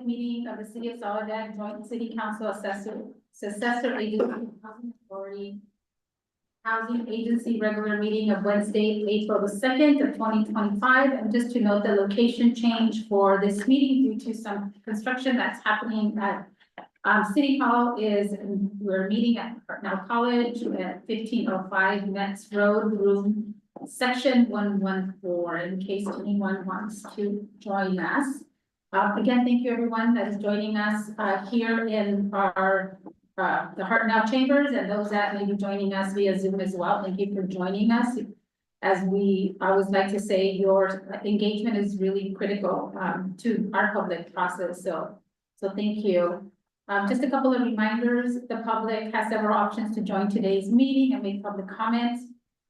public meeting of the City of Soledad Joint City Council Successor Agency Housing Agency regular meeting of Wednesday, April the 2nd of 2025. And just to note, the location change for this meeting due to some construction that's happening at City Hall is, we're meeting at Hartnell College at 1505 Metz Road, room section 114, in case anyone wants to join us. Again, thank you everyone that is joining us here in our the Hartnell chambers, and those that may be joining us via Zoom as well. Thank you for joining us. As I always like to say, your engagement is really critical to our public process. So thank you. Just a couple of reminders. The public has several options to join today's meeting and make public comments.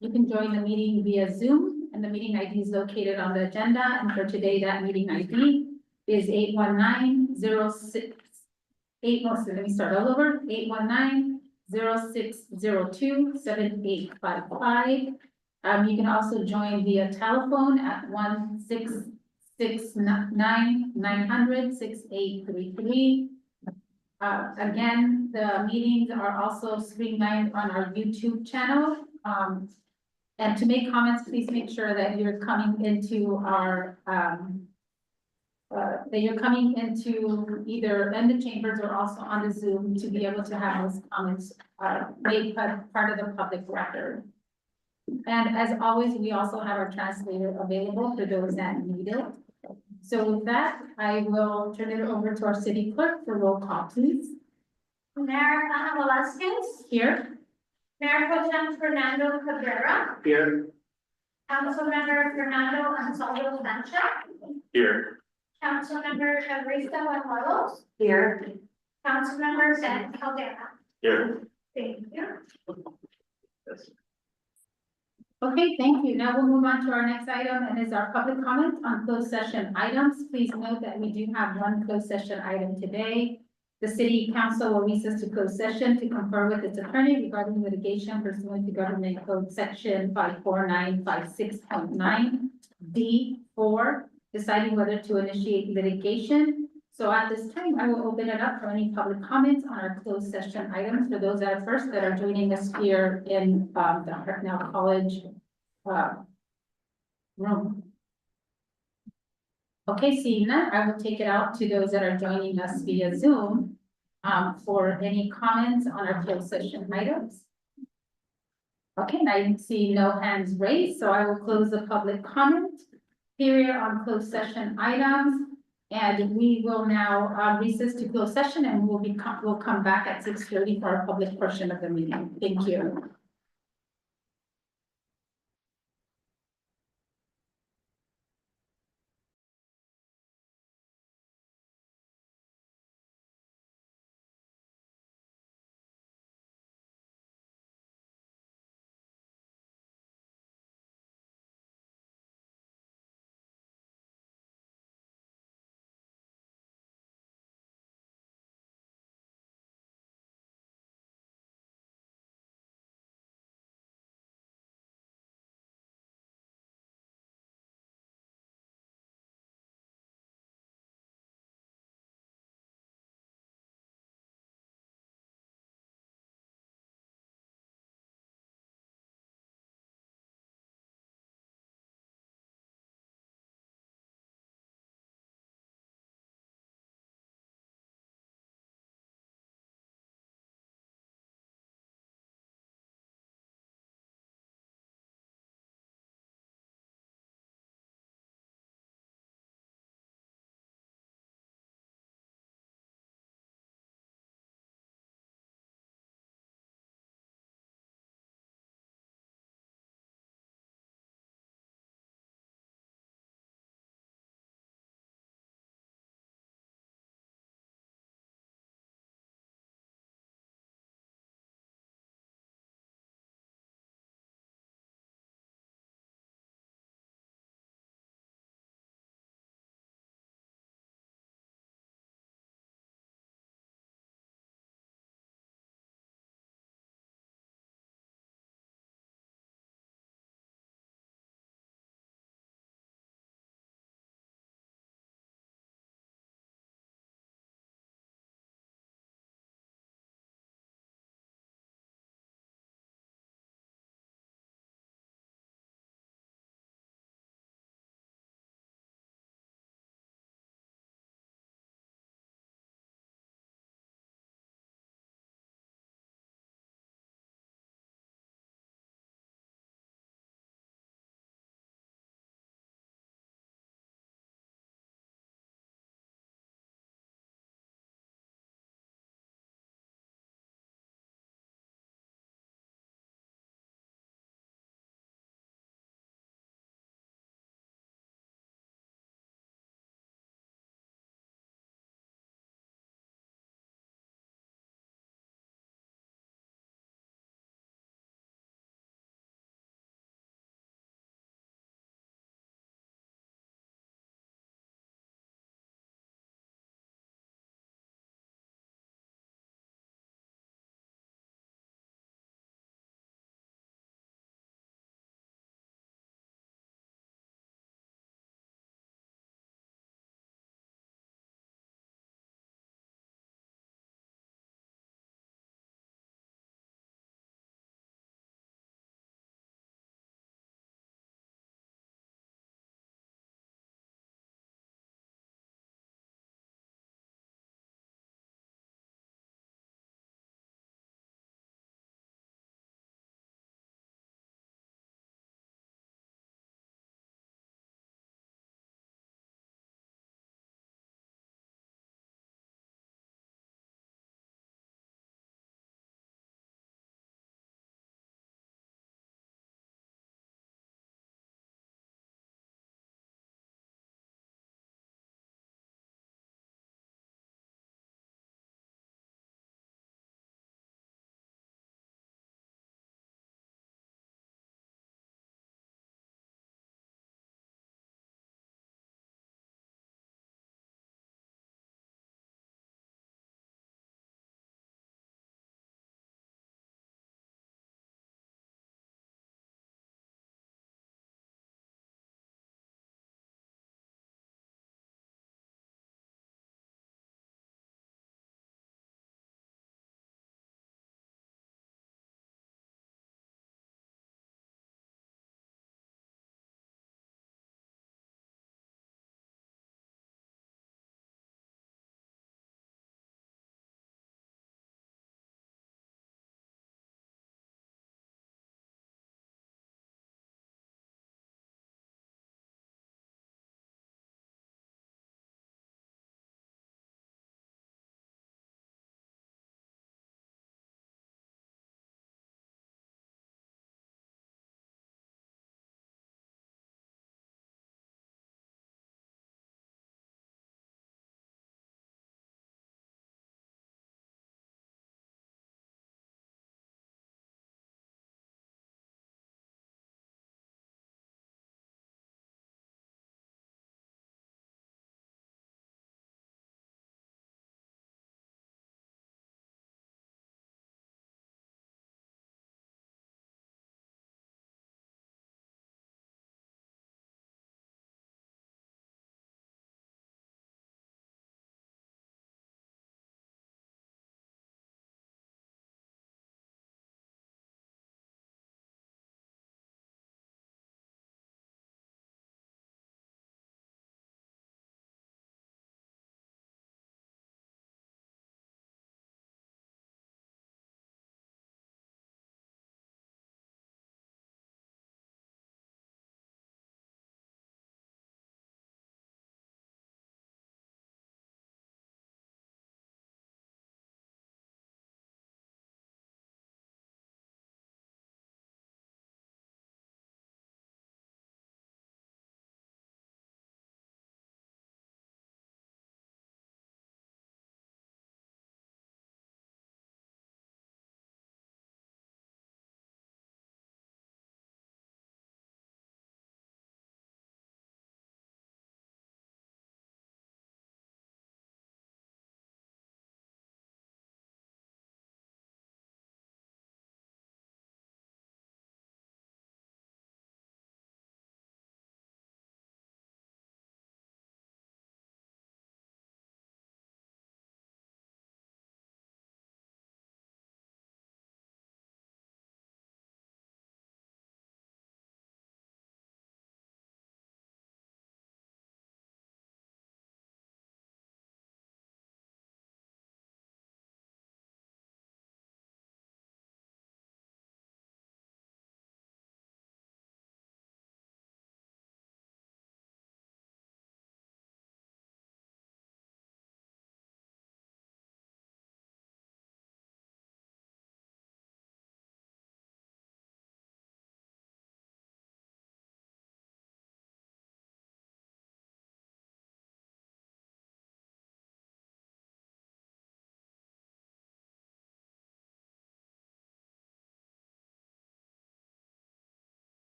You can join the meeting via Zoom, and the meeting ID is located on the agenda. And for today, that meeting ID is 819-06. Let me start all over. 819-0602-7855. You can also join via telephone at 1-669-900-6833. Again, the meetings are also streamed on our YouTube channel. And to make comments, please make sure that you're coming into our either in the chambers or also on the Zoom to be able to have those comments made part of the public record. And as always, we also have our translator available for those that need it. So with that, I will turn it over to our city clerk for roll call, please. Mayor Ana Velasquez. Here. Mayor Pro Tem Fernando Cabrera. Here. Councilmember Fernando Ansaldo Sancha. Here. Councilmember Evarista Juan. Here. Councilmember Ben Caldera. Here. Thank you. Okay, thank you. Now we'll move on to our next item, and is our public comment on closed session items. Please note that we do have one closed session item today. The city council will recess to closed session to confer with its attorney regarding litigation pursuant to government code section 54956.9 D4, deciding whether to initiate litigation. So at this time, I will open it up for any public comments on our closed session items for those that are joining us here in the Hartnell College room. Okay, seeing that, I will take it out to those that are joining us via Zoom for any comments on our closed session items. Okay, I see no hands raised, so I will close the public comment period on closed session items. And we will now recess to closed session, and we'll come back at 6:30 for our public portion of the meeting. Thank you.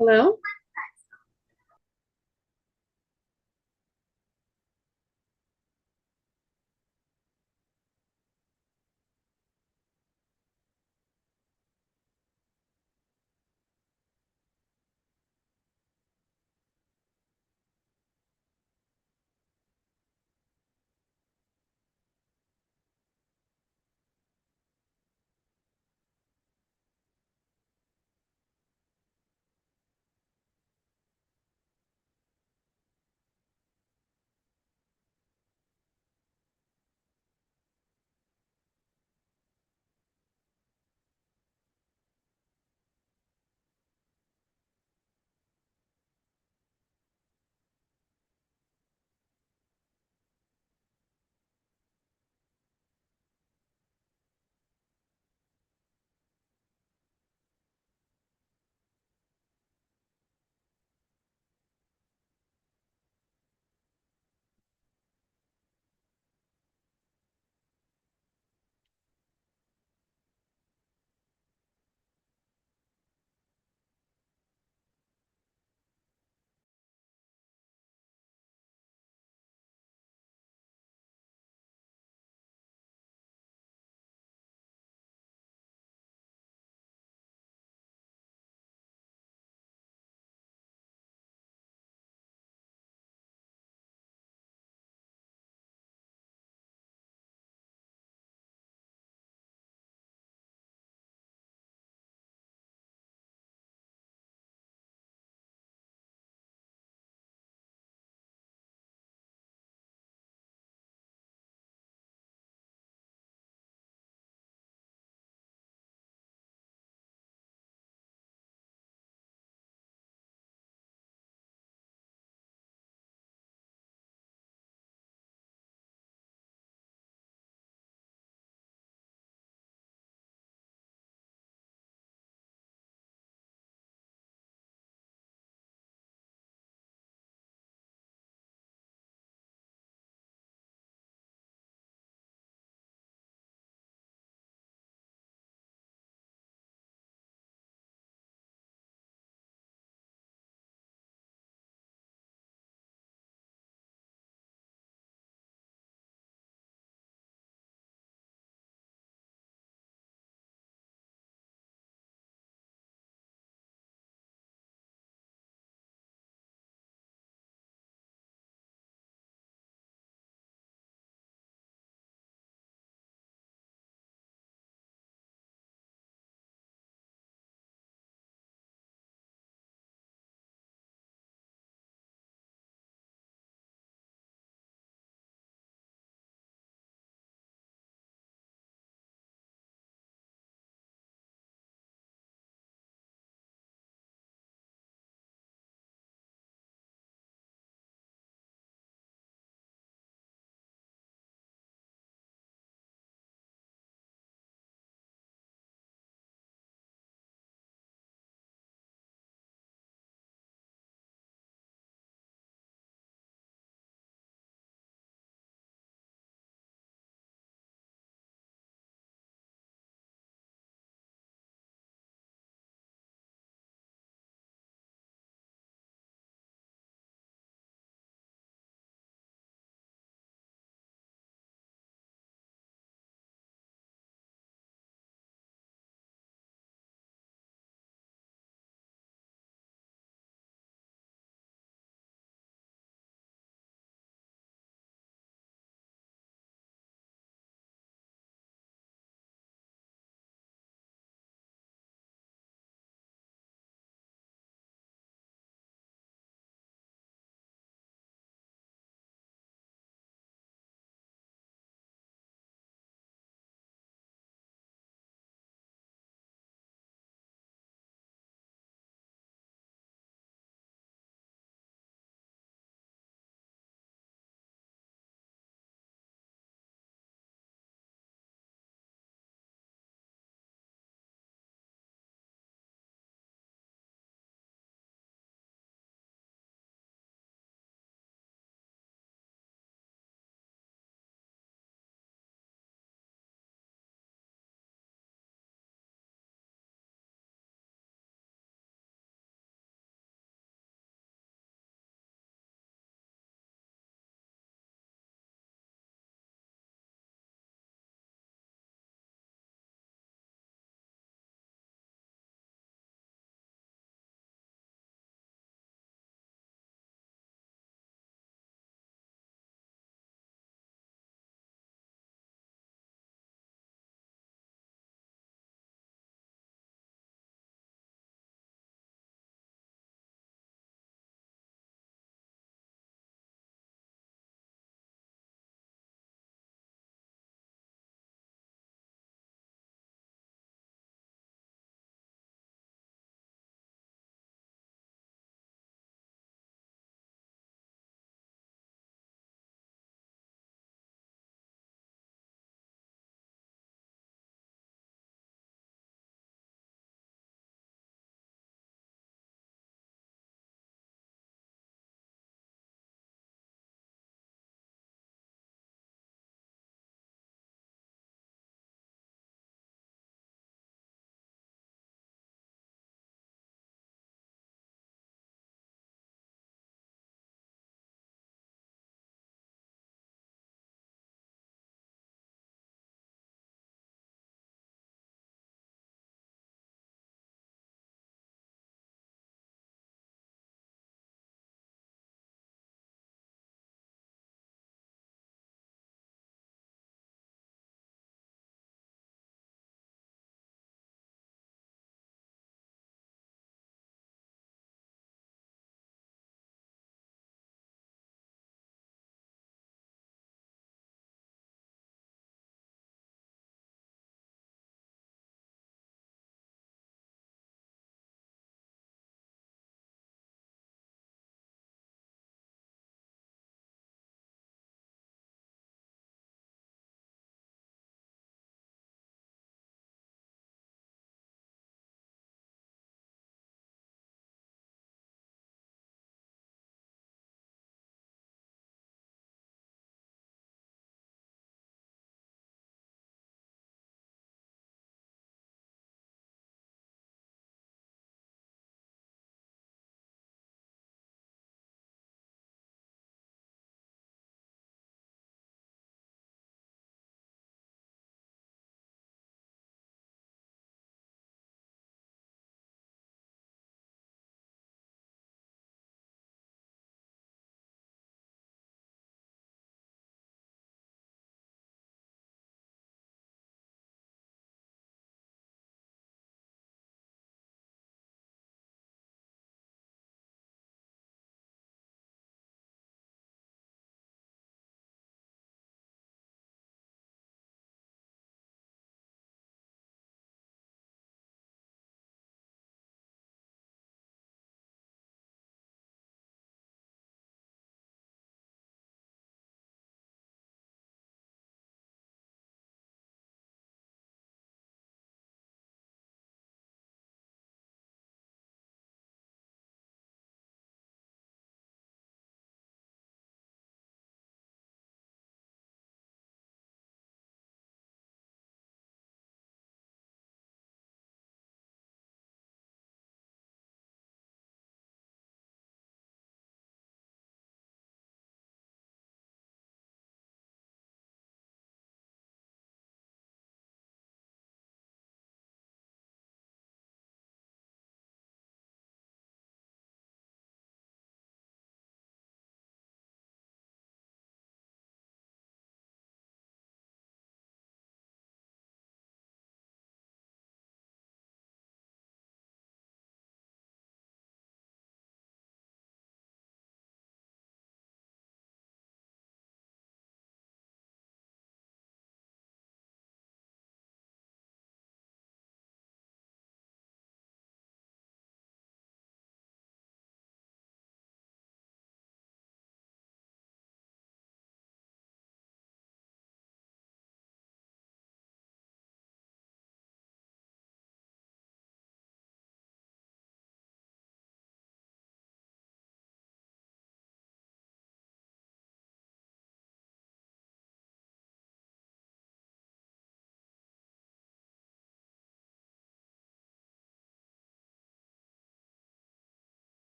Hello?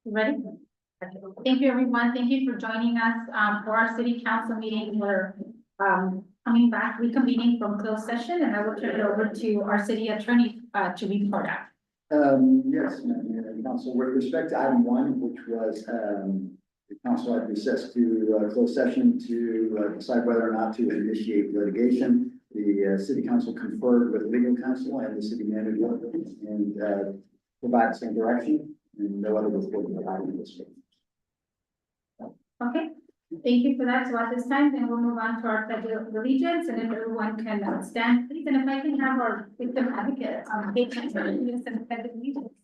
Ready? Thank you, everyone. Thank you for joining us for our city council meeting. We're coming back, reconvening from closed session, and I will turn it over to our city attorney to report out. Yes, Madam Mayor and Council, with respect to item one, which was, the council had recessed to closed session to decide whether or not to initiate litigation. The city council conferred with legal counsel and the city manager and provided some direction and no other report provided in this. Okay, thank you for that. So at this time, then we'll move on to our pledge of allegiance, and if everyone can stand, please, and if I can have our victim advocate, Kate Chancellor, lead us in the pledge of allegiance.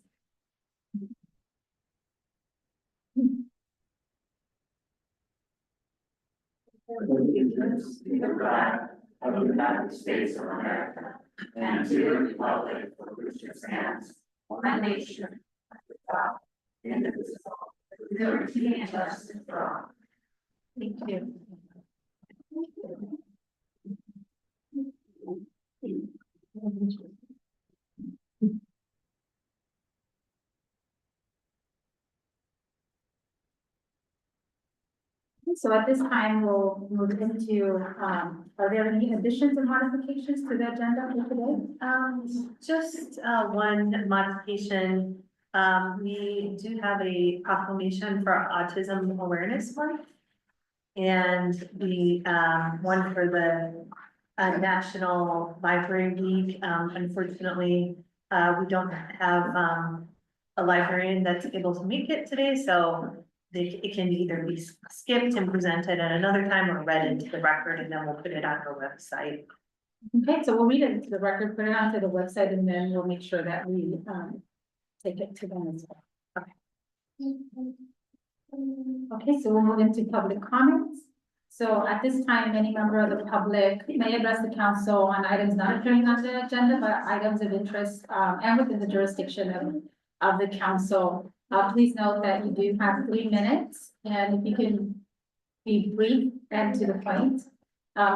Allegiance to the flag of the United States of America and to the republic for which it stands, one nation, under God, indivisible, with liberty and justice for all. Thank you. So at this time, we'll move into, are there any additions or modifications to the agenda for today? Just one modification. We do have a proclamation for Autism Awareness Month. And the one for the National Library Week. Unfortunately, we don't have a librarian that's able to make it today, so it can either be skipped and presented at another time or read into the record, and then we'll put it on our website. Okay, so we'll read it into the record, put it onto the website, and then we'll make sure that we take it to them as well. Okay. Okay, so we'll move into public comments. So at this time, any member of the public may address the council on items not appearing on the agenda, but items of interest and within the jurisdiction of the council. Please note that you do have 3 minutes, and if you can be brief and to the point.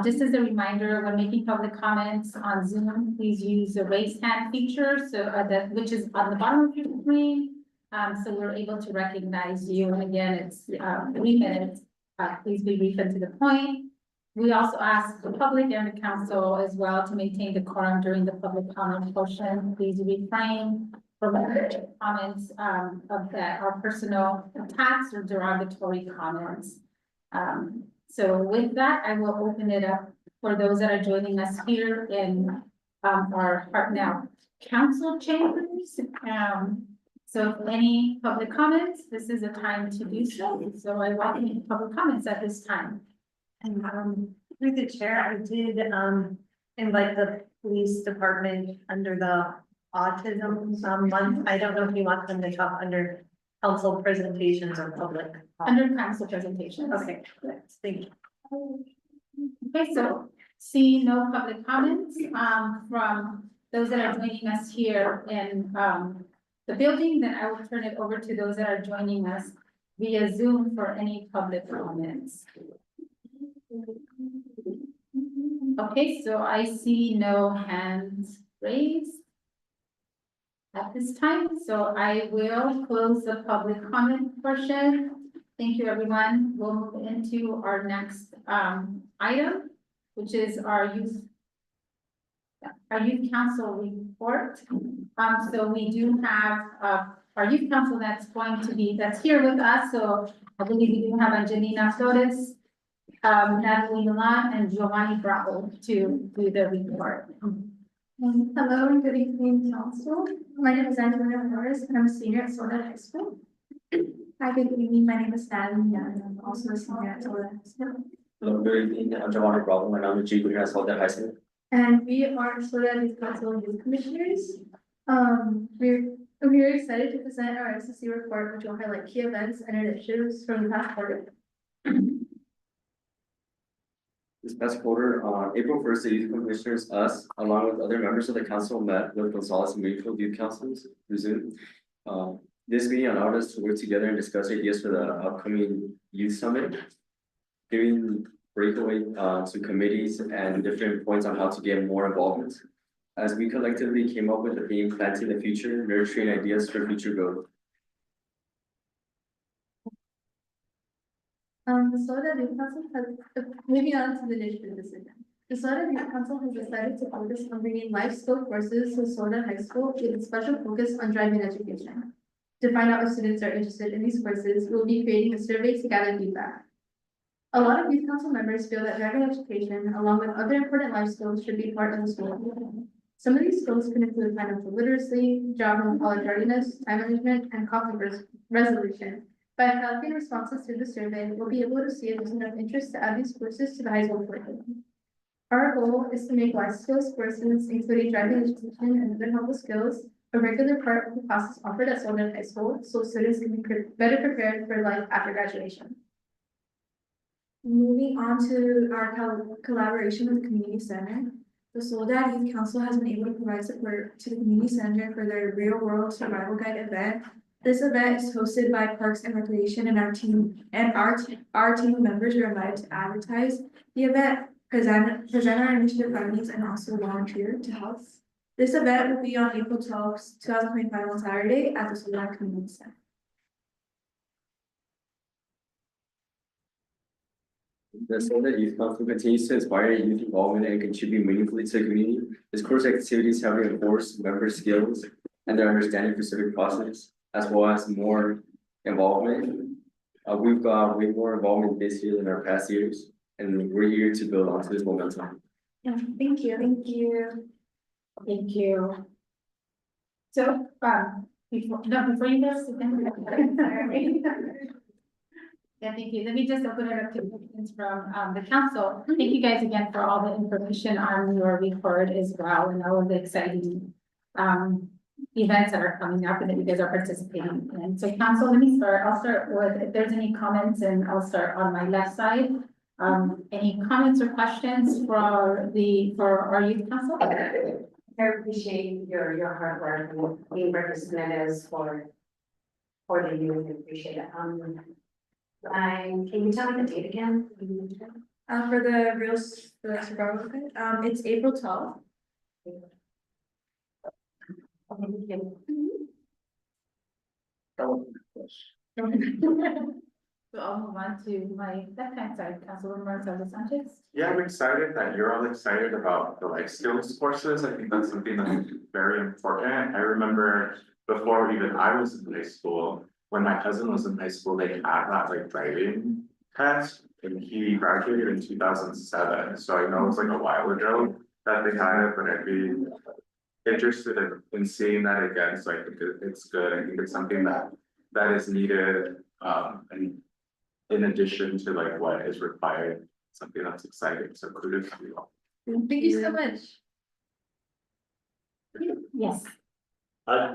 Just as a reminder, when making public comments on Zoom, please use the raise hand feature, so which is on the bottom of your screen. So we're able to recognize you. And again, it's 3 minutes. Please be brief and to the point. We also ask the public and the council as well to maintain decorum during the public comment portion. Please refrain from comments of that are personal attacks or derogatory comments. So with that, I will open it up for those that are joining us here in our Heart Now Council chambers. So if any public comments, this is a time to do so. So I welcome any public comments at this time. And through the chair, I did invite the police department under the autism month. I don't know if you want them to talk under council presentations or public. Under council presentations. Okay, thank you. Okay, so see no public comments from those that are joining us here in the building, then I will turn it over to those that are joining us via Zoom for any public comments. Okay, so I see no hands raised at this time, so I will close the public comment portion. Thank you, everyone. We'll move into our next item, which is our youth council report. So we do have our youth council that's here with us. So I believe we do have Angelina Flores, Natalie Milan, and Giovanni Bravo to do the report. Hello and good evening, council. My name is Angelina Flores and I'm a senior at Soledad High School. Hi, good evening. My name is Natalie and I'm also a senior at Soledad High School. Hello, good evening. I'm Giovanni Bravo, and I'm a junior at Soledad High School. And we are Soledad Youth Council Youth Commissioners. We're excited to present our SSC report, which will highlight key events and initiatives from the past quarter. This past quarter, on April 1st, the youth commissioners, us, along with other members of the council, met with Gonzales and Greenfield youth councils through Zoom. This meeting allowed us to work together and discuss ideas for the upcoming youth summit, giving breakaway to committees and different points on how to get more involvement. As we collectively came up with a theme, planting the future, nurturing ideas for future growth. The Soledad Youth Council has, moving on to the initiative decision. The Soledad Youth Council has decided to focus on bringing life skill courses to Soledad High School with a special focus on driving education. To find out if students are interested in these courses, we will be creating a survey to gather feedback. A lot of youth council members feel that driving education, along with other important life skills, should be part of the school. Some of these skills can include financial literacy, job and college readiness, time management, and conflict resolution. By collecting responses to the survey, we'll be able to see if there's enough interest to add these courses to the high school curriculum. Our goal is to make life skills courses, including driving education and other helpful skills, a regular part of the classes offered at Soledad High School, so students can be better prepared for life after graduation. Moving on to our collaboration with the community center. The Soledad Youth Council has been able to provide support to the community center for their real world survival guide event. This event is hosted by Parks and Recreation, and our team of members are invited to advertise the event, present our initiative findings, and also volunteer to help. This event will be on April 12th, 2025 on Saturday at the Soledad Community Center. The Soledad Youth Council continues to inspire youth involvement and contribute meaningfully to the community. This course activities have reinforced member skills and their understanding for civic process, as well as more involvement. We've got way more involvement this year than our past years, and we're here to build onto this momentum. Yeah, thank you. Thank you. Thank you. So, before you guys, yeah, thank you. Let me just open it up to questions from the council. Thank you guys again for all the information on your report as well, and all of the exciting events that are coming up and that you guys are participating in. So council, let me start. I'll start with if there's any comments, and I'll start on my left side. Any comments or questions for our youth council? I appreciate your hard work and being representatives for the youth. I appreciate it. Can you tell me the date again? For the survival event, it's April 12th. Thank you. So I'll move on to my left-hand side, Councilwoman Marcelo Sanchez. Yeah, I'm excited that you're all excited about the life skills courses. I think that's something that's very important. I remember before even I was in high school, when my cousin was in high school, they had that like driving test, and he graduated in 2007. So I know it's like a while ago that they had it, but interested in seeing that again, so I think it's good, I think it's something that is needed, and in addition to like what is required, something that's exciting, so kudos to you all. Thank you so much. Yes, I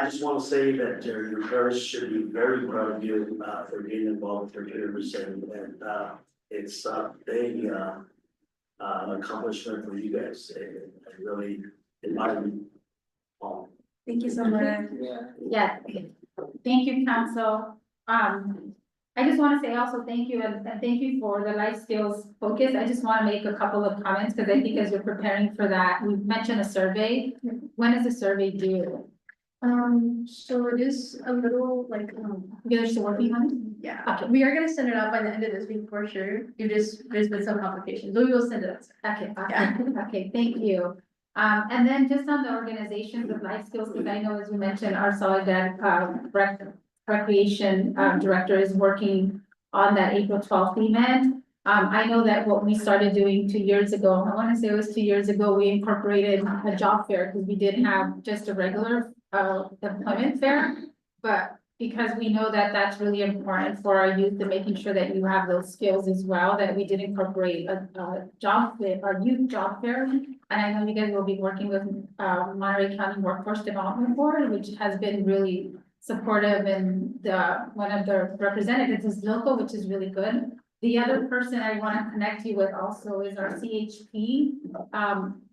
just wanna say that your parents should be very proud of you, for being involved with your caregivers and, it's a big, accomplishment for you guys, and really, in my opinion. Thank you so much. yeah, thank you, council. I just want to say also thank you and thank you for the life skills focus. I just want to make a couple of comments because I think as you're preparing for that, we mentioned a survey. When is the survey due? So it is a little like, You guys still working on it? yeah, Okay. we are gonna send it out by the end of this week for sure. There's been some complications, but we will send it out. Okay, awesome. Okay, thank you. And then just on the organizations of life skills, because I know as we mentioned, our Soledad, recreation, director is working on that April 12th event. I know that what we started doing 2 years ago, I want to say it was 2 years ago, we incorporated a job fair because we didn't have just a regular, employment fair. But because we know that that's really important for our youth and making sure that you have those skills as well, that we did incorporate a job fair, a youth job fair. And I know you guys will be working with, Monterey County Workforce Development Board, which has been really supportive, and one of the representatives is local, which is really good. The other person I want to connect you with also is our CHP.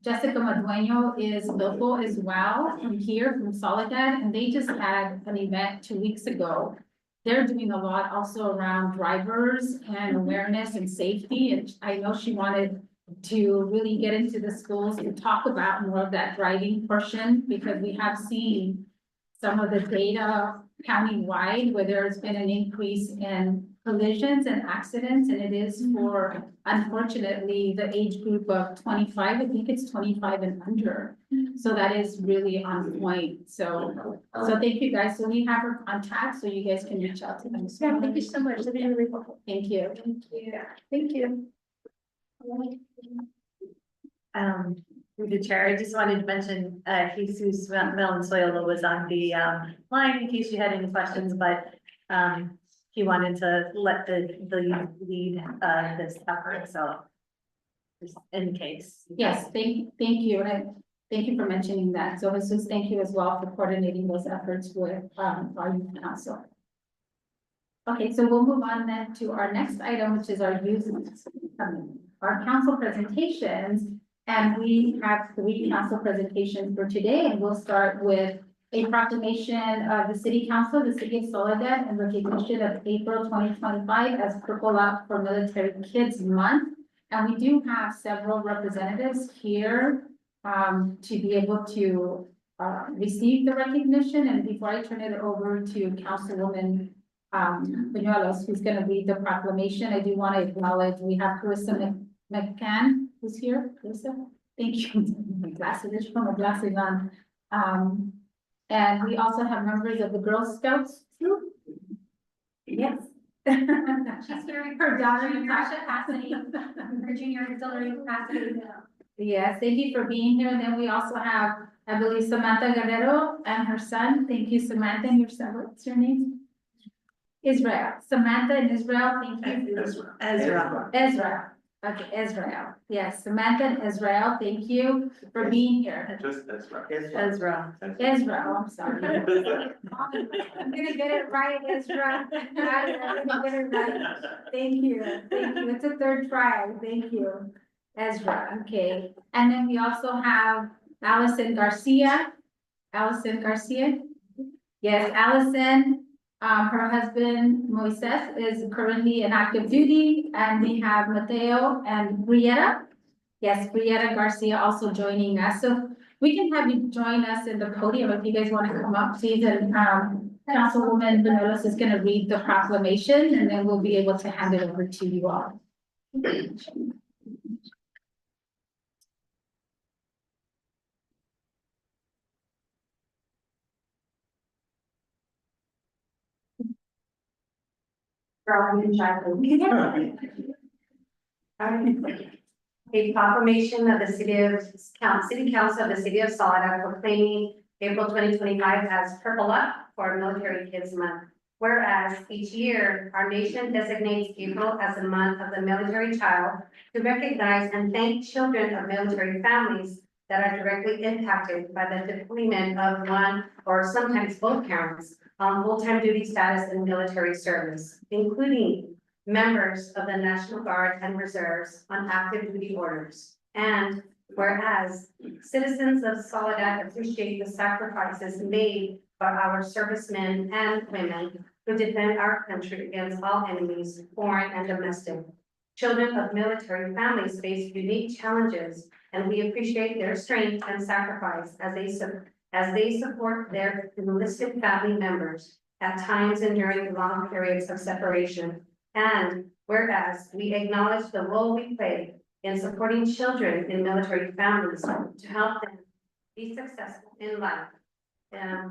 Jessica Madueño is local as well, from here, from Soledad, and they just had an event 2 weeks ago. They're doing a lot also around drivers and awareness and safety, and I know she wanted to really get into the schools and talk about more of that driving portion, because we have seen some of the data countywide where there's been an increase in collisions and accidents, and it is for, unfortunately, the age group of 25, I think it's 25 and under. So that is really on point, so thank you guys, so we have her contact, so you guys can reach out to them. Yeah, thank you so much. That'd be really helpful. Thank you. Thank you. Through the chair, I just wanted to mention, Jesus Valenzuela was on the, line in case you had any questions, but, he wanted to let the lead, this effort, so. Just in case. Yes, thank you, and thank you for mentioning that. So Jesus, thank you as well for coordinating those efforts with our youth council. Okay, so we'll move on then to our next item, which is our youth, our council presentations. And we have 3 council presentations for today, and we'll start with a proclamation of the city council, the city of Soledad, in recognition of April 2025 as Purple Out for Military Kids Month. And we do have several representatives here to be able to receive the recognition. And before I turn it over to Councilwoman Bañuelos, who's going to read the proclamation, I do want to acknowledge we have Carissa McCann, who's here. Carissa, thank you. My glasses, from my glasses on. And we also have members of the Girl Scouts troop. Yes. She's here. Her daughter Natasha Cassidy, her junior auxiliary capacity. Yes, thank you for being here. And then we also have, I believe, Samantha Guerrero and her son. Thank you, Samantha, and your son. What's your name? Israel. Samantha and Israel, thank you. Ezra. Ezra. Okay, Israel. Yes, Samantha and Israel, thank you for being here. Just that's right. Ezra. Israel, I'm sorry. I'm gonna get it right, Ezra. I'm gonna get it right. Thank you, thank you. It's a third try. Thank you. Ezra, okay. And then we also have Allison Garcia. Allison Garcia. Yes, Allison. Her husband Moises is currently in active duty, and we have Mateo and Brietta. Yes, Brietta Garcia also joining us. So we can have you join us in the podium if you guys want to come up, please. And Councilwoman Bañuelos is going to read the proclamation, and then we'll be able to hand it over to you all. a proclamation of the City Council of the City of Soledad proclaiming April 2025 as Purple Up for Military Kids Month. Whereas each year, our nation designates April as the month of the military child to recognize and thank children of military families that are directly impacted by the deployment of one or sometimes both parents on full-time duty status in military service, including members of the National Guard and Reserves on active duty orders. And whereas citizens of Soledad appreciate the sacrifices made by our servicemen and women who defend our country against all enemies, foreign and domestic. Children of military families face unique challenges, and we appreciate their strength and sacrifice as they support their enlisted family members at times and during long periods of separation. And whereas we acknowledge the role we play in supporting children in military families to help them be successful in life,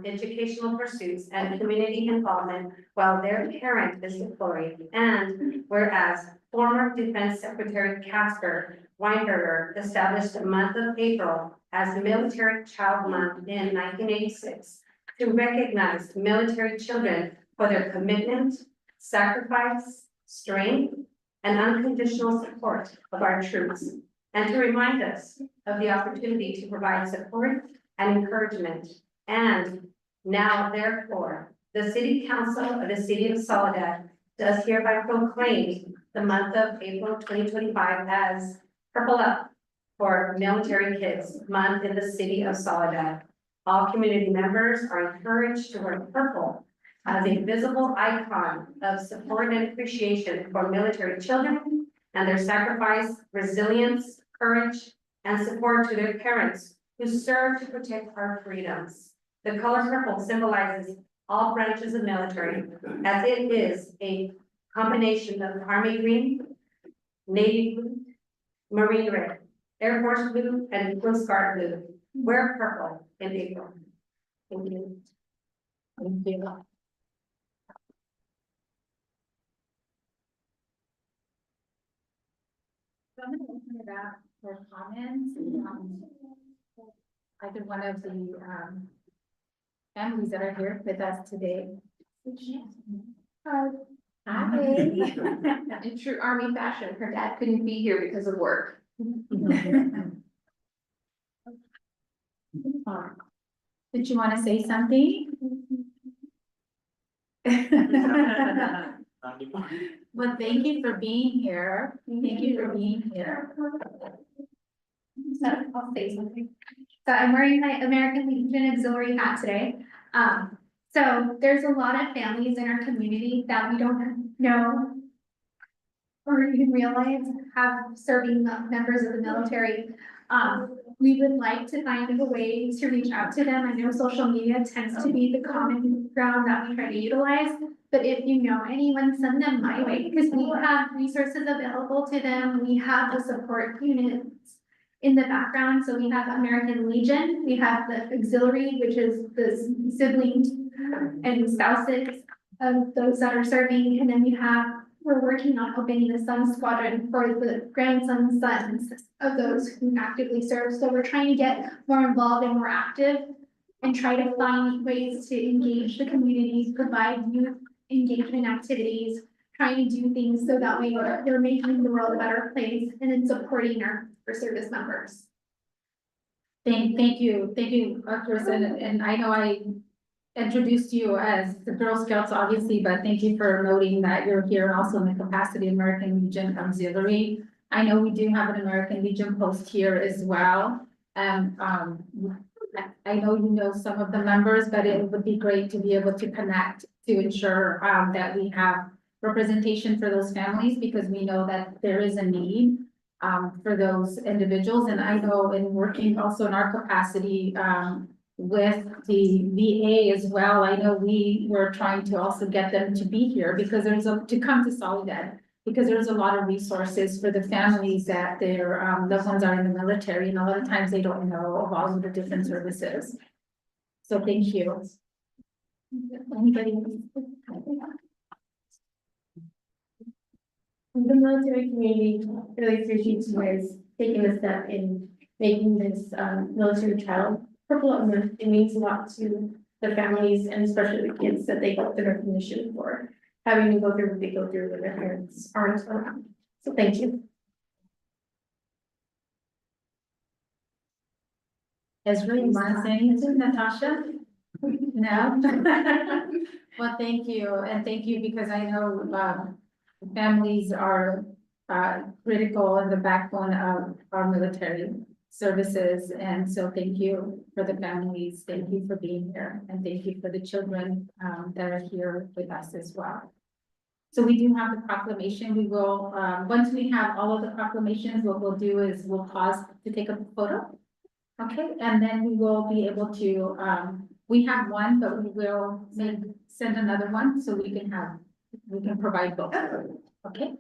educational pursuits and community involvement while their parent is deployed. And whereas former Defense Secretary Casper Weinberger established the month of April as Military Child Month in 1986 to recognize military children for their commitment, sacrifice, strength, and unconditional support of our troops, and to remind us of the opportunity to provide support and encouragement. And now, therefore, the City Council of the City of Soledad does hereby proclaim the month of April 2025 as Purple Up for Military Kids Month in the City of Soledad. All community members are encouraged to wear purple as a visible icon of support and appreciation for military children and their sacrifice, resilience, courage, and support to their parents who serve to protect our freedoms. The color purple symbolizes all branches of military, as it is a combination of Army green, Navy blue, Marine red, Air Force blue, and Coast Guard blue. Wear purple in April. Thank you. Thank you. So I'm gonna open it up for comments. Either one of the families that are here with us today. Hi. In true Army fashion, her dad couldn't be here because of work. Did you want to say something? Well, thank you for being here. Thank you for being here. So I'll say something. So I'm wearing my American Legion Auxiliary hat today. So there's a lot of families in our community that we don't know or even realize have serving members of the military. We would like to find a way to reach out to them. I know social media tends to be the common ground that we try to utilize, but if you know anyone, send them my way, because we have resources available to them. We have the support units in the background. So we have American Legion, we have the auxiliary, which is the siblings and spouses of those that are serving. And then we're working on opening the Sun Squadron for the grandsons, sons of those who actively serve. So we're trying to get more involved and more active and try to find ways to engage the communities, provide youth engagement activities, trying to do things so that we're making the world a better place and then supporting our service members. Thank you, Chris, and I know I introduced you as the Girl Scouts, obviously, but thank you for noting that you're here also in the capacity of American Legion Auxiliary. I know we do have an American Legion post here as well. And I know you know some of the members, but it would be great to be able to connect to ensure that we have representation for those families, because we know that there is a need for those individuals. And I know in working also in our capacity with the VA as well, I know we were trying to also get them to be here because to come to Soledad, because there's a lot of resources for the families that their loved ones are in the military, and a lot of times they don't know of all of the different services. So thank you. Anybody? The military community really appreciates you guys taking a step in making this, military child purple. And it means a lot to the families and especially the kids that they get the recognition for having to go through what they go through when their parents aren't around. So thank you. Ezra, you want to say anything, Natasha? No? Well, thank you, and thank you because I know, families are, critical and the backbone of our military services. And so thank you for the families, thank you for being here, and thank you for the children, that are here with us as well. So we do have the proclamation. We will, once we have all of the proclamations, what we'll do is we'll pause to take a photo. Okay, and then we will be able to, we have one, but we will send another one so we can provide both. Okay?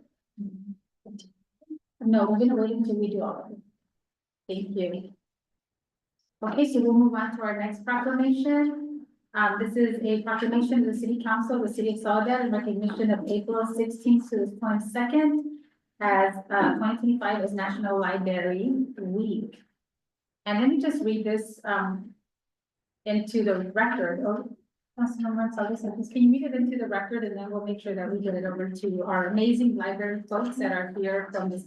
No, we're gonna wait until we do all of it. Thank you. Okay, so we'll move on to our next proclamation. This is a proclamation of the City Council of the City of Soledad in recognition of April 16th to the 22nd as 2025 as National Library Week. And let me just read this into the record. Oh, Councilmember Gonzalez, can you read it into the record, and then we'll make sure that we get it over to our amazing library folks that are here from this,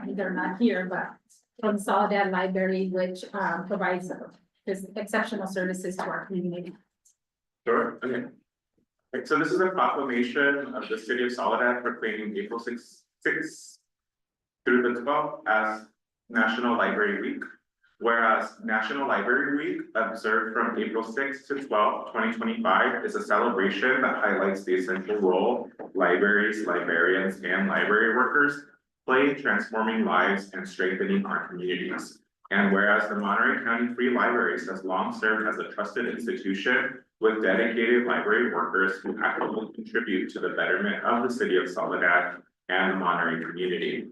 they're not here, but from Soledad Library, which provides this exceptional services to our community. Sure, okay. Okay, so this is a proclamation of the City of Soledad proclaiming April 6th through the 12th as National Library Week. Whereas National Library Week, observed from April 6th to 12th, 2025, is a celebration that highlights the essential role libraries, librarians, and library workers play in transforming lives and strengthening our communities. And whereas the Monterey County Free Libraries has long served as a trusted institution with dedicated library workers who actively contribute to the betterment of the City of Soledad and the Monterey community.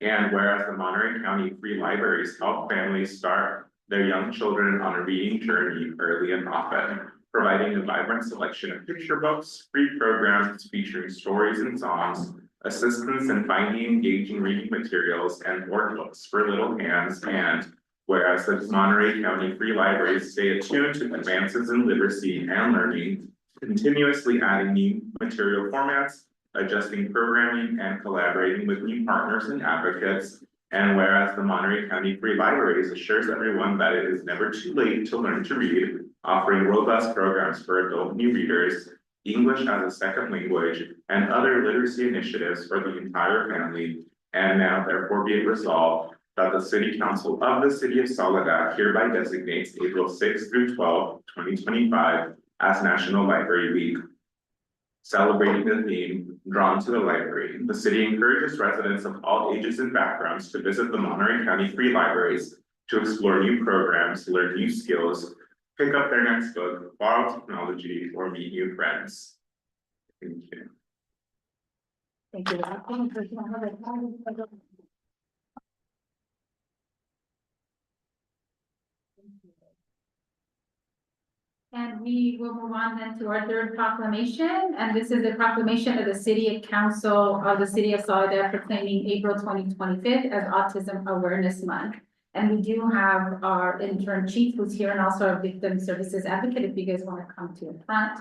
And whereas the Monterey County Free Libraries help families start their young children on a reading journey early and often, providing a vibrant selection of picture books, free programs featuring stories and songs, assistance in finding engaging reading materials, and workbooks for little hands. And whereas the Monterey County Free Libraries stay attuned to advances in literacy and learning, continuously adding new material formats, adjusting programming, and collaborating with new partners and advocates. And whereas the Monterey County Free Libraries assures everyone that it is never too late to learn to read, offering robust programs for adult new readers, English as a second language, and other literacy initiatives for the entire family. And now therefore be it resolved that the City Council of the City of Soledad hereby designates April 6th through 12th, 2025 as National Library Week. Celebrating the theme, Drawn to the Library, the city encourages residents of all ages and backgrounds to visit the Monterey County Free Libraries to explore new programs, learn new skills, pick up their next book, borrow technology, or meet new friends. Thank you. Thank you. And we will move on then to our third proclamation, and this is a proclamation of the City Council of the City of Soledad proclaiming April 2025 as Autism Awareness Month. And we do have our intern chief who's here and also our victim services advocate if you guys want to come to the front.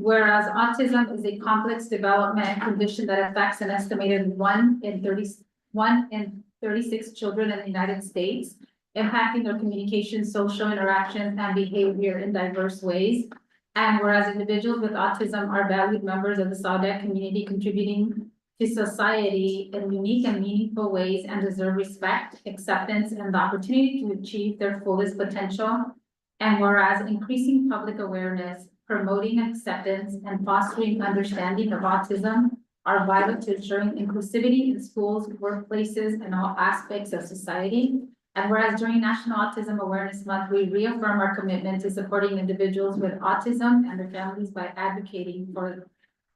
Whereas autism is a complex development condition that affects an estimated 1 in 36 children in the United States, impacting their communication, social interactions, and behavior in diverse ways. And whereas individuals with autism are valued members of the Soledad community, contributing to society in unique and meaningful ways and deserve respect, acceptance, and the opportunity to achieve their fullest potential. And whereas increasing public awareness, promoting acceptance, and fostering understanding of autism are vital to ensuring inclusivity in schools, workplaces, and all aspects of society. And whereas during National Autism Awareness Month, we reaffirm our commitment to supporting individuals with autism and their families by advocating for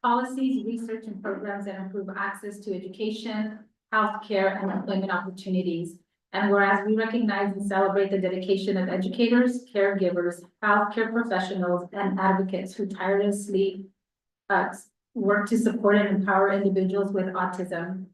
policies, research, and programs that improve access to education, healthcare, and employment opportunities. And whereas we recognize and celebrate the dedication of educators, caregivers, healthcare professionals, and advocates who tirelessly work to support and empower individuals with autism.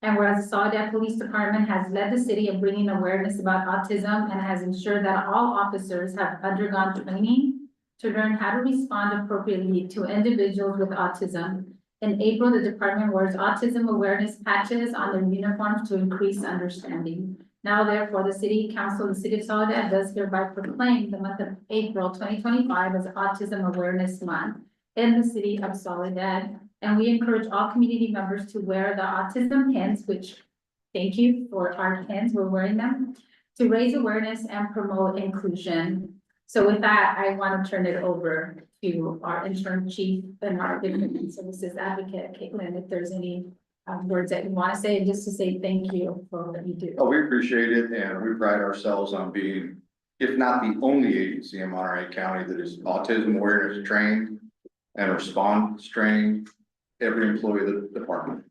And whereas the Soledad Police Department has led the city in bringing awareness about autism and has ensured that all officers have undergone training to learn how to respond appropriately to individuals with autism. In April, the department wears autism awareness patches on their uniforms to increase understanding. Now therefore, the City Council of the City of Soledad does hereby proclaim the month of April 2025 as Autism Awareness Month in the City of Soledad. And we encourage all community members to wear the autism pins, which, thank you for our pins, we're wearing them, to raise awareness and promote inclusion. So with that, I want to turn it over to our interim chief and our victim services advocate, Caitlin, if there's any words that you want to say, and just to say thank you for what you do. Oh, we appreciate it, and we pride ourselves on being, if not the only agency in Monterey County that is autism awareness trained and response trained. Every employee of the department,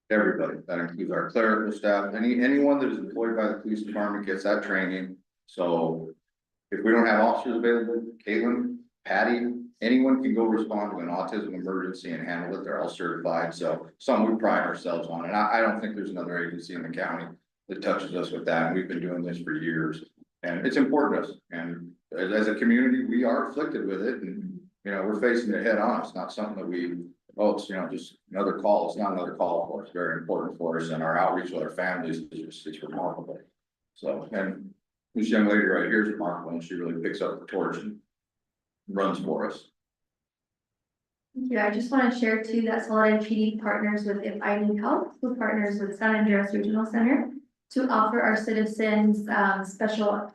everybody, that includes our clerical staff, anyone that is employed by the police department gets that training. So if we don't have officers available, Caitlin, Patty, anyone can go respond to an autism emergency and handle it. They're all certified. So something we pride ourselves on. And I don't think there's another agency in the county that touches us with that. And we've been doing this for years. And it's important to us. And as a community, we are afflicted with it. And, you know, we're facing it head on. It's not something that it's, you know, just another call. It's not another call for us. It's very important for us. And our outreach with our families is it's remarkable. So, and this young lady right here is remarkable. And she really picks up the torch and runs for us. Yeah, I just want to share too that Soledad PD partners with If I Need Help, who partners with San Andreas Regional Center to offer our citizens special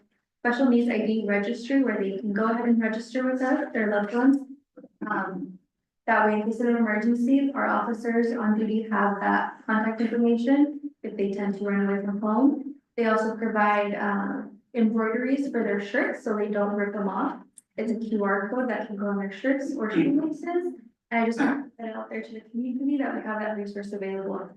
needs ID registry where they can go ahead and register with us, their loved ones. That way, in case of an emergency, our officers on duty have that contact information if they tend to run away from home. They also provide embroideries for their shirts so they don't rip them off. It's a QR code that can go on their shirts or shoelaces. And I just want to put that out there to the community that we have that resource available.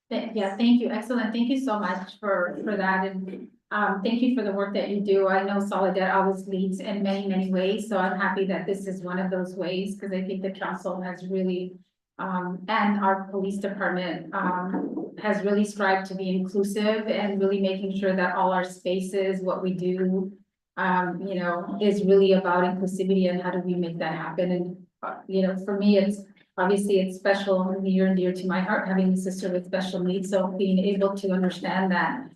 Yeah, thank you. Excellent. Thank you so much for that. And thank you for the work that you do. I know Soledad always leads in many, many ways. So I'm happy that this is one of those ways because I think the council has really and our police department has really strived to be inclusive and really making sure that all our spaces, what we do, you know, is really about inclusivity and how do we make that happen. And, you know, for me, it's obviously it's special and near and dear to my heart, having a sister with special needs. So being able to understand that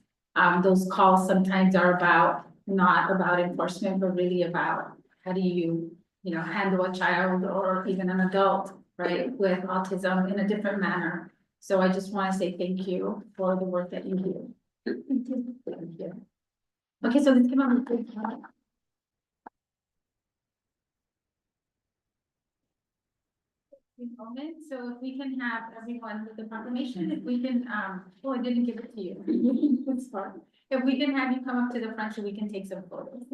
those calls sometimes are not about enforcement, but really about how do you know, handle a child or even an adult, right, with autism in a different manner. So I just want to say thank you for the work that you do. Thank you. Okay, so let's give them a good moment. So if we can have everyone with the proclamation, if we can, oh, I didn't give it to you. It's fine. If we can have you come up to the front so we can take some photos.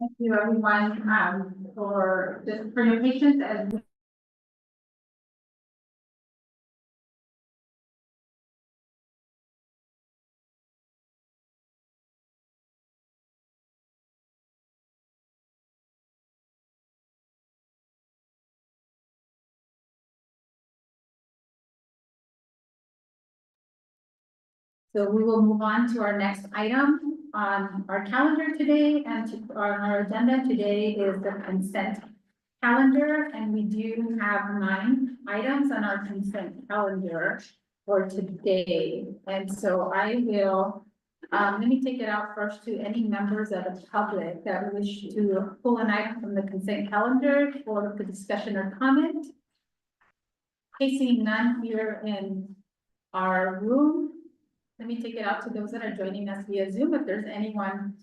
Thank you everyone, for your patience as So we will move on to our next item on our calendar today, and on our agenda today is the consent calendar, and we do have 9 items on our consent calendar for today. And so I will, let me take it out first to any members of the public that wish to pull an item from the consent calendar for the discussion or comment. Seeing none here in our room, let me take it out to those that are joining us via Zoom. If there's anyone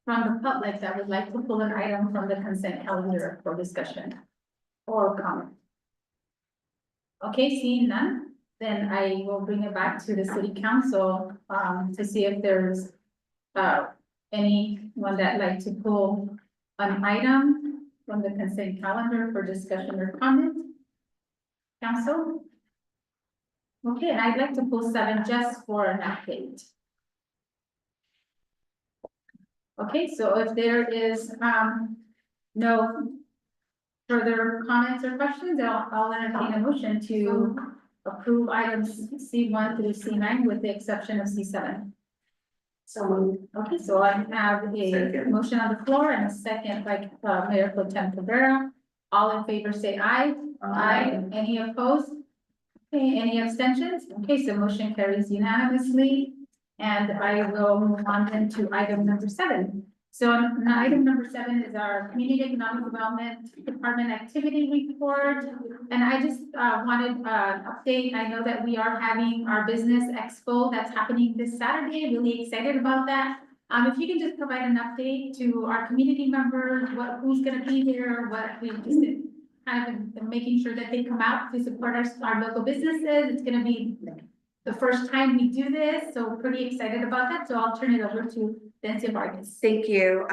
from the public that would like to pull an item from the consent calendar for discussion or comment. Okay, seeing none, then I will bring it back to the city council to see if there's anyone that'd like to pull an item from the consent calendar for discussion or comment. Council? Okay, and I'd like to pull 7 just for an update. Okay, so if there is no further comments or questions, I'll entertain a motion to approve items C1 through C9 with the exception of C7. So Okay, so I have a motion on the floor and a second by Mayor Pro Tem Cabrera. All in favor say aye. Aye. Any opposed? Okay, any abstentions? Okay, so motion carries unanimously. And I will move on then to item number 7. So item number 7 is our Community Economic Development Department Activity Report. And I just wanted an update. I know that we are having our Business Expo that's happening this Saturday. Really excited about that. If you can just provide an update to our community members, who's gonna be there, what we just did. Kind of making sure that they come out to support our local businesses. It's gonna be the first time we do this, so we're pretty excited about that. So I'll turn it over to Dancia Vargas. Thank you,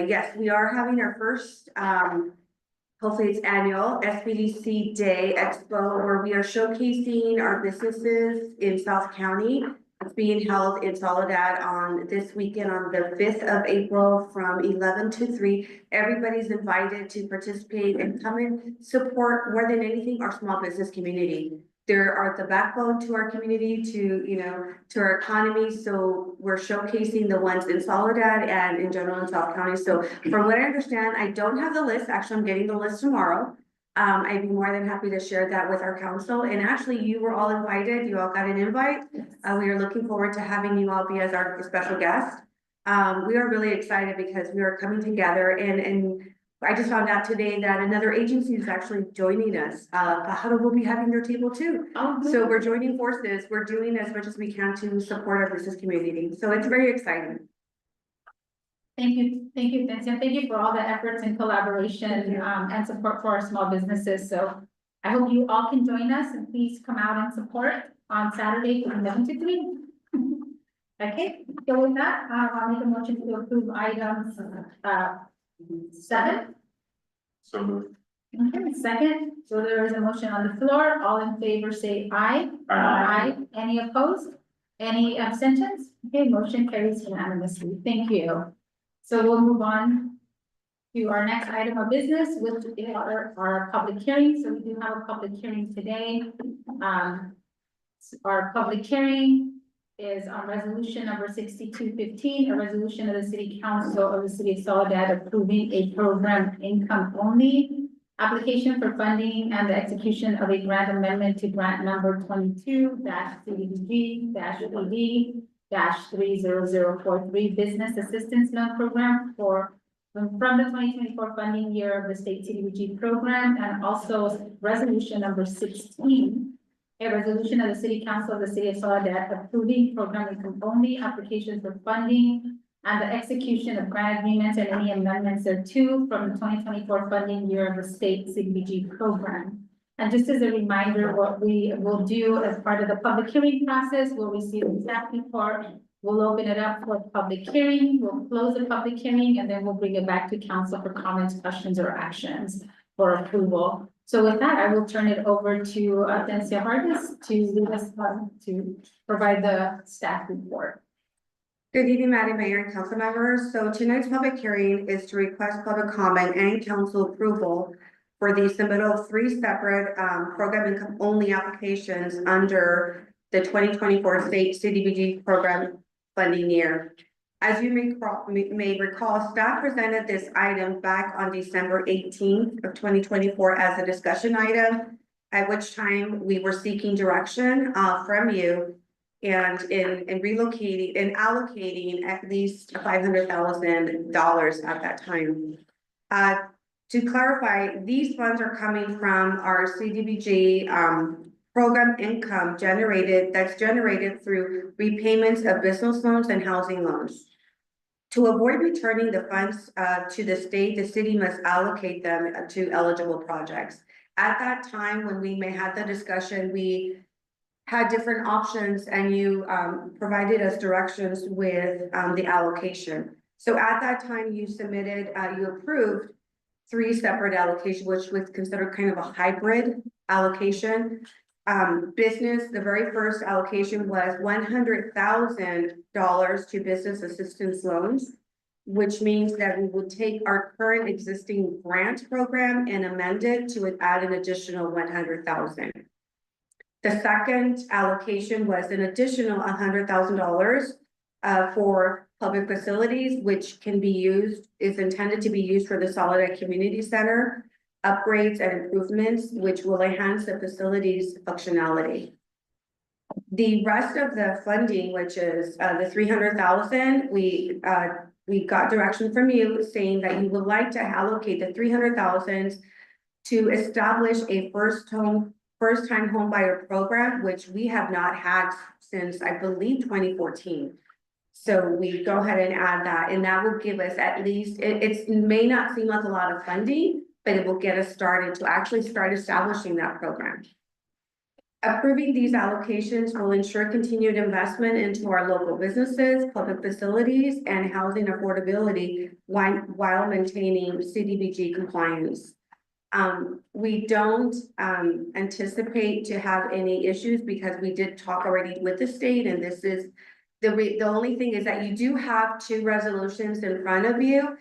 yes, we are having our first, hopefully it's annual SBDC Day Expo, where we are showcasing our businesses in South County. It's being held in Soledad on this weekend on the 5th of April from 11 to 3. Everybody's invited to participate and come and support more than anything our small business community. There are the backbone to our community, to our economy. So we're showcasing the ones in Soledad and in general in South County. So from what I understand, I don't have the list. Actually, I'm getting the list tomorrow. I'd be more than happy to share that with our council. And actually, you were all invited. You all got an invite. We are looking forward to having you all be as our special guest. We are really excited because we are coming together, and I just found out today that another agency is actually joining us. Pajaro will be having their table too. So we're joining forces. We're doing as much as we can to support our business community. So it's very exciting. Thank you, Dancia. Thank you for all the efforts and collaboration and support for our small businesses. So I hope you all can join us, and please come out and support on Saturday from 11 to 3. Okay, so with that, I'll make a motion to approve items 7. So moved. Okay, second. So there is a motion on the floor. All in favor say aye. Aye. Any opposed? Any abstentions? Okay, motion carries unanimously. Thank you. So we'll move on to our next item of business, which is our public hearing. So we do have a public hearing today. Our public hearing is on resolution number 6215, a resolution of the City Council of the City of Soledad approving a program income only application for funding and the execution of a grant amendment to grant number 22-CDBG-ED-30043 Business Assistance Loan Program from the 2024 funding year of the state CDBG program, and also resolution number 16, a resolution of the City Council of the City of Soledad approving program income only applications for funding and the execution of grant agreements and any amendments thereto from the 2024 funding year of the state CDBG program. And just as a reminder, what we will do as part of the public hearing process, we'll receive the staff report. we'll open it up for public hearing, we'll close the public hearing, and then we'll bring it back to council for comments, questions, or actions for approval. So with that, I will turn it over to Atencia Vargas to lead us, to provide the staff report. Good evening, Madam Mayor and council members. So tonight's public hearing is to request public comment and council approval for the submittal of 3 separate program income only applications under the 2024 state CDBG program funding year. As you may recall, staff presented this item back on December 18th of 2024 as a discussion item, at which time we were seeking direction from you and in relocating and allocating at least $500,000 at that time. To clarify, these funds are coming from our CDBG program income that's generated through repayments of business loans and housing loans. To avoid returning the funds to the state, the city must allocate them to eligible projects. At that time, when we may have the discussion, we had different options and you provided us directions with the allocation. So at that time, you submitted, you approved 3 separate allocations, which was considered kind of a hybrid allocation. Business, the very first allocation was $100,000 to business assistance loans, which means that we would take our current existing grant program and amend it to add an additional $100,000. The second allocation was an additional $100,000 for public facilities, which is intended to be used for the Soledad Community Center upgrades and improvements, which will enhance the facility's functionality. The rest of the funding, which is the $300,000, we got direction from you saying that you would like to allocate the $300,000 to establish a first-time home buyer program, which we have not had since, I believe, 2014. So we go ahead and add that, and that will give us at least, it may not seem like a lot of funding, but it will get us started to actually start establishing that program. Approving these allocations will ensure continued investment into our local businesses, public facilities, and housing affordability while maintaining CDBG compliance. We don't anticipate to have any issues because we did talk already with the state, and this is the only thing is that you do have 2 resolutions in front of you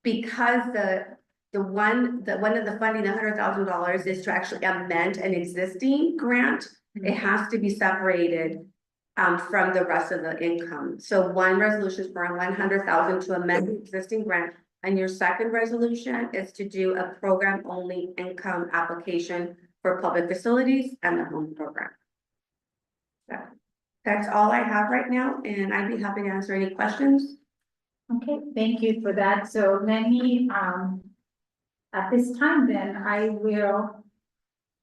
because one of the funding, $100,000, is to actually amend an existing grant. It has to be separated from the rest of the income. So one resolution is for $100,000 to amend the existing grant, and your second resolution is to do a program only income application for public facilities and the home program. So that's all I have right now, and I'd be happy to answer any questions. Okay, thank you for that. So let me, at this time then, I will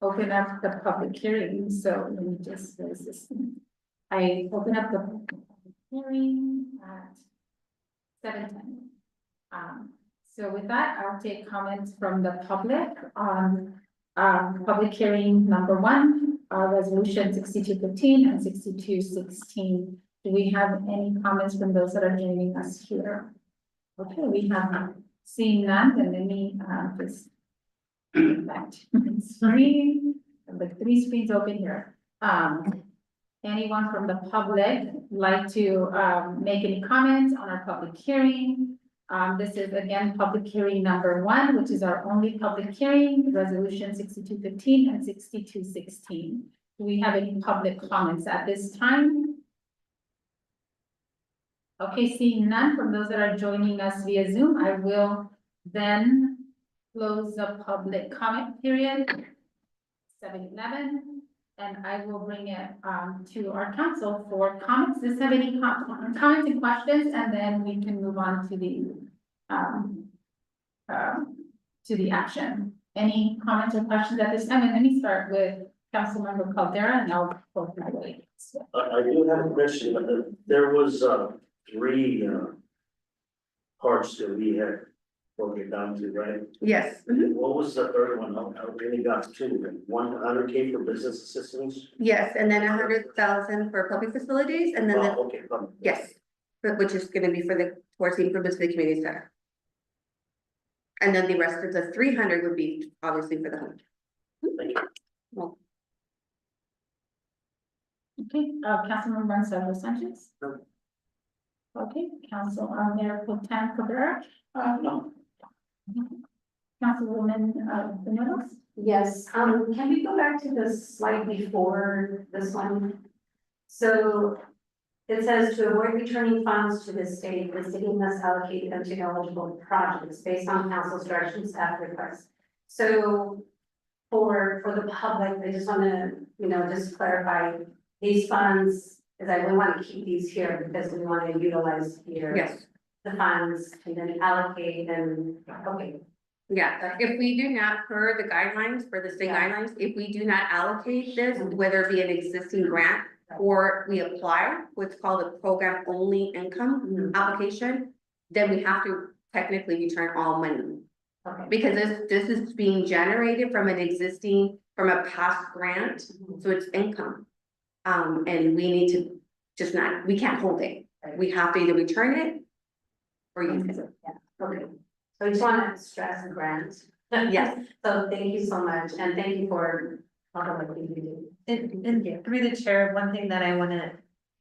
open up the public hearing. So let me just, I open up the public hearing at 7:10. So with that, I'll take comments from the public on public hearing number 1, resolution 6215 and 6216. Do we have any comments from those that are joining us here? Okay, we have seen none, and let me just back to the screen, the 3 screens open here. Anyone from the public like to make any comments on our public hearing? This is again public hearing number 1, which is our only public hearing, resolution 6215 and 6216. Do we have any public comments at this time? Okay, seeing none from those that are joining us via Zoom, I will then close the public comment period, 7:11, and I will bring it to our council for comments. Does have any comments and questions, and then we can move on to the action. Any comments or questions at this time? And let me start with Councilmember Caldera, and I'll go through the way. I do have a question, but there was 3 parts that we had broke it down to, right? Yes, What was the third one? I really got two, 100K for business assistance? yes, and then 100,000 for public facilities, and then, Oh, okay, yes, which is gonna be for towards the improvements to the community center. And then the rest of the 300 would be obviously for the home. Okay, Councilmember Gonzalo Sanchez? No. Okay, Mayor Pro Tem Cabrera? No. Councilwoman, Veneros? Yes, can we go back to the slide before this one? So it says to avoid returning funds to the city must allocate them to eligible projects based on council's direction staff requests. So for the public, I just wanna, just clarify these funds, because I would want to keep these here because we want to utilize here. Yes, The funds and then allocate and, okay. yeah, if we do not, per the guidelines, for the state Yeah. guidelines, if we do not allocate this, whether it be an existing grant or we apply what's called a program only income application, then we have to technically return all money. Okay. Because this is being generated from from a past grant, so it's income. And we need to we can't hold it. We have to either return it or use it. Yeah, okay. So I just want to stress the grant. Yes. So thank you so much and thank you for all the work you do. And through the chair, one thing that I want to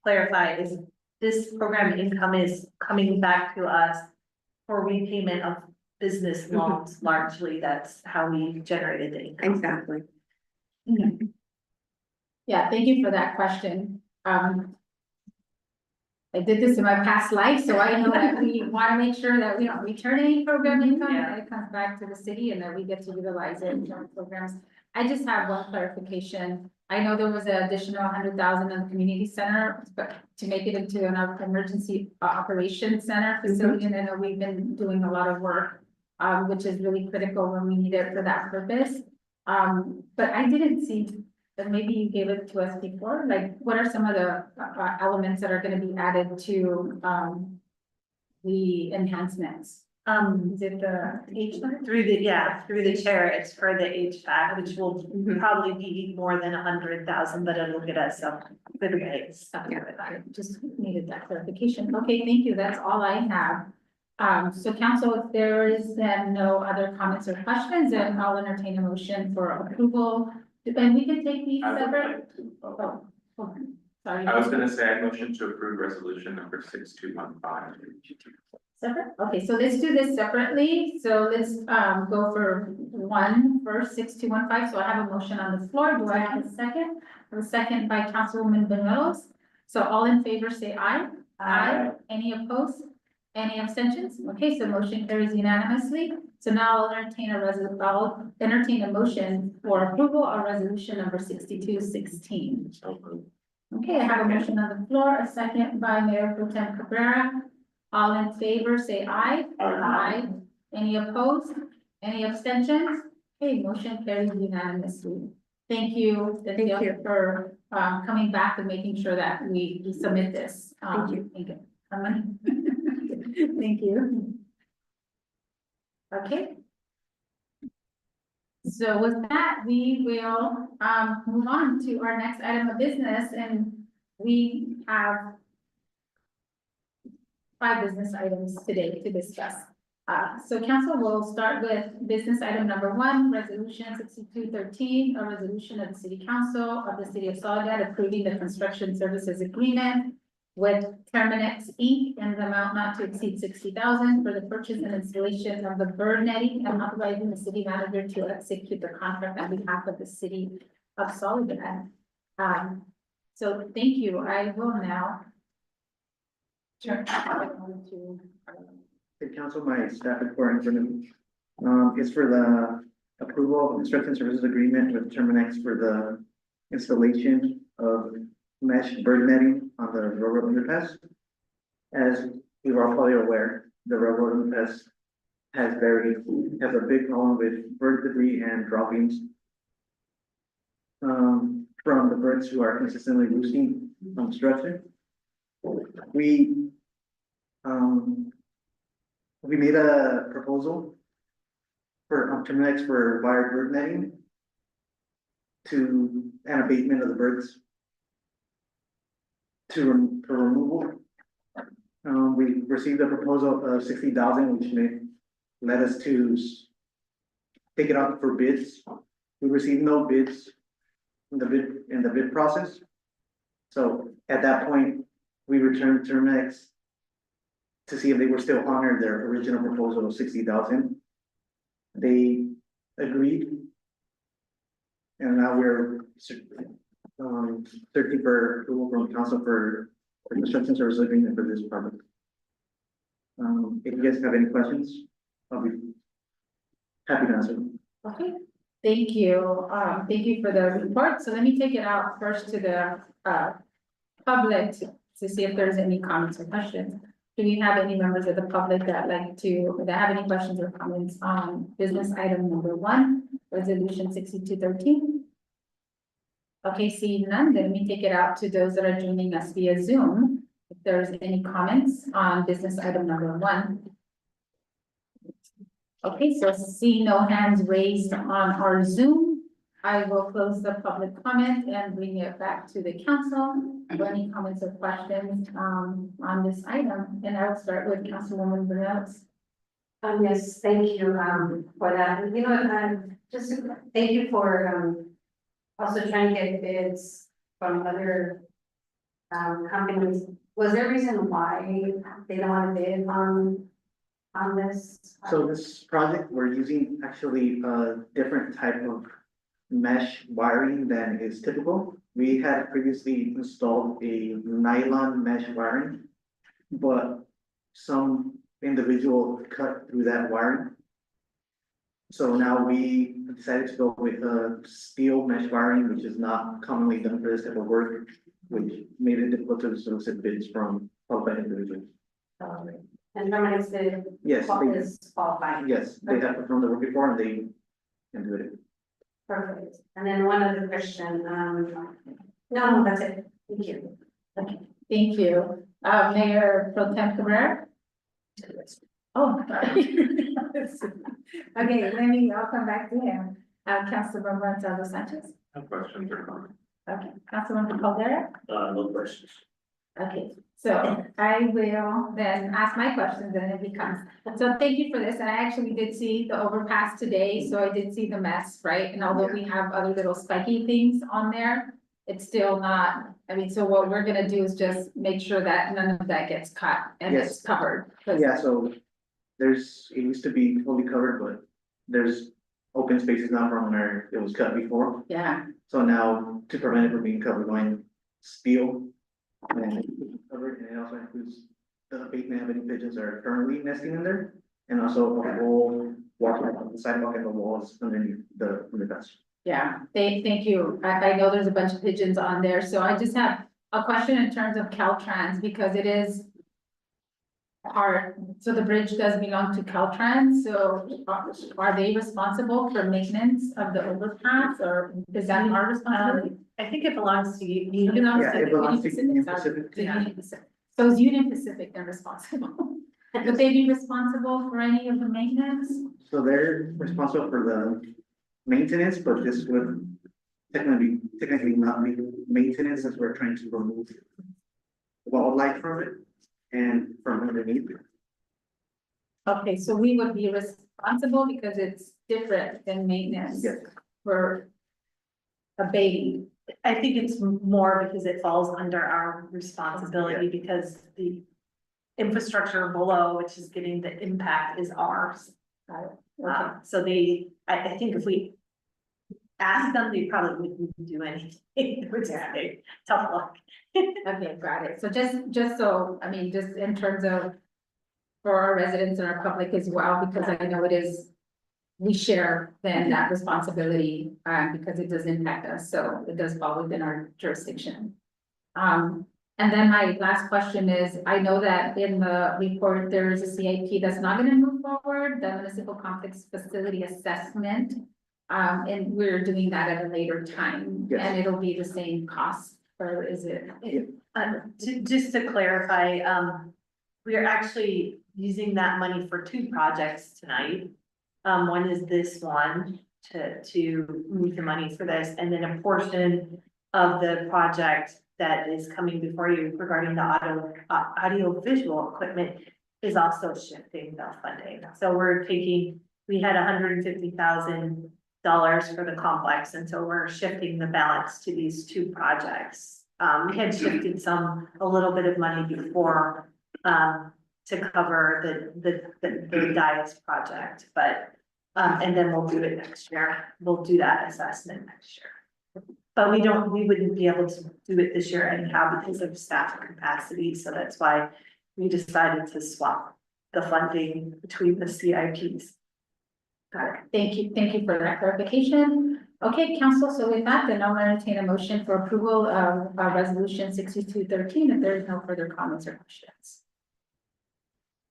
clarify is this program income is coming back to us for repayment of business loans largely. That's how we generated the income. Exactly. Yeah, thank you for that question. I did this in my past life, so I know that we want to make sure that we don't return any program income, and that it comes back to the city and that we get to utilize it in our programs. I just have one clarification. I know there was an additional 100,000 in the community center, but to make it into an emergency operations center facility, and I know we've been doing a lot of work, which is really critical when we need it for that purpose. But I didn't see, and maybe you gave it to us before, like, what are some of the elements that are gonna be added to, the enhancements? Is it the HVAC? Through the chair, it's for the HVAC, which will probably be more than 100,000, but it'll get us some good rates. I just needed that clarification. Okay, thank you. That's all I have. So council, if there is then no other comments or questions, then I'll entertain a motion for approval. And we can take these I would separate. like to, Sorry. I was gonna say, I motion to approve resolution number 6215. Separate? Okay, so let's do this separately. So let's go for one first, 6215. So I have a motion on the floor. Do I have a second? A second by Councilwoman Veneros. So all in favor, say aye. Aye. Any opposed? Any abstentions? Okay, so motion carries unanimously. So now I'll entertain a motion for approval of resolution number 6216. Okay, I have a motion on the floor, a second by Mayor Pro Tem Cabrera. All in favor, say aye. Aye. Any opposed? Any abstentions? Okay, motion carries unanimously. Thank you, Cynthia, for coming back and making sure that we submit this. Thank you. Thank you. Thank you. Okay. So with that, we will move on to our next item of business, and we have 5 business items today to discuss. So council will start with business item number 1, resolution 6213, a resolution of the city council of the city of Soledad approving the construction services agreement with Terminex Inc. in the amount not to exceed 60,000 for the purchase and installation of the bird netting and authorizing the city manager to execute the contract on behalf of the city of Soledad. So thank you. I will now turn to. The council, my staff report in front of me, is for the approval of construction services agreement with Terminex for the installation of mesh bird netting on the railroad underpass. As you are probably aware, the railroad underpass has a big problem with bird debris and droppings from the birds who are consistently losing structure. We made a proposal for, Terminex for wire bird netting to an abatement of the birds for removal. We received a proposal of 60,000, which led us to take it out for bids. We received no bids in the bid process. So at that point, we returned to Terminex to see if they were still honored their original proposal of 60,000. They agreed. And now we're searching for approval from council for construction service agreement for this project. If you guys have any questions, I'll be happy to answer them. Okay, thank you. Thank you for the report. So let me take it out first to the public to see if there's any comments or questions. Do we have any members of the public that have any questions or comments on business item number 1, resolution 6213? Okay, seeing none, then let me take it out to those that are joining us via Zoom. If there's any comments on business item number 1. Okay, so seeing no hands raised on our Zoom, I will close the public comment and bring it back to the council. Any comments or questions on this item? And I will start with Councilwoman Brunels. Yes, thank you, for that. And, you know, just thank you for, also trying to get bids from other, companies. Was there a reason why they don't want to bid on this? So this project, we're using actually a different type of mesh wiring than is typical. We had previously installed a nylon mesh wiring, but some individual cut through that wiring. So now we decided to go with a steel mesh wiring, which is not commonly done for this type of work, which made it difficult to solicit bids from qualified individuals. And Terminex did. Yes, they- Is qualified. Yes, they have performed the work before and they can do it. Perfect. And then one other question, no, that's it. Thank you. Okay, thank you. Mayor Pro Tem Cabrera? Oh, sorry. Okay, I'll come back to him. Councilmember Gonzalo Sanchez. No questions or comments? Okay, Councilmember Caldera. No questions. Okay, so I will then ask my questions and it becomes, so thank you for this. And I actually did see the overpass today, so I did see the mess, right? And although we have other little spiky things on there, it's still not, I mean, so what we're gonna do is just make sure that none of that gets cut and Yes. it's covered. 'Cause- Yeah, so it used to be fully covered, but there's open spaces now from where it was cut before. Yeah, So now to prevent it from being covered, going steel and covered, and it also includes the abatement of any pigeons that are currently nesting in there. And also a whole walkway on the sidewalk and the walls underneath the fence. yeah, thank you. I know there's a bunch of pigeons on there, so I just have a question in terms of Caltrans, because it is so the bridge does belong to Caltrans, so are they responsible for maintenance of the overpass, or is that our responsibility? I think it belongs to you. It belongs Yeah, to it belongs to Union Union Pacific, Pacific. sorry, to Union Pacific. So is Union Pacific then responsible? Would they be responsible for any of the maintenance? So they're responsible for the maintenance, but this would technically not be maintenance, as we're trying to remove wildlife from it and from underneath it. Okay, so we would be responsible because it's different than maintenance Yes. for abating. I think it's more because it falls under our responsibility because the infrastructure below, which is getting the impact, is ours. Okay, So I think if we ask them, they probably wouldn't do anything. They would just say, tough luck. okay, got it. So just so, I mean, just in terms of for our residents and our public as well, because I know it is, we share then that responsibility, because it does impact us, so it does fall within our jurisdiction. And then my last question is, I know that in the report, there is a CIP that's not gonna move forward, the municipal complex facility assessment. And we're doing that at a later time, Yes. and it'll be the same cost, or is it? Just to clarify, we are actually using that money for 2 projects tonight. One is this one to move the money for this, and then a portion of the project that is coming before you regarding the audio visual equipment is also shifting the funding. So we're taking, we had $150,000 for the complex, and so we're shifting the balance to these two projects. We had shifted a little bit of money before, to cover the Dias project, but, and then we'll do it next year. We'll do that assessment next year. But we wouldn't be able to do it this year anyhow because of staff capacity, so that's why we decided to swap the funding between the CIPs. Got it. Thank you for that clarification. Okay, council, so with that, then I'll entertain a motion for approval of resolution 6213 if there is no further comments or questions.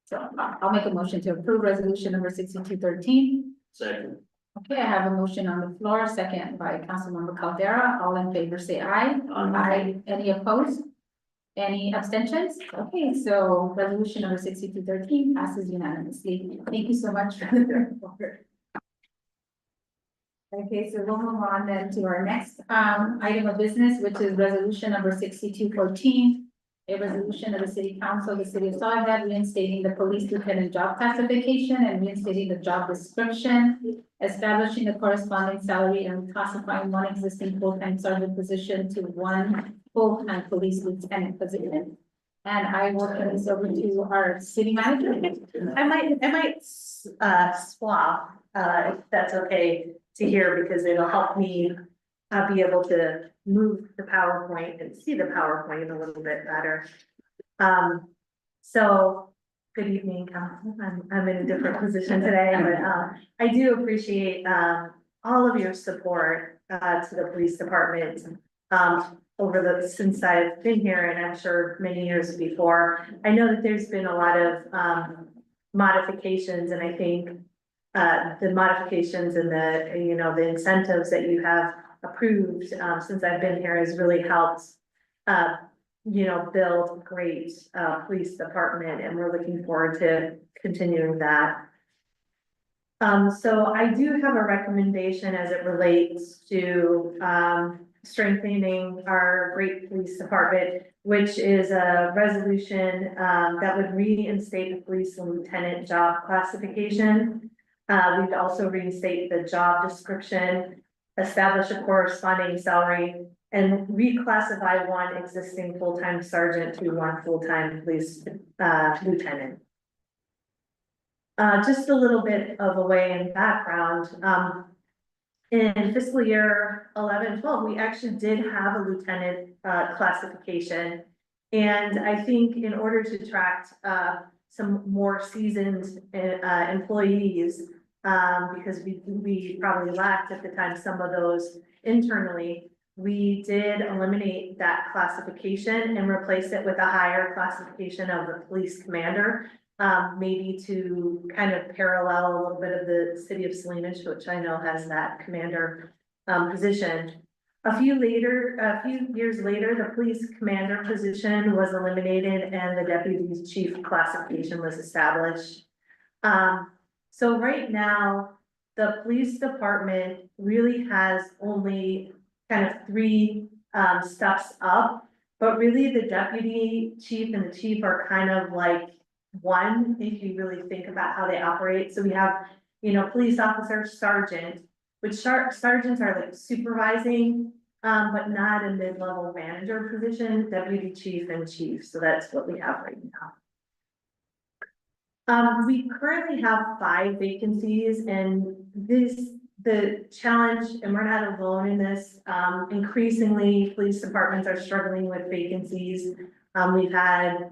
So I'll make a motion to approve resolution number 6213. Second. Okay, I have a motion on the floor, second by Councilmember Caldera. All in favor, say aye. Aye. Any opposed? Any abstentions? Okay, so resolution number 6213 passes unanimously. Thank you so much for the report. Okay, so we'll move on then to our next item of business, which is resolution number 6214. A resolution of the City Council of the City of Soledad reinstating the police lieutenant job classification and reinstating the job description, establishing the corresponding salary and classifying one existing full-time sergeant position to one full-time police lieutenant position. And I will turn this over to our city manager. I might swap, if that's okay to hear, because it'll help me be able to move the PowerPoint and see the PowerPoint a little bit better. So, good evening, Council. I'm in a different position today, but I do appreciate all of your support to the police department since I've been here, and I'm sure many years before. I know that there's been a lot of modifications, and I think the modifications and the incentives that you have approved since I've been here has really helped build a great police department, and we're looking forward to continuing that. So I do have a recommendation as it relates to strengthening our great police department, which is a resolution that would reinstate the police lieutenant job classification. We'd also reinstate the job description, establish a corresponding salary, and reclassify one existing full-time sergeant to one full-time police lieutenant. Just a little bit of a way in background. In fiscal year 11-12, we actually did have a lieutenant classification. And I think in order to attract some more seasoned employees, because we probably lacked at the time some of those internally, we did eliminate that classification and replace it with a higher classification of the police commander, maybe to kind of parallel a little bit of the city of Salinas, which I know has that commander position. A few years later, the police commander position was eliminated and the deputy chief classification was established. So right now, the police department really has only kind of 3 steps up, but really the deputy chief and the chief are kind of like one, if you really think about how they operate. So we have, police officer, sergeant, which sergeants are like supervising, but not a mid-level manager position, deputy chief and chief. So that's what we have right now. We currently have 5 vacancies, and the challenge, and we're not alone in this, increasingly police departments are struggling with vacancies. We've had,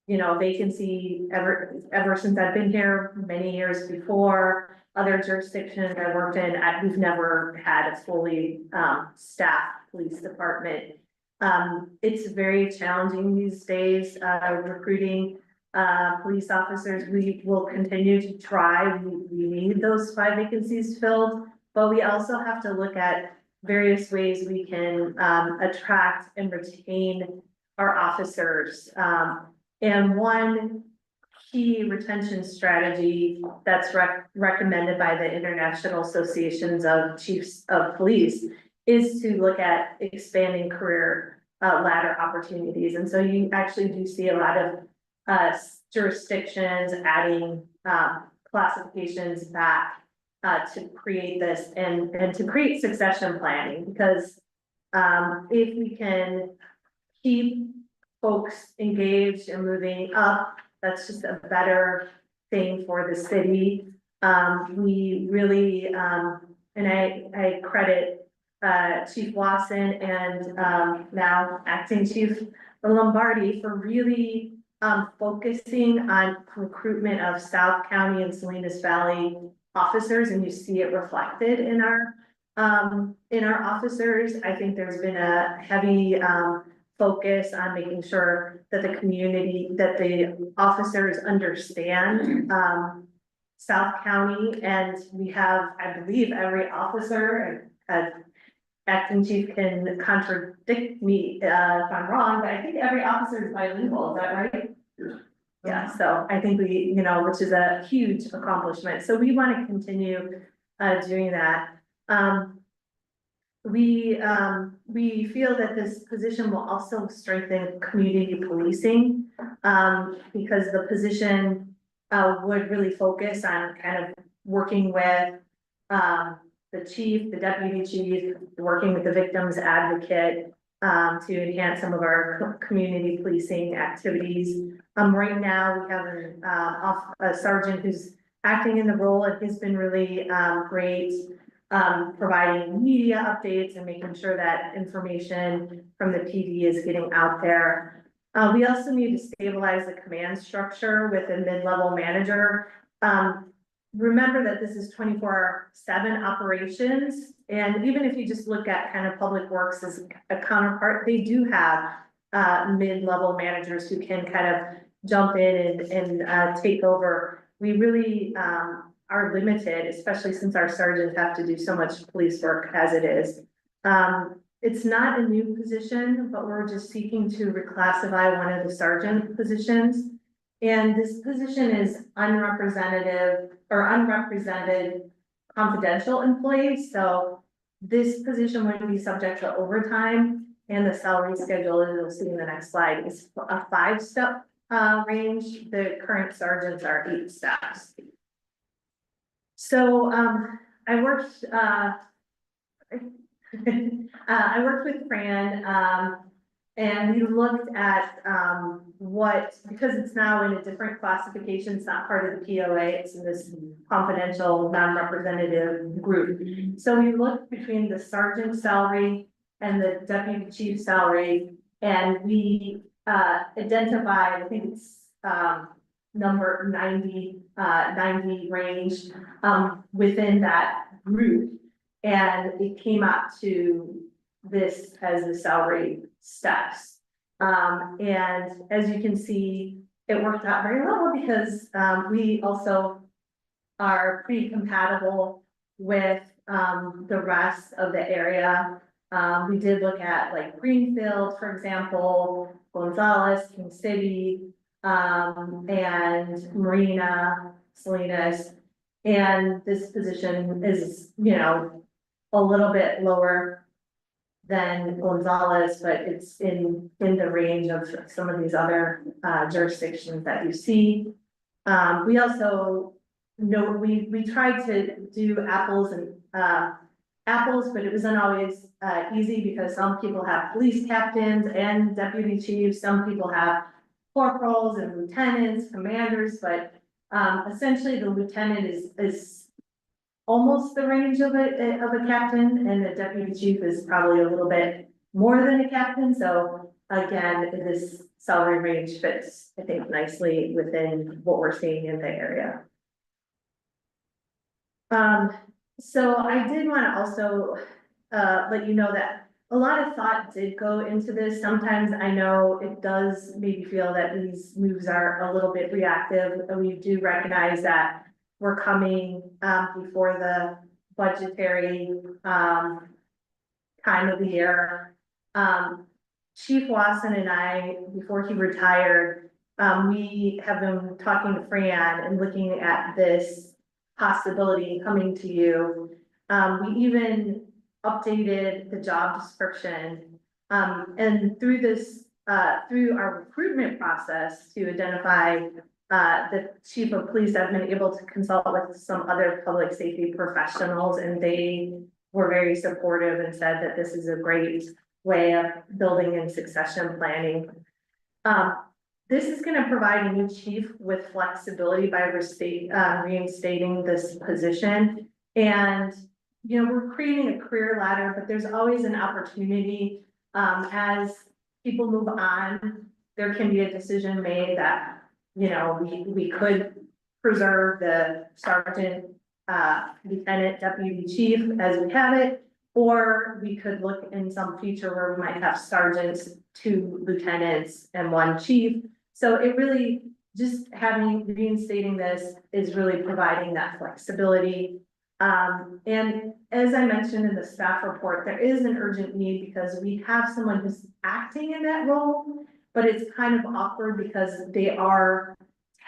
vacancy ever since I've been here, many years before. Other jurisdictions I worked in, we've never had a fully staffed police department. It's very challenging these days, recruiting police officers. We will continue to try. We need those 5 vacancies filled, but we also have to look at various ways we can attract and retain our officers. And one key retention strategy that's recommended by the International Associations of Chiefs of Police is to look at expanding career ladder opportunities. And so you actually do see a lot of jurisdictions adding classifications back to create this and to create succession planning, because if we can keep folks engaged and moving up, that's just a better thing for the city. We really, and I credit Chief Watson and now Acting Chief Lombardi for really focusing on recruitment of South County and Salinas Valley officers, and you see it reflected in our officers. I think there's been a heavy focus on making sure that the community, that the officers understand South County, and we have, I believe, every officer, Acting Chief can contradict me if I'm wrong, but I think every officer is bilingual, is that right? Yeah, so I think we, which is a huge accomplishment, so we want to continue doing that. We feel that this position will also strengthen community policing, because the position would really focus on kind of working with the chief, the deputy chief, working with the victims advocate to enhance some of our community policing activities. Right now, we have a sergeant who's acting in the role, and he's been really great, providing media updates and making sure that information from the PD is getting out there. We also need to stabilize the command structure with a mid-level manager. Remember that this is 24/7 operations, and even if you just look at kind of Public Works as a counterpart, they do have mid-level managers who can kind of jump in and take over. We really are limited, especially since our sergeants have to do so much police work as it is. It's not a new position, but we're just seeking to reclassify one of the sergeant positions. And this position is unrepresented confidential employees. So this position would be subject to overtime, and the salary schedule, as you'll see in the next slide, is a 5-step range. The current sergeants are 8 steps. So I worked with Fran, and we looked at because it's now in a different classification, it's not part of the POA, it's in this confidential, non-representative group. So we looked between the sergeant salary and the deputy chief salary, and we identified, I think it's number 90 range within that group, and it came out to this as the salary steps. And as you can see, it worked out very well because we also are pretty compatible with the rest of the area. We did look at like Greenfield, for example, Gonzales, King City, and Marina, Salinas. And this position is, a little bit lower than Gonzales, but it's in the range of some of these other jurisdictions that you see. We also know we tried to do apples, but it wasn't always easy because some people have police captains and deputy chiefs, some people have corporals and lieutenants, commanders, but essentially the lieutenant is almost the range of a captain, and the deputy chief is probably a little bit more than a captain. So again, this salary range fits, I think, nicely within what we're seeing in the area. So I did want to also let you know that a lot of thought did go into this. Sometimes I know it does maybe feel that these moves are a little bit reactive, and we do recognize that we're coming before the budgetary time of the year. Chief Watson and I, before he retired, we have been talking to Fran and looking at this possibility coming to you. We even updated the job description. And through this, through our recruitment process to identify the chief of police, I've been able to consult with some other public safety professionals, and they were very supportive and said that this is a great way of building in succession planning. This is gonna provide a new chief with flexibility by reinstating this position. And, you know, we're creating a career ladder, but there's always an opportunity, as people move on, there can be a decision made that, you know, we could preserve the sergeant, lieutenant, deputy chief as we have it, or we could look in some future where we might have sergeants, 2 lieutenants, and 1 chief. So it really, just reinstating this is really providing that flexibility. And as I mentioned in the staff report, there is an urgent need because we have someone who's acting in that role, but it's kind of awkward because they are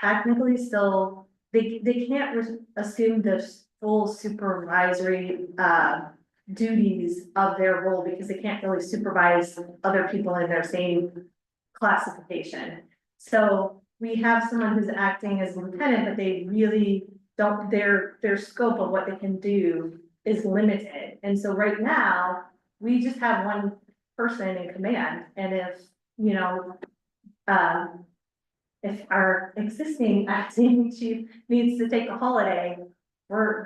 technically still, they can't assume the full supervisory, duties of their role because they can't really supervise other people in their same classification. So we have someone who's acting as lieutenant, but they really don't, their scope of what they can do is limited. And so right now, we just have 1 person in command. And if, you know, if our existing acting chief needs to take a holiday,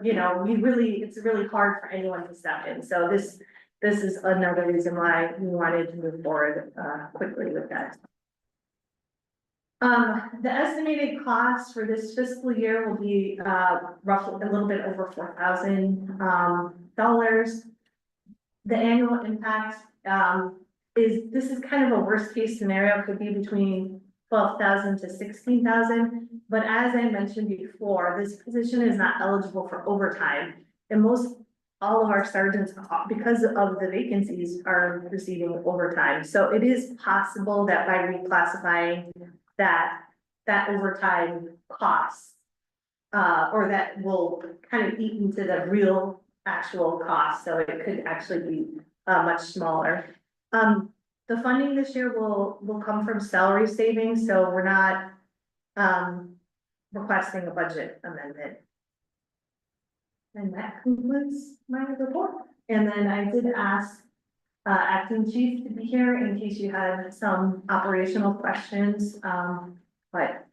you know, it's really hard for anyone to step in. So this is another reason why we wanted to move forward, quickly with that. The estimated cost for this fiscal year will be, roughly a little bit over $4,000. The annual impact, this is kind of a worst case scenario, could be between 12,000 to 16,000. But as I mentioned before, this position is not eligible for overtime. And all of our sergeants, because of the vacancies, are receiving overtime. So it is possible that by reclassifying that overtime costs, or that will kind of eat into the real actual cost. So it could actually be much smaller. The funding this year will come from salary savings, so we're not requesting a budget amendment. And that concludes my report. And then I did ask acting chief to be here in case you had some operational questions. But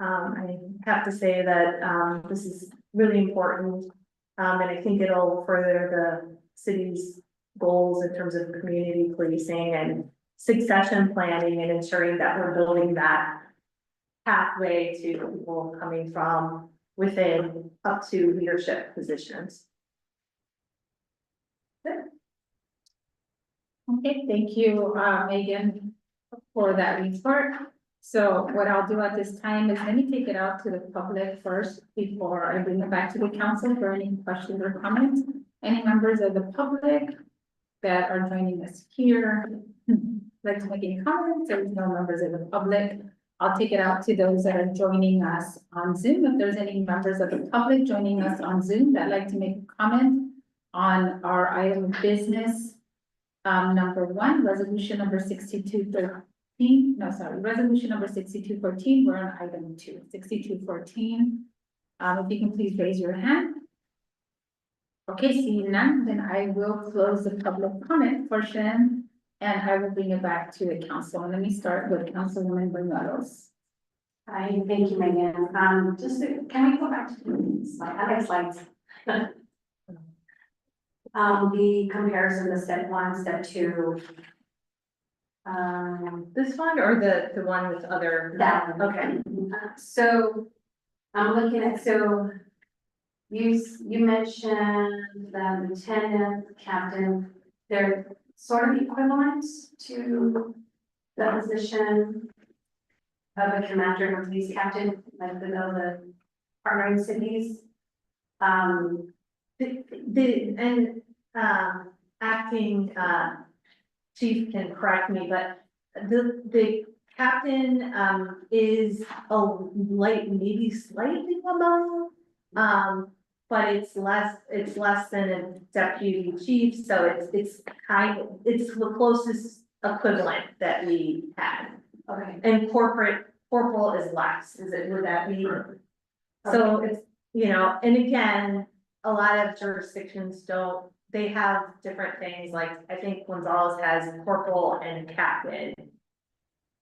I have to say that this is really important. And I think it'll further the city's goals in terms of community policing and succession planning and ensuring that we're building that pathway to people coming from within up to leadership positions. Okay, thank you, Megan, for that report. So what I'll do at this time is let me take it out to the public first before I bring it back to the council for any questions or comments. Any members of the public that are joining us here like to make any comments? There's no members of the public. I'll take it out to those that are joining us on Zoom. If there's any members of the public joining us on Zoom that'd like to make a comment on our item of business. Number 1, resolution number 6213. No, sorry, resolution number 6214. We're on item 2, 6214. If you can please raise your hand. Okay, seeing none, then I will close the public comment portion and I will bring it back to the council. Let me start with Councilwoman Bernados. Hi, thank you, Megan. Can we go back to the slide, I like slides. The comparison, the step 1, step 2. This one or the one with other? That one. Okay. So I'm looking at, so you mentioned the lieutenant, captain, they're sort of equivalent to the position of a commander and police captain, like the partnering cities. Acting chief can correct me, but the captain, is a light, maybe slightly above. But it's less than a deputy chief, so it's it's the closest equivalent that we had. Okay. And corporal is less, would that be? So it's, you know, and again, a lot of jurisdictions don't, they have different things, like, I think Gonzalez has corporal and captain.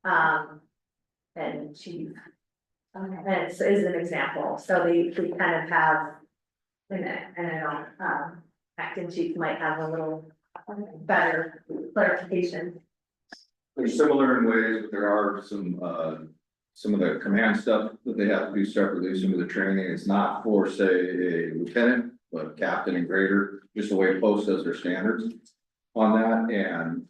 And chief. Okay. And it's is an example, so they kind of have. And I know, acting chief might have a little better clarification. They're similar in ways, but there are some of the command stuff that they have to do separately, some of the training, it's not for, say, a lieutenant, but captain and greater, just the way post does their standards on that, and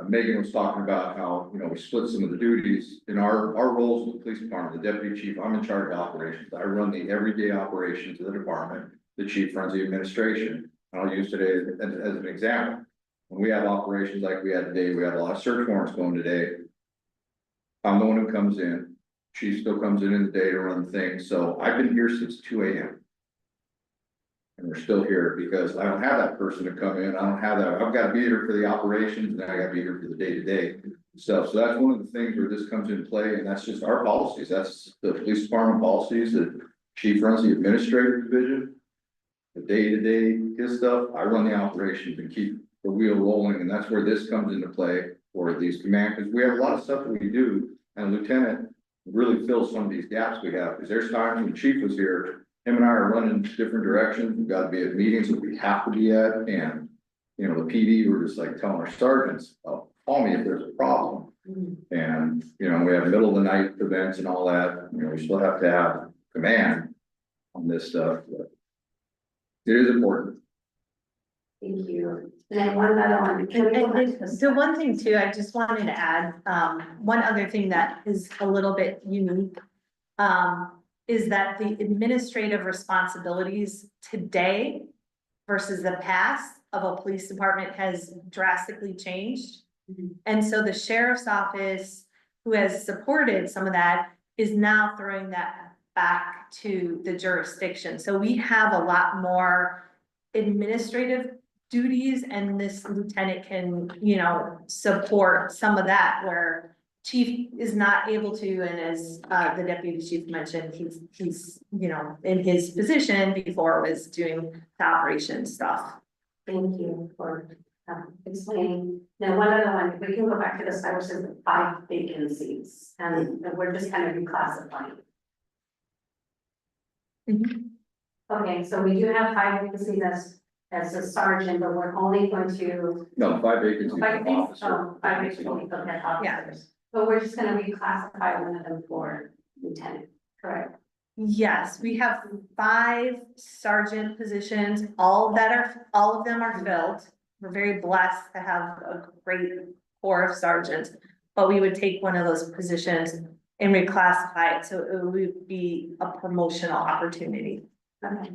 Megan was talking about how, you know, we split some of the duties in our roles in the police department. The deputy chief, I'm in charge of operations, I run the everyday operations of the department, the chief runs the administration. I'll use today as an example. When we have operations like we had today, we had a lot of search warrants going today. I'm the one who comes in, chief still comes in the day to run things, so I've been here since 2 a.m. And we're still here because I don't have that person to come in, I don't have that, I've got to be here for the operations, and then I got to be here for the day-to-day stuff, so that's one of the things where this comes into play, and that's just our policies, that's the police department policies, that chief runs the administrative division. The day-to-day, his stuff, I run the operations and keep the wheel rolling, and that's where this comes into play for these command, because we have a lot of stuff that we do, and lieutenant really fills some of these gaps we have, because there's times when chief was here, him and I are running different directions, we've got to be at meetings that we have to be at, and, you know, the PD, we're just like telling our sergeants, oh, call me if there's a problem. And, you know, we have middle of the night events and all that, you know, we still have to have command on this stuff, but it is important. Thank you. And then one other one. Can we go back to The one thing too, I just wanted to add, one other thing that is a little bit unique. Is that the administrative responsibilities today versus the past of a police department has drastically changed. And so the sheriff's office, who has supported some of that, is now throwing that back to the jurisdiction. So we have a lot more administrative duties, and this lieutenant can, you know, support some of that where chief is not able to, and as the deputy chief mentioned, he's, you know, in his position before was doing the operation stuff. Thank you for explaining. Now, one other one, if we can go back to the slide, which says the 5 vacancies, and we're just kind of reclassifying. Okay, so we do have 5 vacancies as a sergeant, but we're only going to. No, 5 vacancies. 5 vacancies, officer. 5 vacancies, okay, officers. But we're just gonna reclassify one of them for lieutenant, correct? Yes, we have 5 sergeant positions, all of them are filled. We're very blessed to have a great corps of sergeants, but we would take one of those positions and reclassify it, so it would be a promotional opportunity. Okay.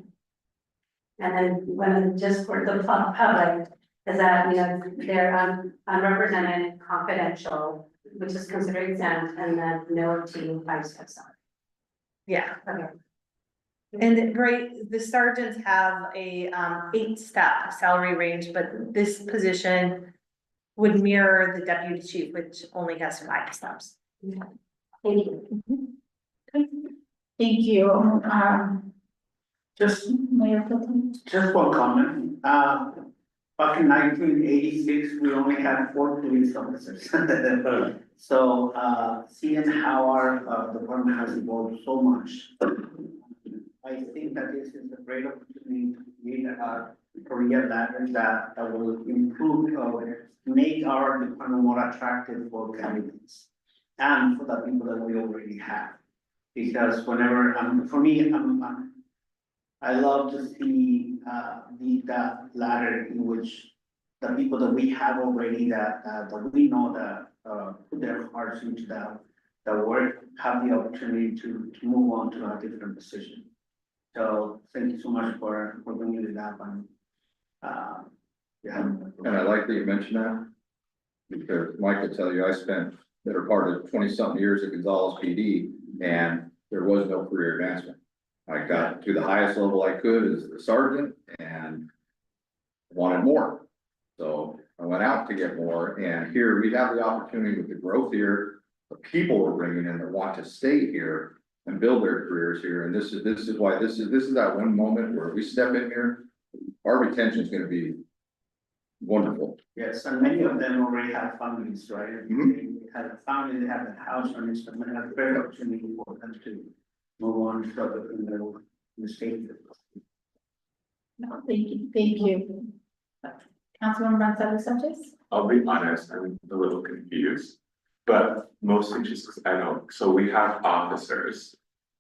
And then when, just for the public, is that, you know, they're unrepresented, confidential, which is considered exempt, and then no team 5 steps on. Yeah. Okay. And the sergeants have a 8-step salary range, but this position would mirror the deputy chief, which only has 5 steps. Thank you. Thank you. Just Mayor Protem. Just one comment, back in 1986, we only had 4 police officers. So, seeing how our department has evolved so much, I think that this is a great opportunity to create a career ladder that will improve or make our department more attractive for candidates and for the people that we already have. Because whenever, for me, I love to see that ladder in which the people that we have already that we know that put their hearts into the work have the opportunity to move on to a different position. So thank you so much for bringing it up and yeah. And I like that you mentioned that, because Mike will tell you, I spent that are part of 20-something years at Gonzales PD, and there was no career advancement. I got to the highest level I could as a sergeant and wanted more. So I went out to get more, and here we have the opportunity with the growth here, the people we're bringing in that want to stay here and build their careers here, and this is why this is that one moment where we step in here, our retention is gonna be wonderful. Yes, and many of them already have families, right? Mhm. They have a family, they have a house, and it's gonna have a great opportunity for them to move on further in the state. No, thank you. Councilwoman Gonzalez Sanchez? I'll be honest, I'm a little confused. But mostly just 'cause I know, so we have officers.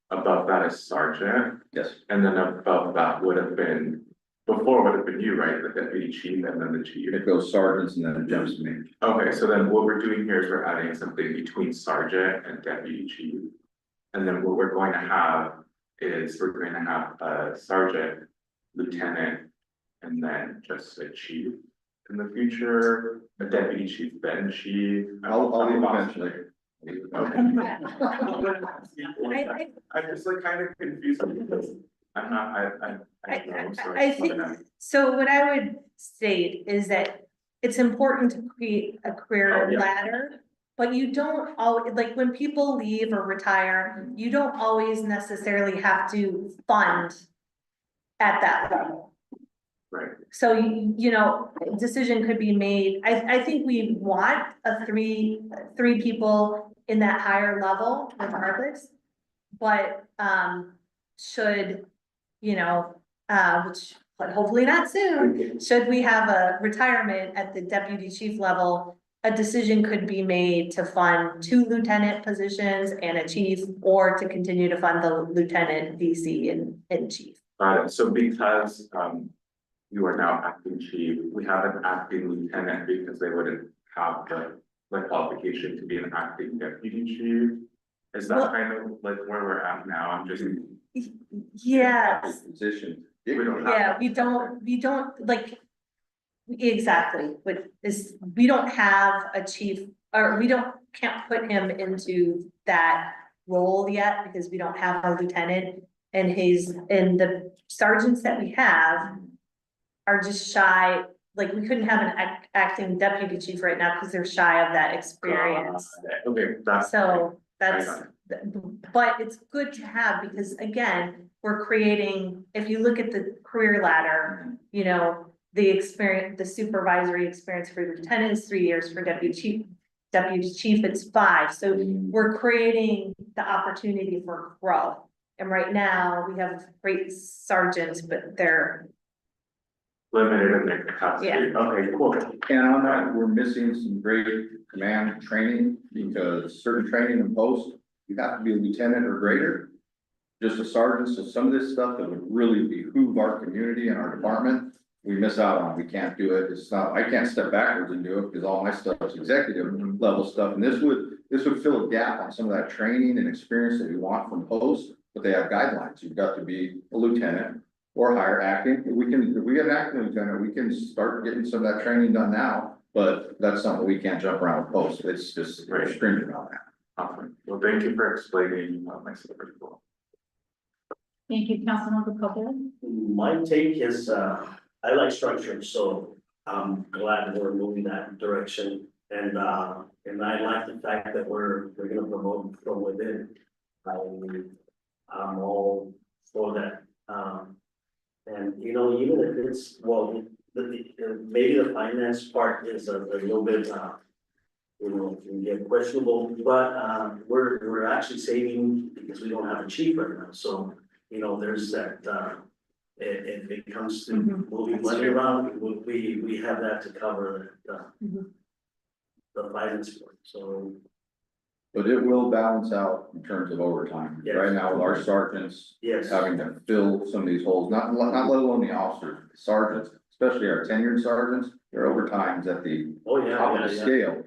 Above that is sergeant, Yes. and then above that would have been, before would have been you, right, the deputy chief and then the chief. It goes sergeants and then it jumps to me. Okay, so then what we're doing here is we're adding something between sergeant and deputy chief. And then what we're going to have is we're going to have a sergeant, lieutenant, and then just a chief. In the future, a deputy chief, then chief. I'll leave eventually. I'm just like kind of confused because I'm not, I don't know, so. I think, so what I would state is that it's important to create a career Oh, yeah. ladder. But you don't always, like, when people leave or retire, you don't always necessarily have to fund at that level. Right. So you know, a decision could be made, I think we want three people in that higher level regardless. But, should, you know, which, but hopefully not soon, should we have a retirement at the deputy chief level, a decision could be made to fund 2 lieutenant positions and a chief, or to continue to fund the lieutenant, VC and chief. So because, you are now acting chief, we have an acting lieutenant because they wouldn't have the qualification to be an acting deputy chief. Is that Well- kind of like where we're at now? I'm just. Yes. Position. We don't have. Yeah, we don't, like, exactly, but is, we don't have a chief, or can't put him into that role yet, because we don't have a lieutenant. And the sergeants that we have are just shy, like, we couldn't have an acting deputy chief right now, because they're shy of that experience. Okay, that's. So that's, I got but it's good to have, because again, we're creating, if you look at the career ladder, you know, the experience, the supervisory experience for lieutenant is 3 years, for deputy chief, it's 5. So we're creating the opportunity for growth. And right now, we have great sergeants, but they're, Limited in their capacity. Yeah. Okay, cool. And on that, we're missing some great command training, because certain training in post, you have to be a lieutenant or greater. Just a sergeant, so some of this stuff that would really behoove our community and our department, we miss out on, we can't do it, it's not, I can't step backwards and do it, because all my stuff is executive level stuff, and this would fill a gap on some of that training and experience that we want from post, but they have guidelines, you've got to be a lieutenant or higher acting. If we get an acting lieutenant, we can start getting some of that training done now, but that's something we can't jump around with post, it's just Right. stringent on that. Awesome. Well, thank you for explaining my super cool. Thank you, Councilmember Caldera. My take is, I like structure, so I'm glad we're moving that direction. And I like the fact that we're gonna promote from within. I'm all for that. And you know, even if it's, well, maybe the finance part is a little bit, you know, can get questionable, but we're actually saving because we don't have a chief right now. So, you know, there's that, if it comes to moving money around, we have that to cover the finance part, so. But it will balance out in terms of overtime. Yes. Right now with our sergeants Yes. having to fill some of these holes, not let alone the officers, sergeants, especially our tenured sergeants, their overtime's at the Oh, yeah, top yeah, of the yeah. scale.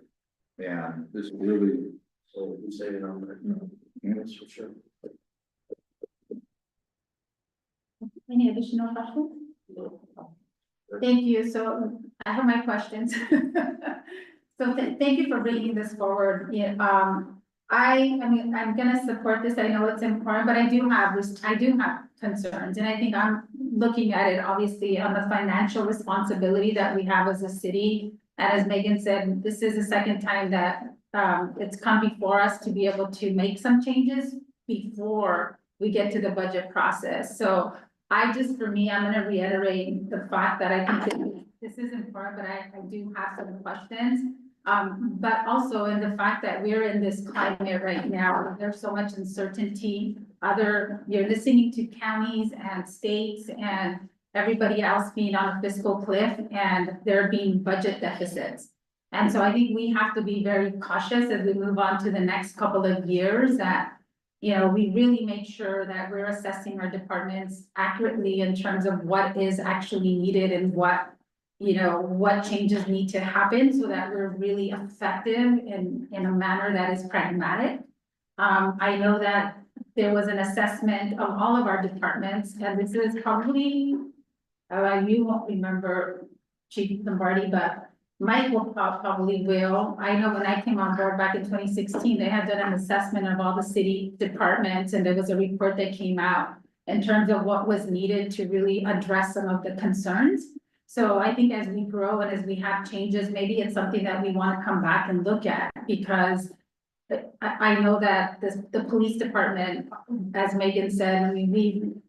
And this really, So we saving on that. That's for sure. Any additional questions? Thank you. So I have my questions. So So thank you for bringing this forward. Yeah, I mean, I'm gonna support this. I know it's important, but I do have concerns. And I think I'm looking at it obviously on the financial responsibility that we have as a city. And as Megan said, this is the second time that it's come before us to be able to make some changes before we get to the budget process. So for me, I'm gonna reiterate the fact that I think that this is important, but I do have some questions. But also in the fact that we're in this climate right now, there's so much uncertainty. You're listening to counties and states and everybody else being on a fiscal cliff and there being budget deficits. And so I think we have to be very cautious as we move on to the next couple of years that, we really make sure that we're assessing our departments accurately in terms of what is actually needed and what changes need to happen so that we're really effective in a manner that is pragmatic. I know that there was an assessment of all of our departments, and this is probably, you won't remember, Chief Lombardi, but Mike probably will. I know when I came on board back in 2016, they had done an assessment of all the city departments, and there was a report that came out in terms of what was needed to really address some of the concerns. So I think as we grow and as we have changes, maybe it's something that we want to come back and look at, because I know that the police department, as Megan said, I mean,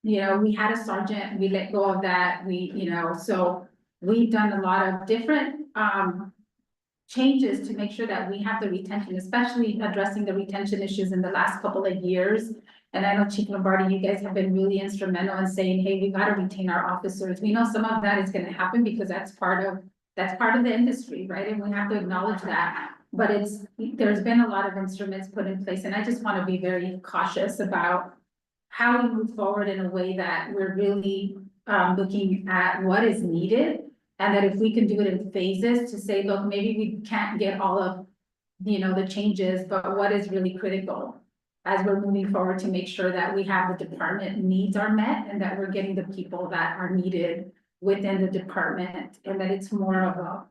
we had a sergeant, we let go of that, so we've done a lot of different changes to make sure that we have the retention, especially addressing the retention issues in the last couple of years. And I know Chief Lombardi, you guys have been really instrumental in saying, hey, we gotta retain our officers. We know some of that is gonna happen because that's part of the industry, right? And we have to acknowledge that. But there's been a lot of instruments put in place, and I just wanna be very cautious about how we move forward in a way that we're really looking at what is needed. And that if we can do it in phases to say, look, maybe we can't get all of, the changes, but what is really critical as we're moving forward to make sure that we have the department needs are met and that we're getting the people that are needed within the department, and that it's more of a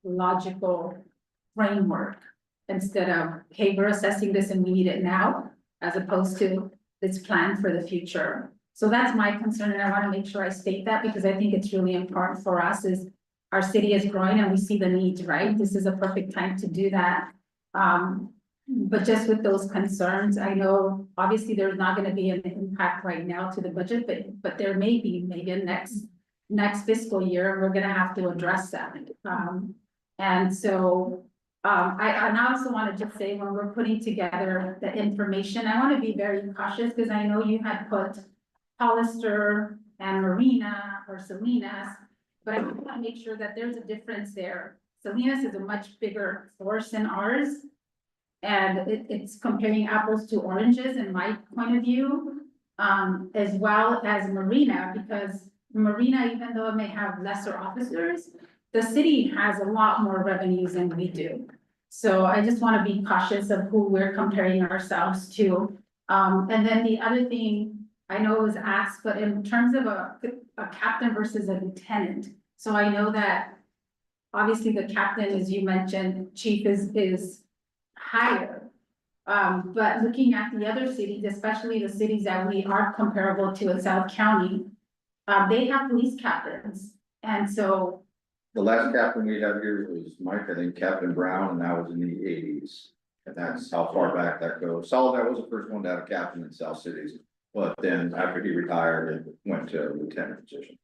logical framework instead of, hey, we're assessing this and we need it now, as opposed to this plan for the future. So that's my concern, and I want to make sure I state that because I think it's really important for us is our city is growing and we see the needs, right? This is a perfect time to do that. But just with those concerns, I know obviously there's not going to be an impact right now to the budget, but there may be maybe next fiscal year, and we're going to have to address that. And so I also want to just say when we're putting together the information, I want to be very cautious because I know you had put Hollister and Marina or Salinas, but I want to make sure that there's a difference there. Salinas is a much bigger force than ours. And it's comparing apples to oranges in my point of view, as well as Marina, because Marina, even though it may have lesser officers, the city has a lot more revenues than we do. So I just want to be cautious of who we're comparing ourselves to. And then the other thing, I know it was asked, but in terms of a captain versus a lieutenant. So I know that obviously the captain, as you mentioned, chief is higher. But looking at the other cities, especially the cities that we are comparable to in South County, they have police captains. And so The last captain we had here was Mike, I think Captain Brown, and that was in the eighties. And that's how far back that goes. Solomon was the first one to have a captain in South Cities, but then after he retired, it went to a lieutenant position.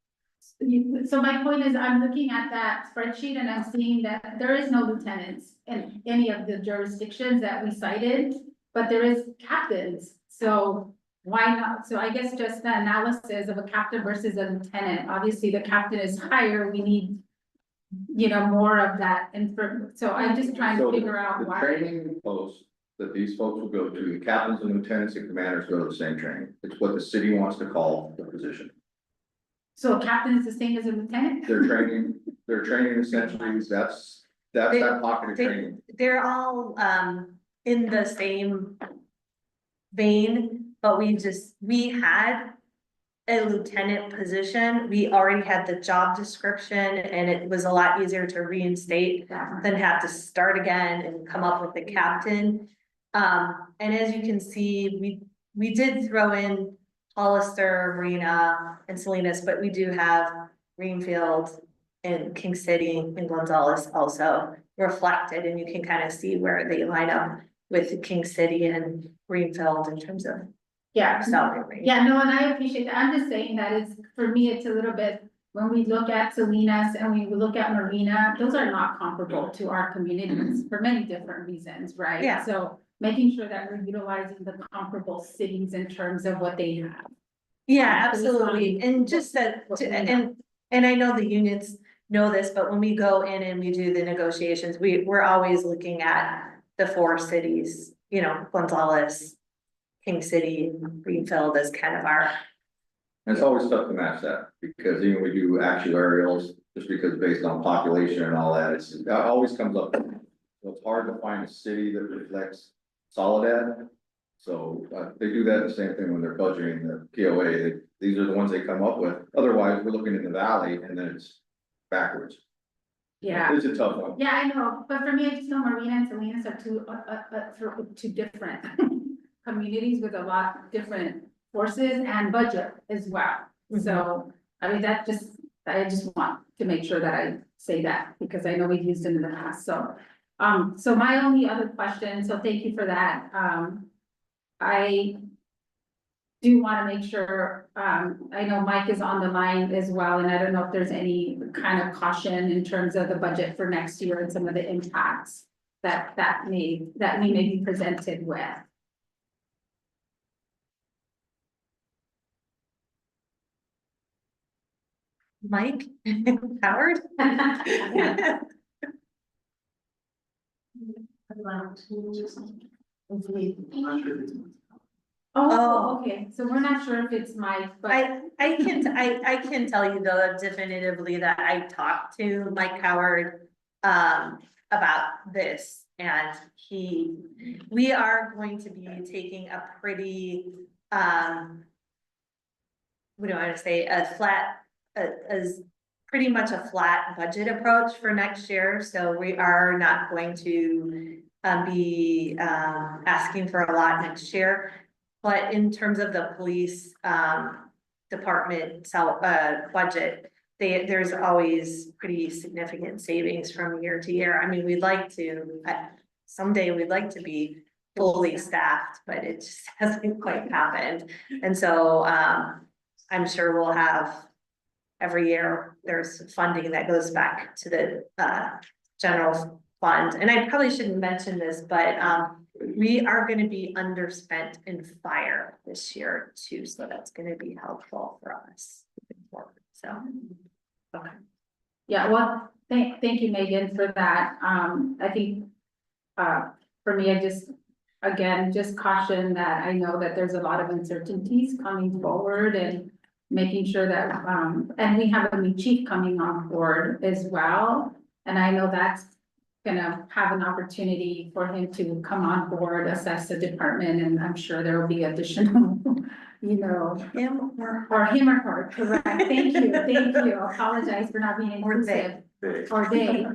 So my point is, I'm looking at that spreadsheet and I'm seeing that there is no lieutenants in any of the jurisdictions that we cited, but there is captains. So why not? So I guess just the analysis of a captain versus a lieutenant, obviously the captain is higher, we need, more of that. So I'm just trying to figure out The why. training posts that these folks will go to, the captains and lieutenants and commanders go to the same training. It's what the city wants to call the position. So a captain is the same as a lieutenant? Their training essentially, that's that pocket of training. They're all in the same vein, but we had a lieutenant position, we already had the job description and it was a lot easier to reinstate than have to start again and come up with the captain. And as you can see, we did throw in Hollister, Marina and Salinas, but we do have Greenfield and King City and Gonzales also reflected, and you can kind of see where they line up with King City and Greenfield in terms of Yeah. salary range. Yeah, no, and I appreciate that. I'm just saying that it's, for me, it's a little bit, when we look at Salinas and we look at Marina, those are not comparable to our communities for many different reasons, right? Yeah. So making sure that we're utilizing the comparable cities in terms of what they have. Yeah, absolutely, and just that, What we know. and I know the unions know this, but when we go in and we do the negotiations, we're always looking at the four cities, you know, Gonzales, King City, Greenfield as kind of our. And it's always tough to match that, because even we do actuarials, just because based on population and all that, it always comes up. So it's hard to find a city that reflects Soledad. So they do that the same thing when they're budgeting the POA. These are the ones they come up with. Otherwise, we're looking in the valley and then it's backwards. Yeah. It's a tough one. Yeah, I know, but for me, I just know Marina and Salinas are two different communities with a lot different forces and budget as well. So, I mean, I just want to make sure that I say that, because I know we've used it in the past, so. So my only other question, so thank you for that, I do wanna make sure, I know Mike is on the line as well, and I don't know if there's any kind of caution in terms of the budget for next year and some of the impacts that we may be presented with. Mike, Howard? Oh, okay, so we're not sure if it's Mike, but. I can tell you though definitively that I talked to Mike Howard about this, and we are going to be taking a pretty what do I want to say, pretty much a flat budget approach for next year, so we are not going to be asking for a lot next year. But in terms of the police department budget, there's always pretty significant savings from year to year. I mean, we'd like to, someday we'd like to be fully staffed, but it just hasn't quite happened. And so I'm sure we'll have, every year, there's funding that goes back to the general fund. And I probably shouldn't mention this, but we are gonna be underspent in fire this year too, so that's gonna be helpful for us moving forward, so. Okay. Yeah, well, thank you, Megan, for that. I think, for me, I just, again, just caution that I know that there's a lot of uncertainties coming forward, and making sure that, and we have a new chief coming on board as well. And I know that's gonna have an opportunity for him to come on board, assess the department, and I'm sure there will be additional, you know. Him or him or her, correct, thank you, apologize for not being inclusive. Or they,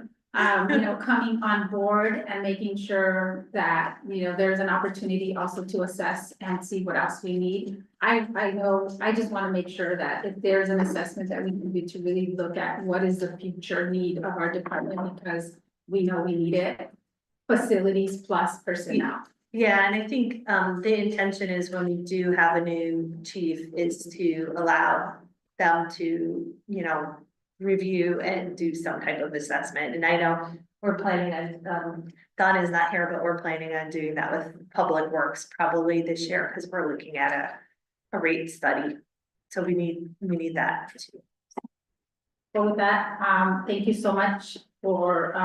you know, coming on board and making sure that, you know, there's an opportunity also to assess and see what else we need. I know, I just wanna make sure that if there's an assessment that we can do to really look at what is the future need of our department, because we know we need it, facilities plus personnel. yeah, and I think the intention is when we do have a new chief is to allow them to, you know, review and do some type of assessment. And I know we're planning on, Don is not here, but we're planning on doing that with Public Works probably this year, because we're looking at a rate study. So we need that too. So with that, thank you so much for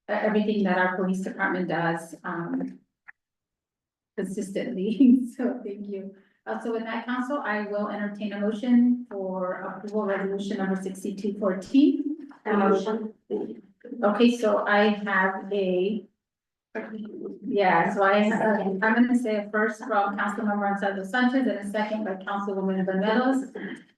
everything that our police department does consistently, so thank you. So with that, council, I will entertain a motion for approval resolution number 6214. A motion. Okay, so I have Yeah, so I'm gonna say a first from Councilmember Anselmo Sanchez and a second by Councilwoman Veneros.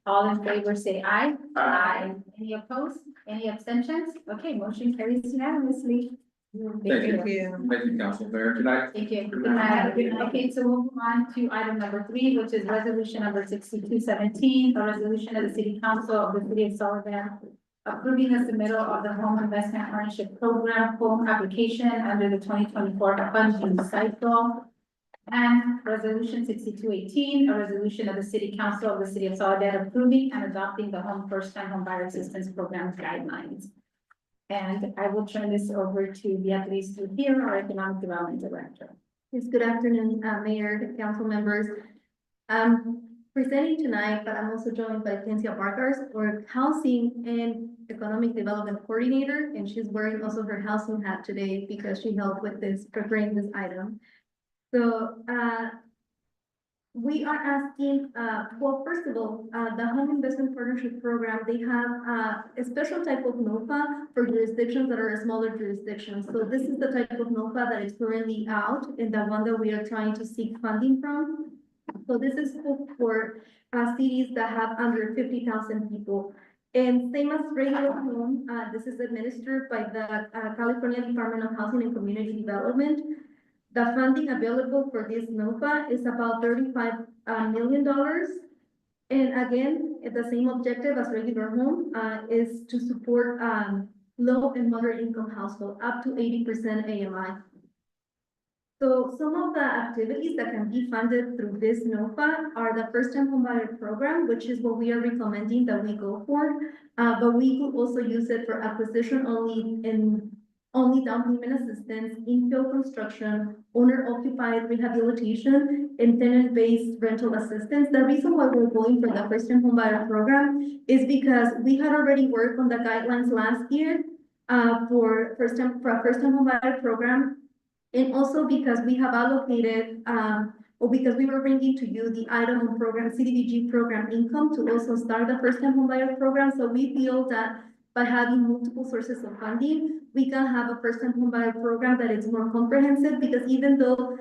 All in favor, say aye. Aye. Any opposed? Any abstentions? Okay, motion carries unanimously. Thank you, Council Mayor. Good night. Thank you. Good night. Okay, so we'll move on to item number 3, which is resolution number 6217, a resolution of the City Council of the City of Sullivan approving the submittal of the Home Investment Partnership Program home application under the 2024 funding cycle. And resolution 6218, a resolution of the City Council of the City of Soledad approving and adopting the first-time home buyer assistance program guidelines. And I will turn this over to Beatriz Trujillo, our Economic Development Director. Yes, good afternoon, Mayor, council members. Presenting tonight, but I'm also joined by Cynthia Barkers, our Housing and Economic Development Coordinator, and she's wearing also her housing hat today because she helped with this, preparing this item. So, we are asking, well, first of all, the Home Investment Partnership Program, they have a special type of NOFA for jurisdictions that are smaller jurisdictions. So this is the type of NOFA that is currently out and the one that we are trying to seek funding from. So this is for cities that have under 50,000 people. And same as regular home, this is administered by the California Department of Housing and Community Development. The funding available for this NOFA is about $35 million. And again, the same objective as regular home is to support low and moderate income household up to 80% AMI. So some of the activities that can be funded through this NOFA are the first-time homebuyer program, which is what we are recommending that we go for. But we could also use it for acquisition only down payment assistance, infill construction, owner-occupied rehabilitation, and tenant-based rental assistance. The reason why we're going for the first-time homebuyer program is because we had already worked on the guidelines last year for a first-time homebuyer program. And also because we have allocated, or because we were bringing to you the item on program, CDBG program income to also start the first-time homebuyer program. So we feel that by having multiple sources of funding, we can have a first-time homebuyer program that is more comprehensive, because even though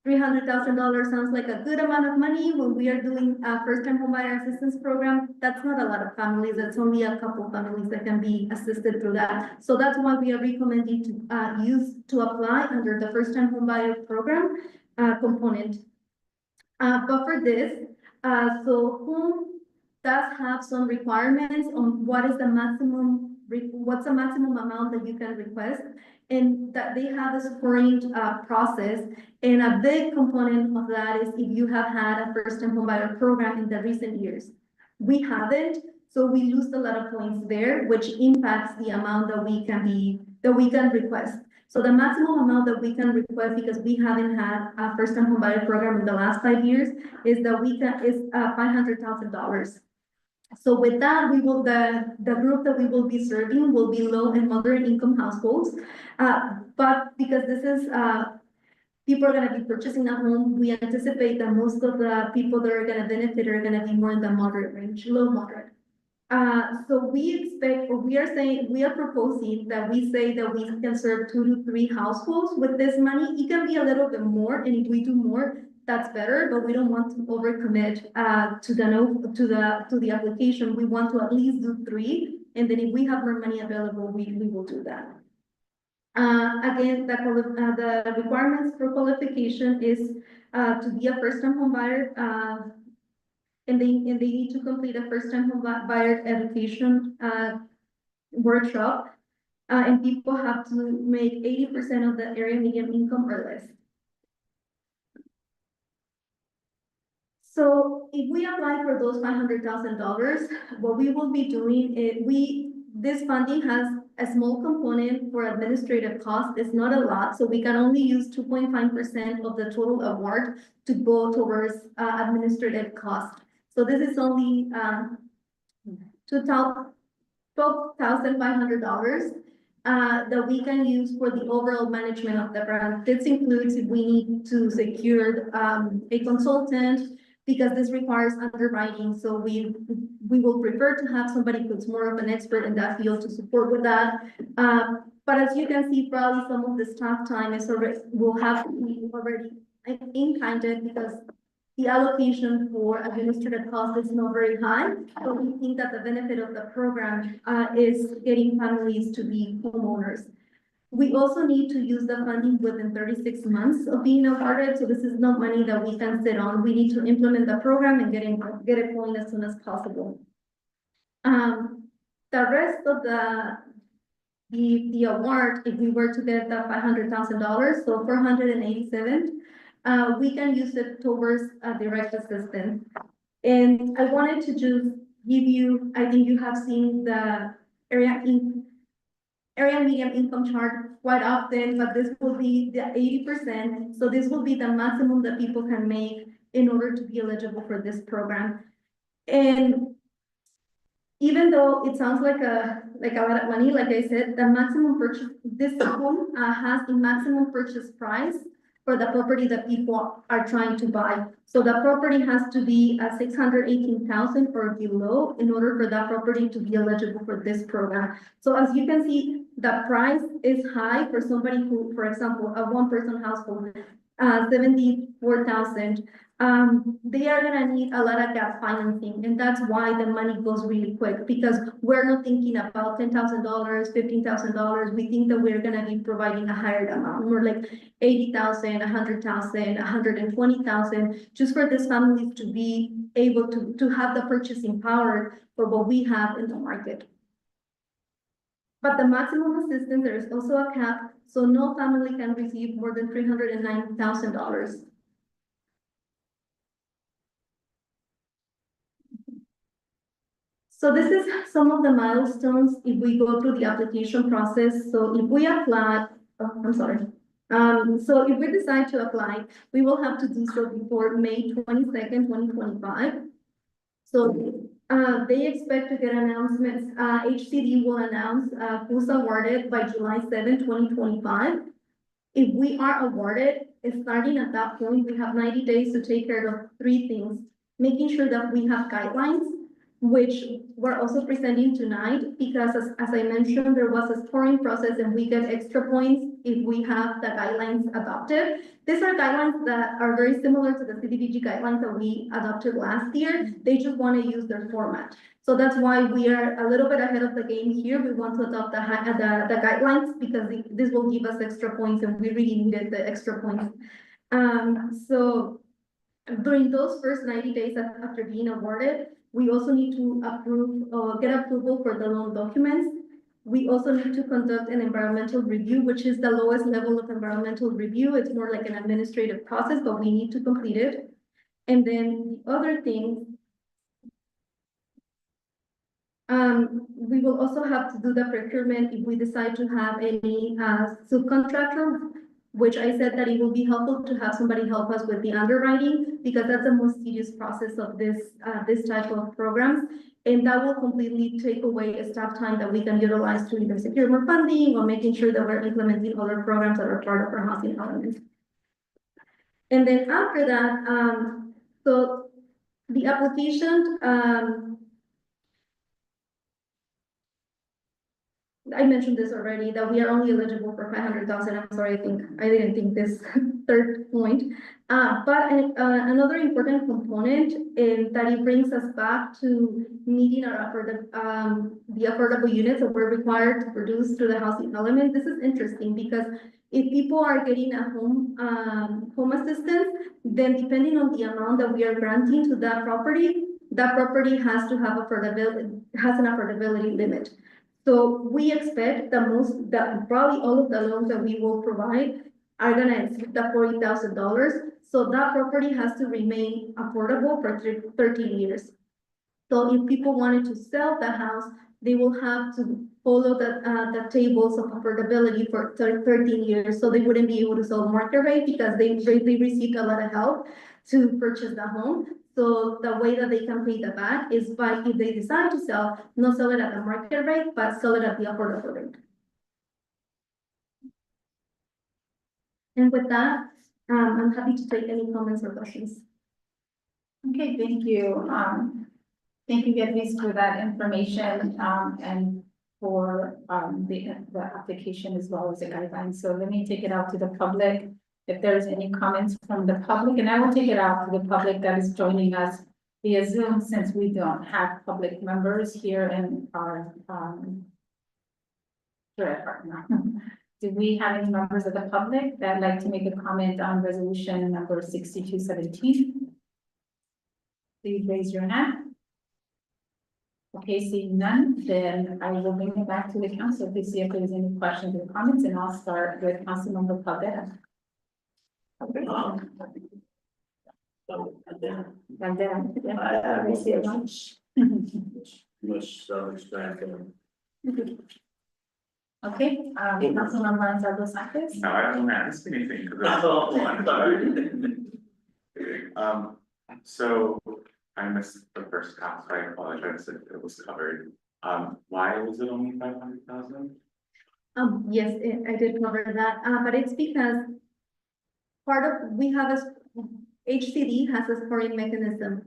$300,000 sounds like a good amount of money, when we are doing a first-time homebuyer assistance program, that's not a lot of families. That's only a couple families that can be assisted through that. So that's why we are recommending to apply under the first-time homebuyer program component. But for this, so home does have some requirements on what's the maximum amount that you can request, and that they have a scoring process. And a big component of that is if you have had a first-time homebuyer program in the recent years. We haven't, so we lose a lot of points there, which impacts the amount that we can request. So the maximum amount that we can request, because we haven't had a first-time homebuyer program in the last 5 years, is $500,000. So with that, we will, the group that we will be serving will be low and moderate income households. But because this is, people are gonna be purchasing a home, we anticipate that most of the people that are gonna benefit are gonna be more in the moderate range, low moderate. So we expect, or we are proposing that we say that we can serve 2 to 3 households with this money. It can be a little bit more, and if we do more, that's better, but we don't want to overcommit to the application. We want to at least do 3, and then if we have more money available, we will do that. Again, the requirements for qualification is to be a first-time homebuyer, and they need to complete a first-time homebuyer education workshop, and people have to make 80% of the area median income or less. So if we apply for those $500,000, what we will be doing is this funding has a small component for administrative costs. It's not a lot, so we can only use 2.5% of the total award to go towards administrative costs. So this is only $12,500 that we can use for the overall management of the grant. This includes if we need to secure a consultant, because this requires underwriting. So we will prefer to have somebody who's more of an expert in that field to support with that. But as you can see, probably some of the staff time is already, will have to be already in kind of because the allocation for administrative costs is not very high. So we think that the benefit of the program is getting families to be homeowners. We also need to use the funding within 36 months of being awarded, so this is not money that we can sit on. We need to implement the program and get it going as soon as possible. The rest of the award, if we were to get the $500,000, so 487, we can use it towards direct assistance. And I wanted to just give you, I think you have seen the area median income chart quite often, but this will be the 80%. So this will be the maximum that people can make in order to be eligible for this program. And even though it sounds like a lot of money, like I said, the maximum purchase, this home has the maximum purchase price for the property that people are trying to buy. So the property has to be 618,000 or below in order for that property to be eligible for this program. So as you can see, the price is high for somebody who, for example, a one-person household, 74,000. They are gonna need a lot of gap financing, and that's why the money goes really quick, because we're not thinking about $10,000, $15,000. We think that we're gonna be providing a higher amount, more like 80,000, 100,000, 120,000, just for these families to be able to have the purchasing power for what we have in the market. But the maximum assistance, there is also a cap, so no family can receive more than $309,000. So this is some of the milestones if we go through the application process. So if we apply, so if we decide to apply, we will have to do so before May 22nd, 2025. So they expect to get announcements. HCD will announce who's awarded by July 7, 2025. If we are awarded, starting at that point, we have 90 days to take care of 3 things. Making sure that we have guidelines, which we're also presenting tonight, because as I mentioned, there was a scoring process and we get extra points if we have the guidelines adopted. These are guidelines that are very similar to the CDBG guidelines that we adopted last year. They just want to use their format. So that's why we are a little bit ahead of the game here. We want to adopt the guidelines because this will give us extra points and we really needed the extra points. So during those first 90 days after being awarded, we also need to get approval for the loan documents. We also need to conduct an environmental review, which is the lowest level of environmental review. It's more like an administrative process, but we need to complete it. And then the other thing, we will also have to do the procurement if we decide to have any subcontractor, which I said that it will be helpful to have somebody help us with the underwriting, because that's the most tedious process of this type of programs. And that will completely take away staff time that we can utilize to either secure more funding or making sure that we're implementing other programs that are part of our housing element. And then after that, so the application, I mentioned this already, that we are only eligible for 500,000. I'm sorry, I didn't think this third point. But another important component is that it brings us back to meeting the affordable units that we're required to produce through the housing element. This is interesting because if people are getting a home assistance, then depending on the amount that we are granting to that property has to have an affordability limit. So we expect that probably all of the loans that we will provide are gonna exceed the $40,000. So that property has to remain affordable for 13 years. So if people wanted to sell the house, they will have to follow the tables of affordability for 13 years. So they wouldn't be able to sell market rate because they received a lot of help to purchase the home. So the way that they can pay the back is by, if they decide to sell, not sell it at the market rate, but sell it at the affordable rate. And with that, I'm happy to take any comments or questions. Okay, thank you. Thank you, Beatriz, for that information. And for the application as well as the guidelines. So let me take it out to the public. If there's any comments from the public, and I will take it out to the public that is joining us via Zoom, since we don't have public members here in our do we have any members of the public that'd like to make a comment on resolution number 6217? Please raise your hand. Okay, seeing none, then I will bring it back to the council to see if there's any questions or comments, and I'll start with Councilmember Caldera. Caldera, yeah. I have no Raise your hand. questions. Much self-explanatory. Okay, Councilmember Anzaldo Sanchez. No, I don't ask anything, because Oh, I'm sorry. So I missed the first half, so I apologize if it was covered. Why was it only 500,000? Yes, I did cover that, but it's because we have HCD has a scoring mechanism.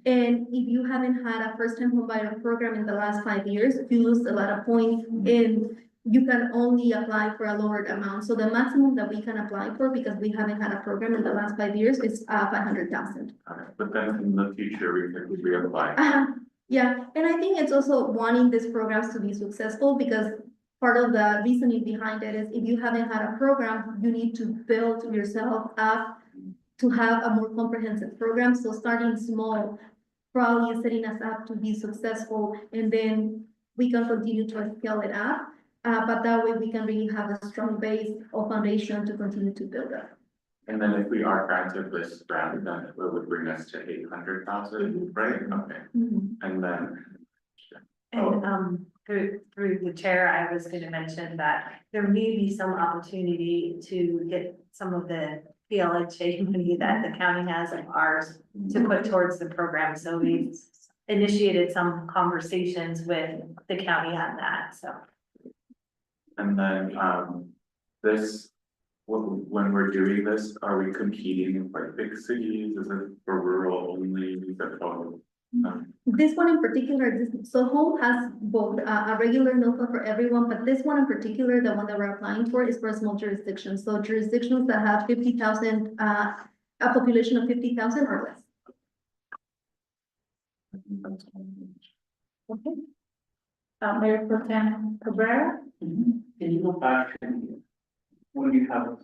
And if you haven't had a first-time homebuyer program in the last 5 years, you lose a lot of points, and you can only apply for a lowered amount. So the maximum that we can apply for, because we haven't had a program in the last 5 years, is 500,000. But then in the future, we could reapply. Yeah, and I think it's also wanting these programs to be successful, because part of the reasoning behind it is if you haven't had a program, you need to build yourself up to have a more comprehensive program. So starting small probably is setting us up to be successful, and then we can continue to scale it up. But that way we can really have a strong base or foundation to continue to build up. And then if we are granted this grant, then it would bring us to 800,000, right? Okay, and then. And through the chair, I was gonna mention that there may be some opportunity to get some of the PLHA money that the county has of ours to put towards the program. So we've initiated some conversations with the county on that, so. And then, when we're doing this, are we competing with like big cities? Is it for rural only? Is it all? This one in particular, so home has both a regular NOFA for everyone, but this one in particular, the one that we're applying for, is for a small jurisdiction. So jurisdictions that have 50,000, a population of 50,000 or less. Okay. Mayor Pro Tem Cabrera. Can you go back and when you have,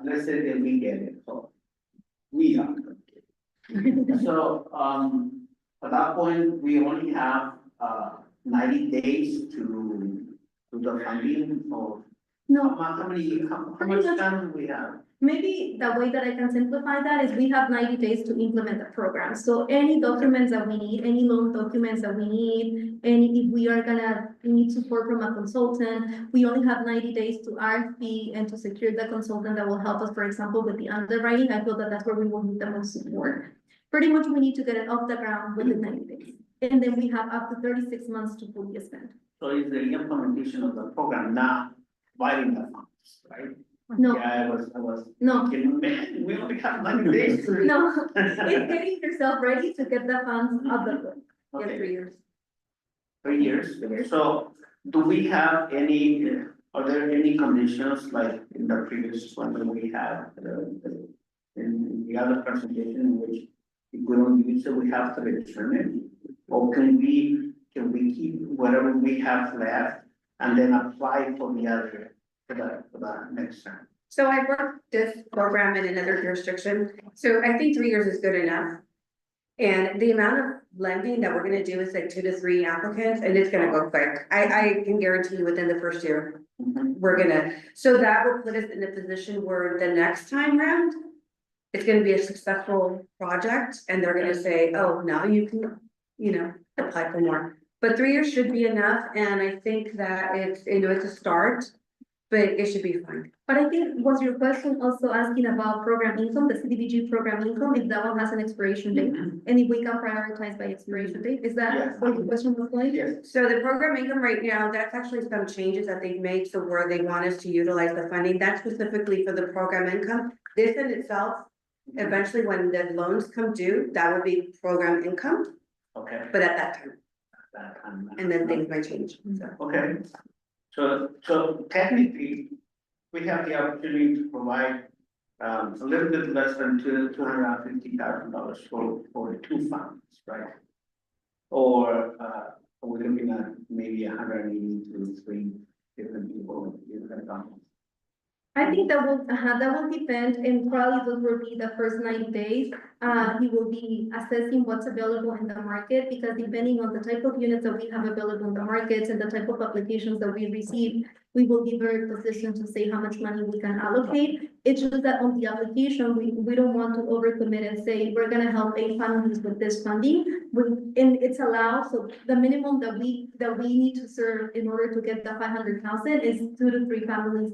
let's say that we get it, so we are. So, at that point, we only have, 90 days to the funding, or No, how much time do we have? maybe the way that I can simplify that is we have 90 days to implement the program. So any documents that we need, any loan documents that we need, and if we are gonna need support from a consultant, we only have 90 days to RFP and to secure the consultant that will help us, for example, with the underwriting. I feel that that's where we will need the most support. Pretty much we need to get it off the ground within 90 days. And then we have up to 36 months to fully spend. So is the implementation of the program not providing the funds, right? No, Yeah, I was no, thinking, man, we only have 90 days. no, it's getting yourself ready to get the funds of the, in Okay. 3 years. 3 years, so do we have any, are there any conditions like in the previous one that we have? In the other presentation in which if we don't use it, we have to return it? Or can we keep whatever we have left and then apply for the other, for the next term? So I worked this program in another jurisdiction, so I think 3 years is good enough. And the amount of lending that we're gonna do is like 2 to 3 applicants, and it's gonna go quick. I can guarantee you within the first year, we're gonna, so that will put us in a position where the next time round, it's gonna be a successful project, and they're gonna say, oh, now you can, apply for more. But 3 years should be enough, and I think that it's a start, but it should be fine. But I think was your question also asking about program income, the CDBG program income, if that one has an expiration date? And if we can prioritize by expiration date, is that Yes. what your question was like? Yes. So the program income right now, that's actually some changes that they've made, so where they want us to utilize the funding, that's specifically for the program income. This in itself, eventually when the loans come due, that will be program income, Okay. but at that time. that time. And then things might change, so. Okay. So technically, we have the opportunity to provide a little bit less than $250,000 for two funds, right? Or we're looking at maybe 180 to 3 different people in the company. I think that will depend, and probably those will be the first 90 days. He will be assessing what's available in the market, because depending on the type of units that we have available in the markets and the type of applications that we receive, we will be very positioned to say how much money we can allocate. It's just that on the application, we don't want to overcommit and say, we're gonna help 8 families with this funding. And it's allowed, so the minimum that we need to serve in order to get the 500,000 is 2 to 3 families.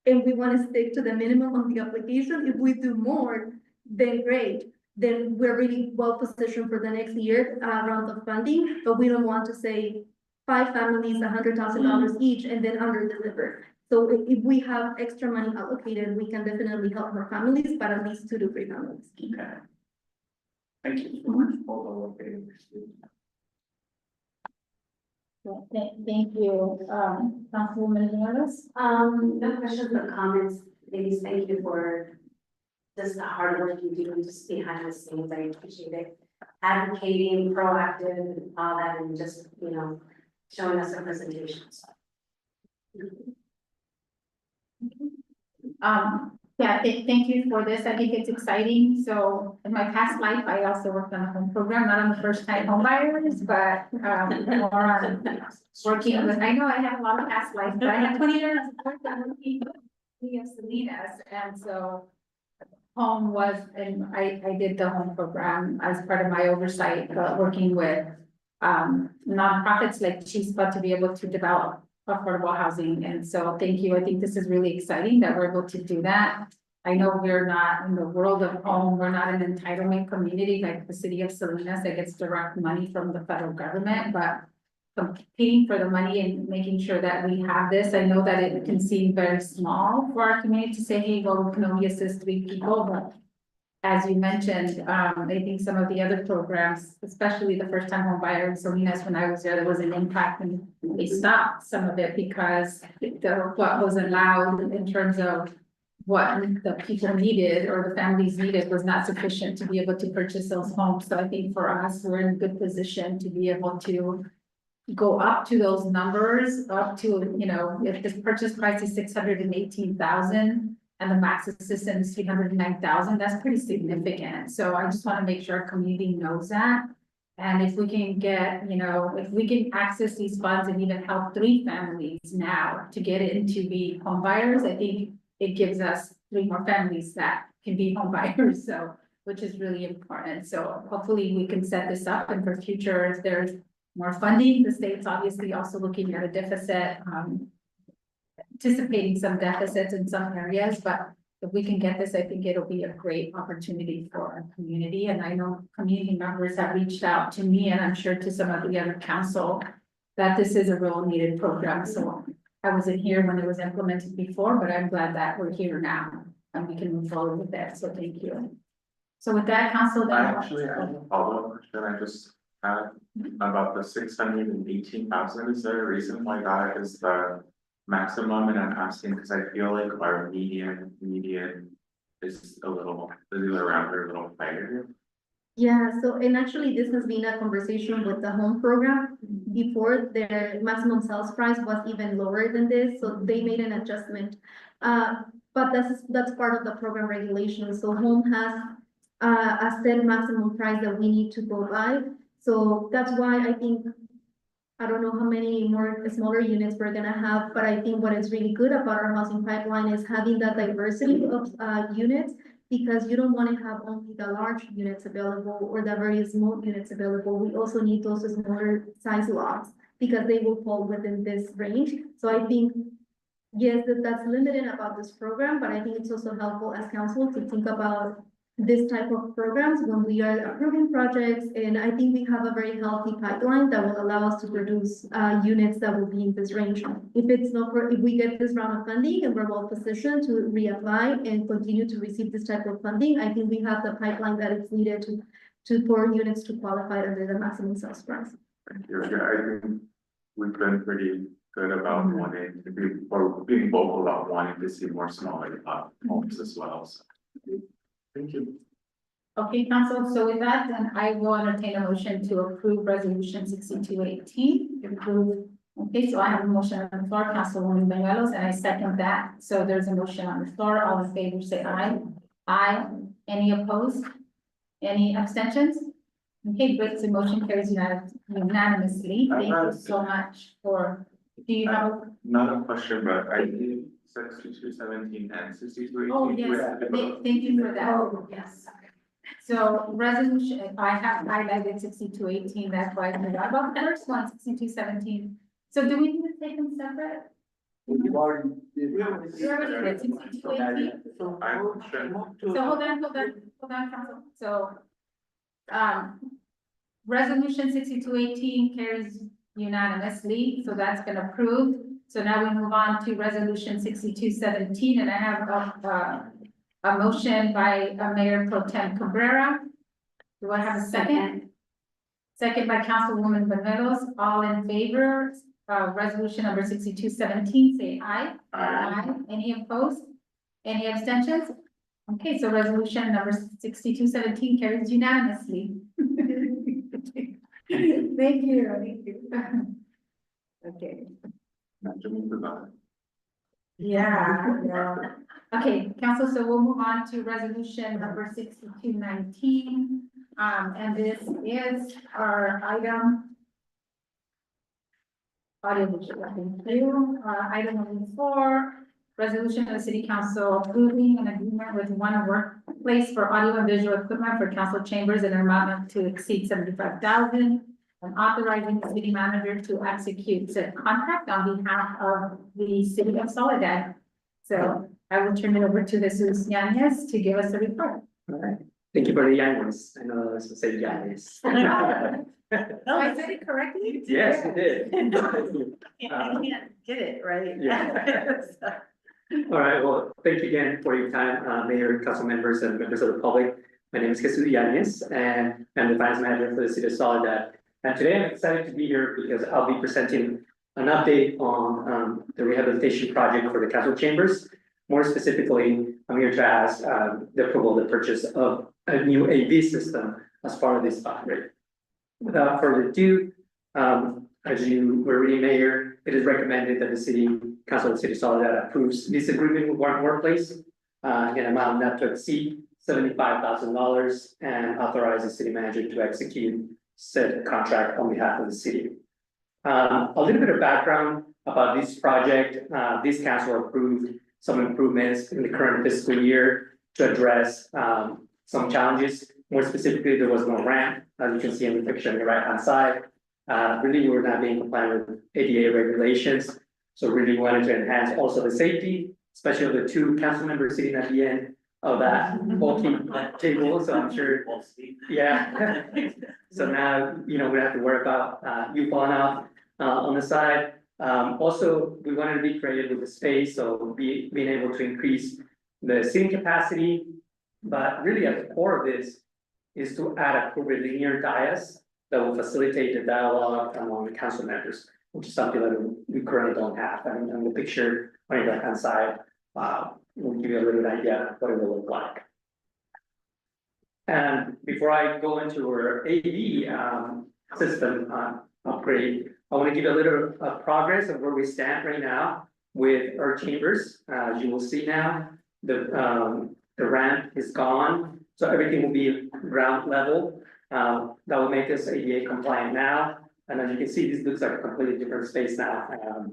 And we want to stick to the minimum on the application. If we do more, then great. Then we're really well positioned for the next year round of funding, but we don't want to say 5 families, $100,000 each, and then under deliver. So if we have extra money allocated, we can definitely help more families, but at least 2 to 3 families. Okay. Thank you so much for the work. Thank you, Councilwoman Morales. No questions but comments, ladies, thank you for just the hard work you do just behind the scenes, I appreciate it. Advocating, proactive, and all that, and just, you know, showing us our presentations. Yeah, thank you for this. I think it's exciting. So in my past life, I also worked on a home program, not on the first time home buyers, but more on working with, I know I have a lot of past life, but I have 20 years of work on working with Salinas. And so home was, and I did the home program as part of my oversight, working with nonprofits like Chispa to be able to develop affordable housing. And so thank you. I think this is really exciting that we're able to do that. I know we're not in the world of home, we're not an entitlement community like the city of Salinas that gets direct money from the federal government, but competing for the money and making sure that we have this. I know that it can seem very small for our community to say, hey, well, we can only assist 3 people, but as you mentioned, I think some of the other programs, especially the first time home buyer in Salinas, when I was there was an impact and they stopped some of it because what was allowed in terms of what the people needed or the families needed was not sufficient to be able to purchase those homes. So I think for us, we're in a good position to be able to go up to those numbers, up to, you know, if the purchase price is 618,000. And the max assistance is 309,000, that's pretty significant. So I just want to make sure our community knows that. And if we can get, you know, if we can access these funds and even help 3 families now to get into be home buyers, I think it gives us 3 more families that can be home buyers. So, which is really important. So hopefully we can set this up, and for future, if there's more funding, the state's obviously also looking at a deficit, anticipating some deficits in some areas, but if we can get this, I think it'll be a great opportunity for our community. And I know community members have reached out to me, and I'm sure to some of the other council, that this is a real needed program. So I wasn't here when it was implemented before, but I'm glad that we're here now and we can move forward with that. So thank you. So with that, council. I actually have a follow-up question I just had about the 618,000. Is there a reason why that is the maximum? And I'm asking because I feel like our median is a little, around or a little higher. Yeah, so, and actually this has been a conversation with the home program. Before, their maximum sales price was even lower than this, so they made an adjustment. But that's part of the program regulation. So home has a set maximum price that we need to go by. So that's why I think, I don't know how many more smaller units we're gonna have, but I think what is really good about our housing pipeline is having that diversity of units, because you don't want to have only the large units available or the very small units available. We also need those smaller size lots because they will fall within this range. So I think, yes, that's limited about this program, but I think it's also helpful as council to think about this type of programs when we are approving projects. And I think we have a very healthy pipeline that will allow us to produce units that will be in this range. If we get this round of funding and we're well positioned to reapply and continue to receive this type of funding, I think we have the pipeline that is needed to pour units to qualify under the maximum sales price. Thank you. Yeah, I think we've been pretty good about wanting to be, or being vocal about wanting to see more smaller homes as well, so. Thank you. Okay, council, so with that, then I will entertain a motion to approve resolution 6218. Okay, so I have a motion on the floor, Councilwoman Banuelos, and I second that. So there's a motion on the floor. All in favor, say aye. Aye. Any opposed? Any abstentions? Okay, great. The motion carries unanimously. Thank you so much for, do you have a? Not a question, but I think 6217 and 6218. Oh, yes, thank you for that. Oh, yes. So resolution, I have highlighted 6218, that's why I forgot about the first one, 6217. So do we need to take them separate? We've already did. We already did 6218. So I should. So hold on, council. So, resolution 6218 carries unanimously, so that's been approved. So now we move on to resolution 6217, and I have a motion by Mayor Pro Tem Cabrera. Do I have a second? Second by Councilwoman Banuelos. All in favor, resolution number 6217, say aye. Aye. Any opposed? Any abstentions? Okay, so resolution number 6217 carries unanimously. Thank you. Okay. Not to move about. Yeah, yeah. Okay, council, so we'll move on to resolution number 6219. And this is our item. Item number 4, resolution of the city council approving an agreement with One Workplace for audio and visual equipment for council chambers in an amount not to exceed 75,000. And authorizing the city manager to execute said contract on behalf of the city of Soledad. So I will turn it over to the Jesus Yanez to give us a report. All right, thank you for the Yanez. I know I was to say Yanez. Oh, I said it correctly? Yes, you did. I can't get it right. Yeah. All right, well, thank you again for your time, Mayor, council members, and members of the public. My name is Jesus Yanez, and I'm the finance manager for the city of Soledad. And today I'm excited to be here because I'll be presenting an update on the rehabilitation project for the council chambers. More specifically, I'm here to ask the approval of the purchase of a new AV system as part of this project. Without further ado, as you were reading, Mayor, it is recommended that the city council of the city of Soledad approves this agreement with One Workplace in an amount not to exceed $75,000 and authorize the city manager to execute said contract on behalf of the city. A little bit of background about this project. This council approved some improvements in the current fiscal year to address some challenges. More specifically, there was no ramp, as you can see in the picture on the right-hand side. Really, we were not being compliant with ADA regulations. So really wanted to enhance also the safety, especially of the 2 council members sitting at the end of that bulky table, so I'm sure, yeah. So now, you know, we have to worry about you falling out on the side. Also, we wanted to be creative with the space, so being able to increase the seating capacity. But really at the core of this is to add a curvilinear dais that will facilitate the dialogue among the council members, which is something that we currently don't have. And the picture on the left-hand side will give you a little idea of what it will look like. And before I go into our AV system upgrade, I want to give you a little progress of where we stand right now with our chambers. As you will see now, the ramp is gone, so everything will be ground level. That will make us ADA compliant now. And as you can see, this looks like a completely different space now.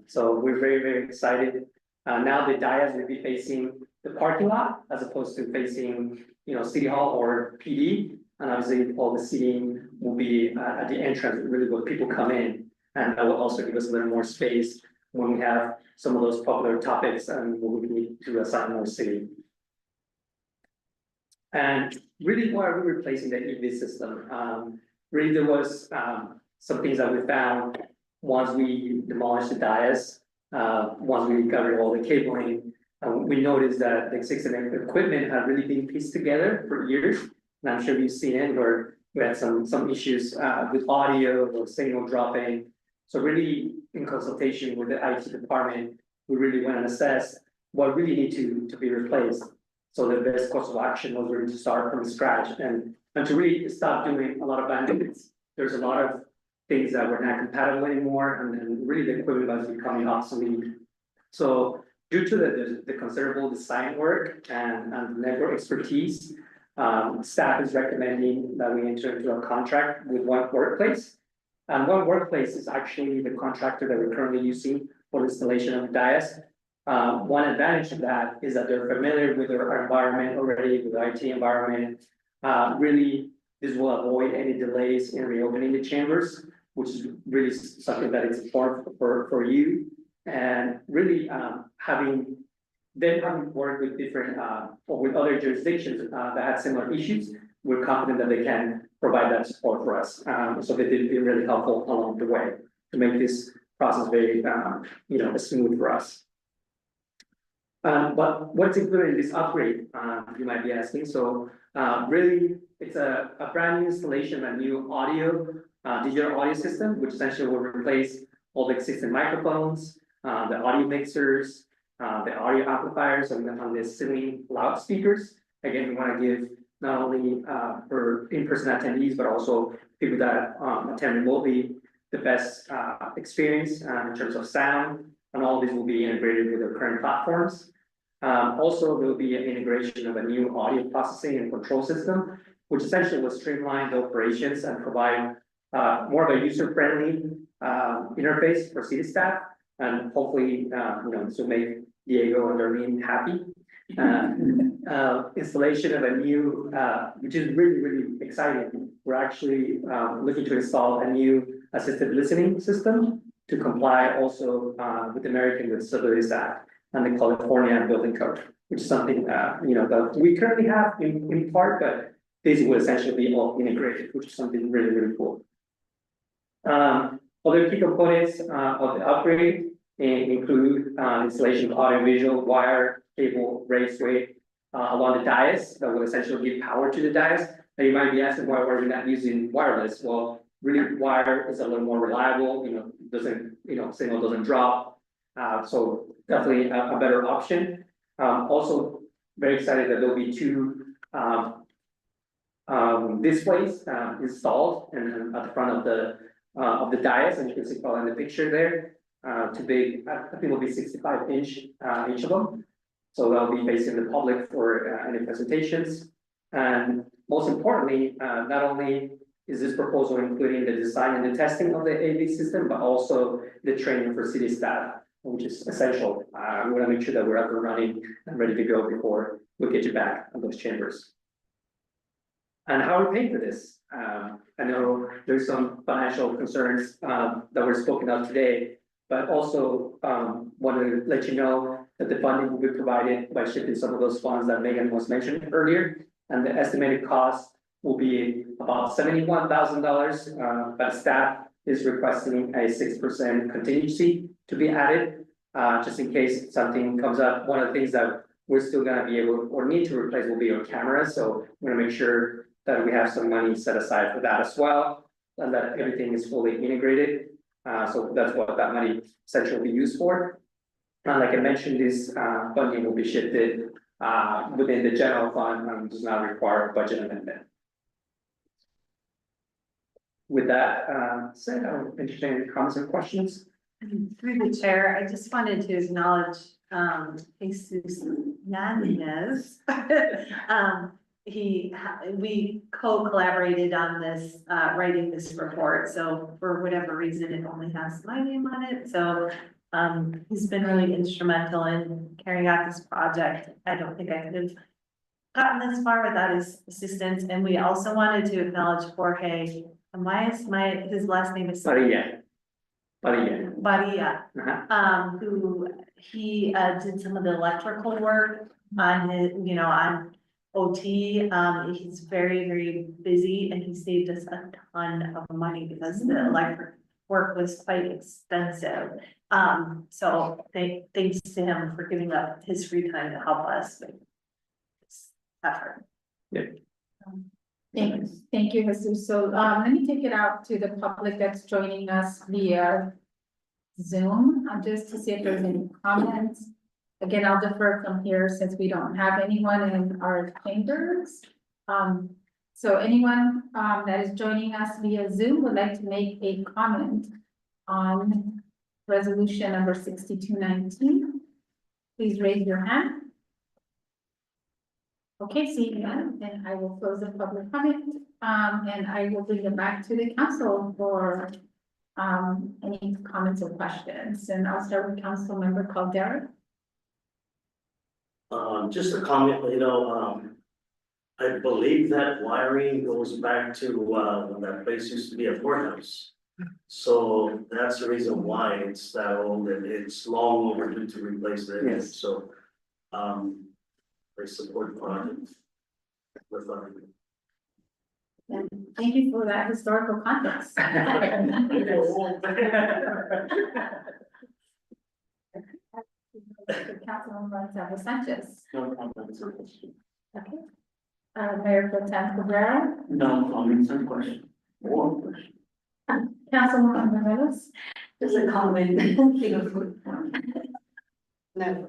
So we're very, very excited. Now the dais will be facing the parking lot as opposed to facing, you know, City Hall or PD. And obviously all the seating will be at the entrance, really where people come in. And that will also give us a little more space when we have some of those popular topics and we need to assign more seating. And really, why are we replacing the EV system? Really, there was some things that we found once we demolished the dais, once we got rid of all the cabling. We noticed that the existing equipment had really been pieced together for years. And I'm sure you've seen it where We had some issues with audio or signal dropping. So really, in consultation with the IT department, we really went and assessed what really need to be replaced. So the best course of action was really to start from scratch and to really stop doing a lot of bandwidths. There's a lot of things that were not compatible anymore, and then really the equipment was becoming obsolete. So due to the considerable design work and network expertise, staff is recommending that we enter into a contract with One Workplace. And One Workplace is actually the contractor that we're currently using for installation of the dais. One advantage of that is that they're familiar with our environment already, with the IT environment. Really, this will avoid any delays in reopening the chambers, which is really something that is important for you. And really, having worked with different, or with other jurisdictions that had similar issues, we're confident that they can provide that support for us. So they did be really helpful along the way to make this process very, smooth for us. But what's included in this upgrade, you might be asking. So really, it's a brand new installation, a new digital audio system, which essentially will replace all the existing microphones, the audio mixers, the audio amplifiers, and the ceiling loudspeakers. Again, we want to give not only for in-person attendees, but also people that attend remotely the best experience in terms of sound, and all this will be integrated with our current platforms. Also, there will be an integration of a new audio processing and control system, which essentially will streamline the operations and provide more of a user-friendly interface for city staff. And hopefully, this will make Diego and Darlene happy. Installation of a new, which is really, really exciting. We're actually looking to install a new assisted listening system to comply also with the American Disabilities Act and the California Building Code, which is something that we currently have in part, but this will essentially be all integrated, which is something really, really cool. Other key components of the upgrade include installation of audio-visual wire, cable, raceway along the dais that will essentially give power to the dais. Now you might be asking why we're not using wireless. Well, really, wire is a little more reliable. Signal doesn't drop. So definitely a better option. Also, very excited that there'll be two displays installed and at the front of the dais, and you can see probably in the picture there. I think it'll be 65-inch each of them. So that'll be facing the public for any presentations. And most importantly, not only is this proposal including the design and the testing of the AV system, but also the training for city staff, which is essential. We want to make sure that we're up and running and ready to go before we get you back on those chambers. And how are we paying for this? I know there's some financial concerns that were spoken of today, but also want to let you know that the funding will be provided by shifting some of those funds that Megan was mentioning earlier, and the estimated cost will be about $71,000, but staff is requesting a 6% contingency to be added, just in case something comes up. One of the things that we're still gonna be able or need to replace will be our cameras, so we're gonna make sure that we have some money set aside for that as well, and that everything is fully integrated. So that's what that money essentially will be used for. And like I mentioned, this funding will be shifted within the general fund and does not require a budget amendment. With that said, I'll entertain any comments and questions. Through the chair, I just wanted to acknowledge Jesus Yanez. We co-collaborated on this, writing this report, so for whatever reason, it only has my name on it, so he's been really instrumental in carrying out this project. I don't think I could have gotten this far without his assistance, and we also wanted to acknowledge Jorge Amaya, his last name is Baria, who he did some of the electrical work on his, on OT. He's very, very busy, and he saved us a ton of money because the electric work was quite expensive. So thanks to him for giving up his free time to help us with this effort. Yeah. Thank you, Jesus. So, let me take it out to the public that's joining us via Zoom, just to see if there's any comments. Again, I'll defer from here since we don't have anyone in our chambers. So anyone, that is joining us via Zoom would like to make a comment on resolution number 6219. Please raise your hand. Okay, seeing none, then I will close the public comment, and I will bring it back to the council for any comments or questions, and I'll start with Council Member Caldera. Just a comment, I believe that wiring goes back to, when that place used to be a courthouse. So that's the reason why it's that old and it's long overdue to replace it. Yes. So, I support the project. With, And thank you for that historical context. Councilmember Gonzalez Sanchez. No comments or questions. Okay. Mayor Pro Tem Cabrera. No comments or questions. One question. Councilwoman Morales. Just a comment. No.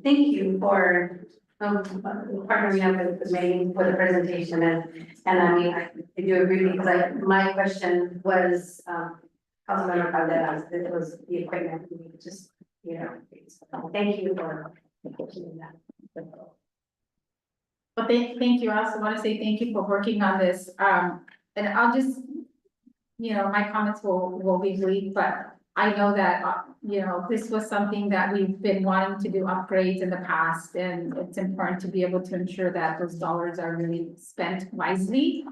Thank you for partnering up with the meeting for the presentation and I mean, I do agree because my question was, Councilmember Calderas, it was the equipment, we just, thank you for doing that. Well, thank you. I also want to say thank you for working on this. And I'll just, my comments will be brief, but I know that, this was something that we've been wanting to do upgrades in the past, and it's important to be able to ensure that those dollars are really spent wisely.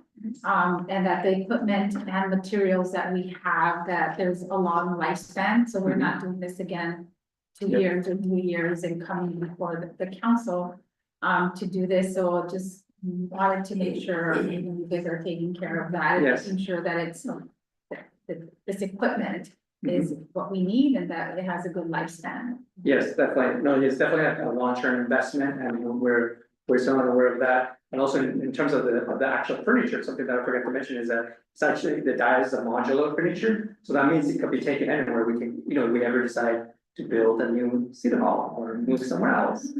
And that the equipment and materials that we have, that there's a long lifespan, so we're not doing this again 2 years or 3 years and coming before the council to do this, so just wanted to make sure you guys are taking care of that. Yes. Making sure that it's, this equipment is what we need and that it has a good lifespan. Yes, definitely. No, it's definitely a long-term investment, and we're somewhat aware of that. And also in terms of the actual furniture, something that I forgot to mention is that it's actually, the dais is a modular furniture. So that means it could be taken anywhere. We can, if we ever decide to build a new city hall or move somewhere else,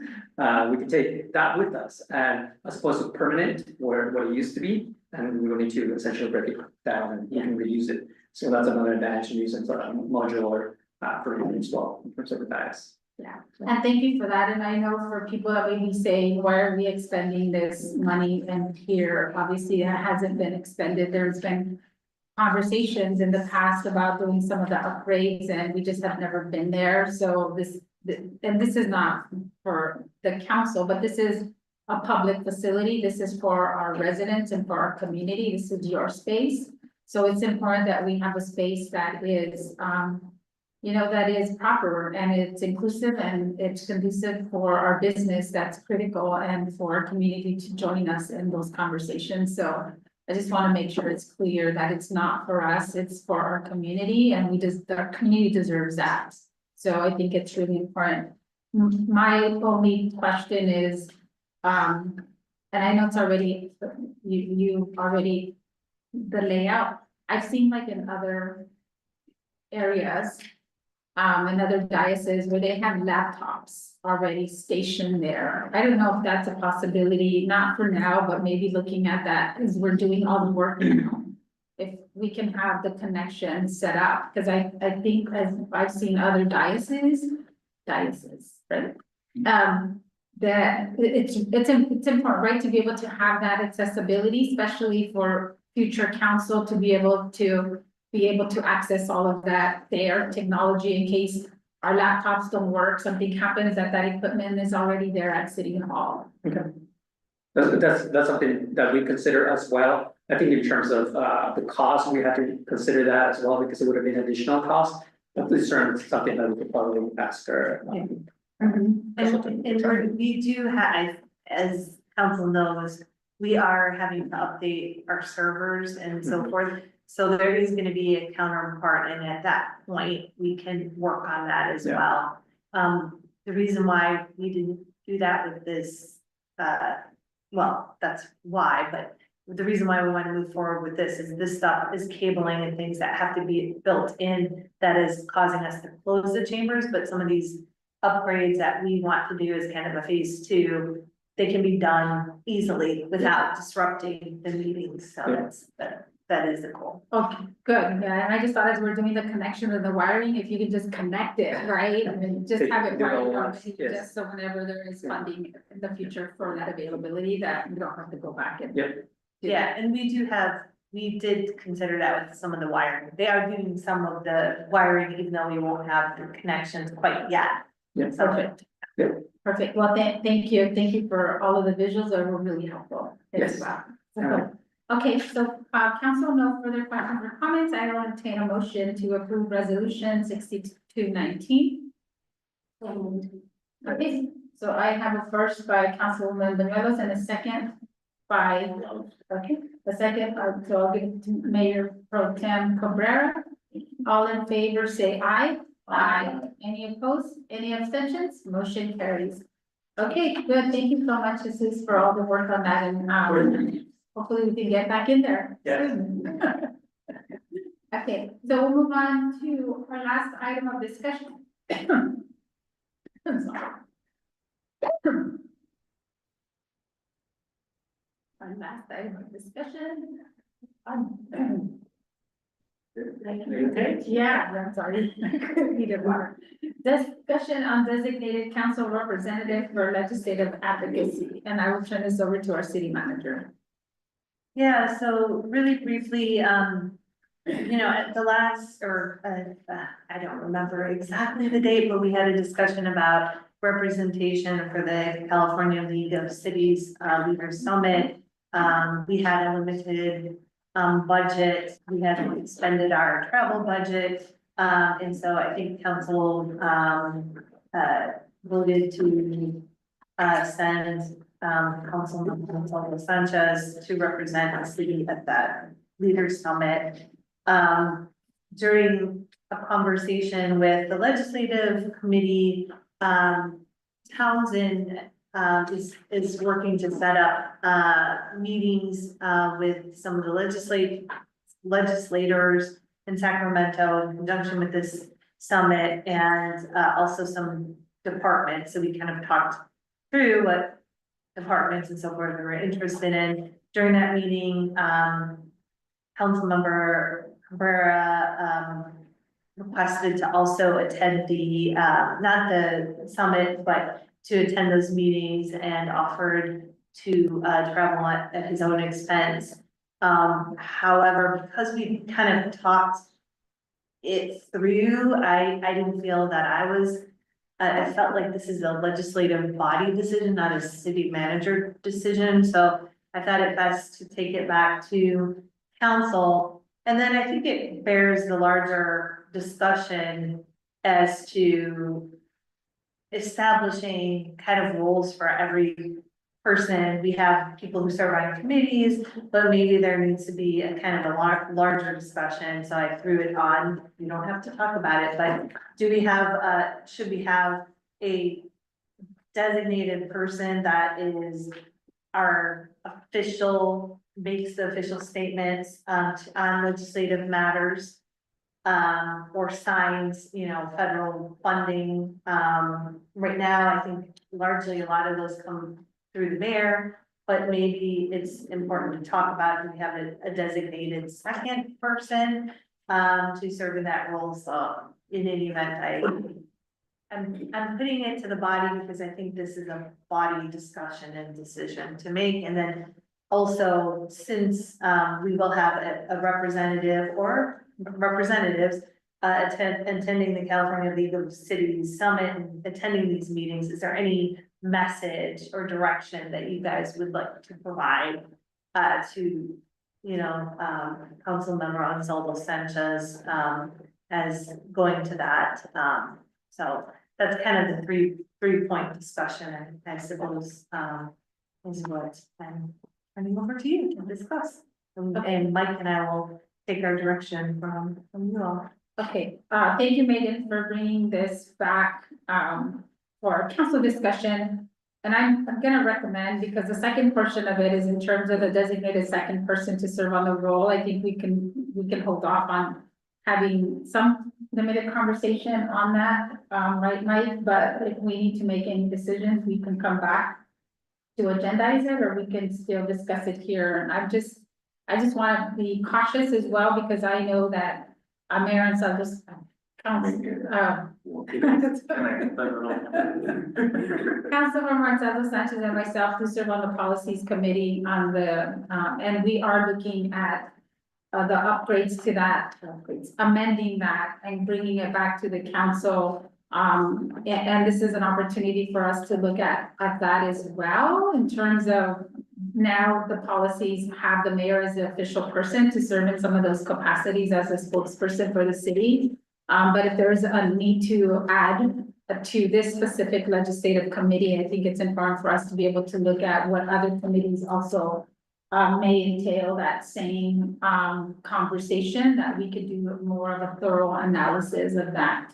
we can take that with us, and as opposed to permanent where what it used to be, and we will need to essentially break it down and you can reuse it. So that's another advantage of using modular furniture as well in terms of the dais. Yeah, and thank you for that, and I know for people that may be saying, why are we expending this money and here, obviously it hasn't been expended, there's been conversations in the past about doing some of the upgrades, and we just have never been there, so this is not for the council, but this is a public facility, this is for our residents and for our community, this is your space, so it's important that we have a space that is, that is proper and it's inclusive and it's conducive for our business that's critical and for our community to join us in those conversations. So I just want to make sure it's clear that it's not for us, it's for our community, and our community deserves that. So I think it's really important. My only question is, and I know it's already, you already, the layout, I've seen like in other areas, and other dioceses where they have laptops already stationed there. I don't know if that's a possibility, not for now, but maybe looking at that as we're doing all the work now. If we can have the connection set up, because I think as I've seen other dioceses, right? That it's important, right, to be able to have that accessibility, especially for future council to be able to access all of that there, technology in case our laptops don't work, something happens, that equipment is already there at City Hall. Okay. That's something that we consider as well. I think in terms of the cost, we have to consider that as well, because it would have been additional cost. But this is certainly something that we could probably ask her. And we do have, as council knows, we are having to update our servers and so forth. So there is gonna be a counterpart, and at that point, we can work on that as well. The reason why we didn't do that with this, well, that's why, but the reason why we want to move forward with this is this stuff is cabling and things that have to be built in that is causing us to close the chambers, but some of these upgrades that we want to do as kind of a phase two, they can be done easily without disrupting the meetings, so that is the goal. Okay, good, yeah, and I just thought as we're doing the connection of the wiring, if you could just connect it, right? And then just have it Yeah, wired yeah, up, yes. just so whenever there is funding in the future for that availability, that you don't have to go back and. Yeah. do Yeah, and we did consider that with some of the wiring. They are doing some of the wiring, even though we won't have the connections quite yet. Yeah. Perfect. Yeah. Perfect, well, thank you for all of the visuals, that were really helpful as Yes. well. Alright. Okay, so, council, no further questions or comments, I will entertain a motion to approve resolution 6219. Okay, so I have a first by Councilwoman Banuelos and a second by, okay, a second, so I'll give it to Mayor Pro Tem Cabrera. All in favor, say aye. Aye. Any opposed? Any abstentions? Motion carries. Okay, good. Thank you so much, Jesus, for all the work on that, and hopefully we can get back in there. Yeah. soon. Okay, so we'll move on to our last item of discussion. I'm sorry. Our last item of discussion. Okay. Yeah, I'm sorry. Needed water. Discussion on designated council representative for legislative advocacy, and I will turn this over to our city manager. Yeah, so really briefly, at the last, I don't remember exactly the date, but we had a discussion about representation for the California League of Cities Leaders Summit. We had a limited budget, we had expended our travel budget, and so I think council voted to send Councilman Gonzalo Sanchez to represent the city at that Leaders Summit. During a conversation with the legislative committee, Townsend is working to set up meetings with some of the legislators in Sacramento in conjunction with this summit, and also some departments. So we kind of talked through what departments and so forth we were interested in. During that meeting, Councilmember Cabrera requested to also attend the not the summit, but to attend those meetings, and offered to travel at his own expense. However, because we kind of talked it through, I didn't feel that I felt like this is a legislative body decision, not a city manager decision, so I thought it best to take it back to council. And then I think it bears the larger discussion as to establishing kind of roles for every person. We have people who serve on committees, but maybe there needs to be a kind of a larger discussion, so I threw it on. You don't have to talk about it, but do we have, should we have a designated person that is our official, makes the official statements on legislative matters, or signs, federal funding? Right now, I think largely a lot of those come through the mayor, but maybe it's important to talk about, do we have a designated second person to serve in that role? So in any event, I'm putting it to the body because I think this is a body discussion and decision to make. And then also, since we will have a representative or representatives attending the California League of Cities Summit and attending these meetings, is there any message or direction that you guys would like to provide to, Councilmember Anselmo Sanchez as going to that? So that's kind of the three-point discussion, I suppose, is what I'm turning over to you to discuss. And Mike and I will take our direction from you all. Okay, thank you, Megan, for bringing this back, for council discussion. And I'm gonna recommend, because the second portion of it is in terms of the designated second person to serve on the role, I think we can hold off on having some limited conversation on that, right, Mike? But if we need to make any decisions, we can come back to agendize it, or we can still discuss it here. And I just want to be cautious as well, because I know that Mayor and so just Councilmember Gonzalo Sanchez and myself who serve on the policies committee on the, and we are looking at the upgrades to that, amending that and bringing it back to the council. And this is an opportunity for us to look at that as well, in terms of now the policies have the mayor as the official person to serve in some of those capacities as a spokesperson for the city. But if there's a need to add to this specific legislative committee, I think it's important for us to be able to look at what other committees also may entail that same conversation, that we could do more of a thorough analysis of that.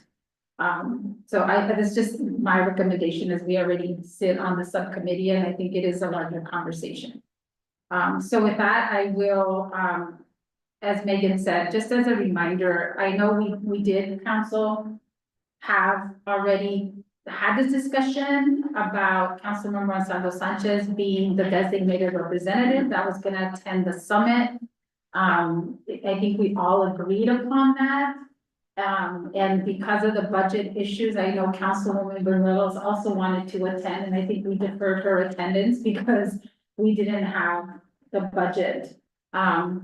So that's just my recommendation, as we already sit on the subcommittee, and I think it is a larger conversation. So with that, I will, as Megan said, just as a reminder, I know we did, council, have already had this discussion about Councilmember Gonzalo Sanchez being the designated representative that was gonna attend the summit. I think we all agreed upon that. And because of the budget issues, I know Councilwoman Bernelos also wanted to attend, and I think we deferred her attendance because we didn't have the budget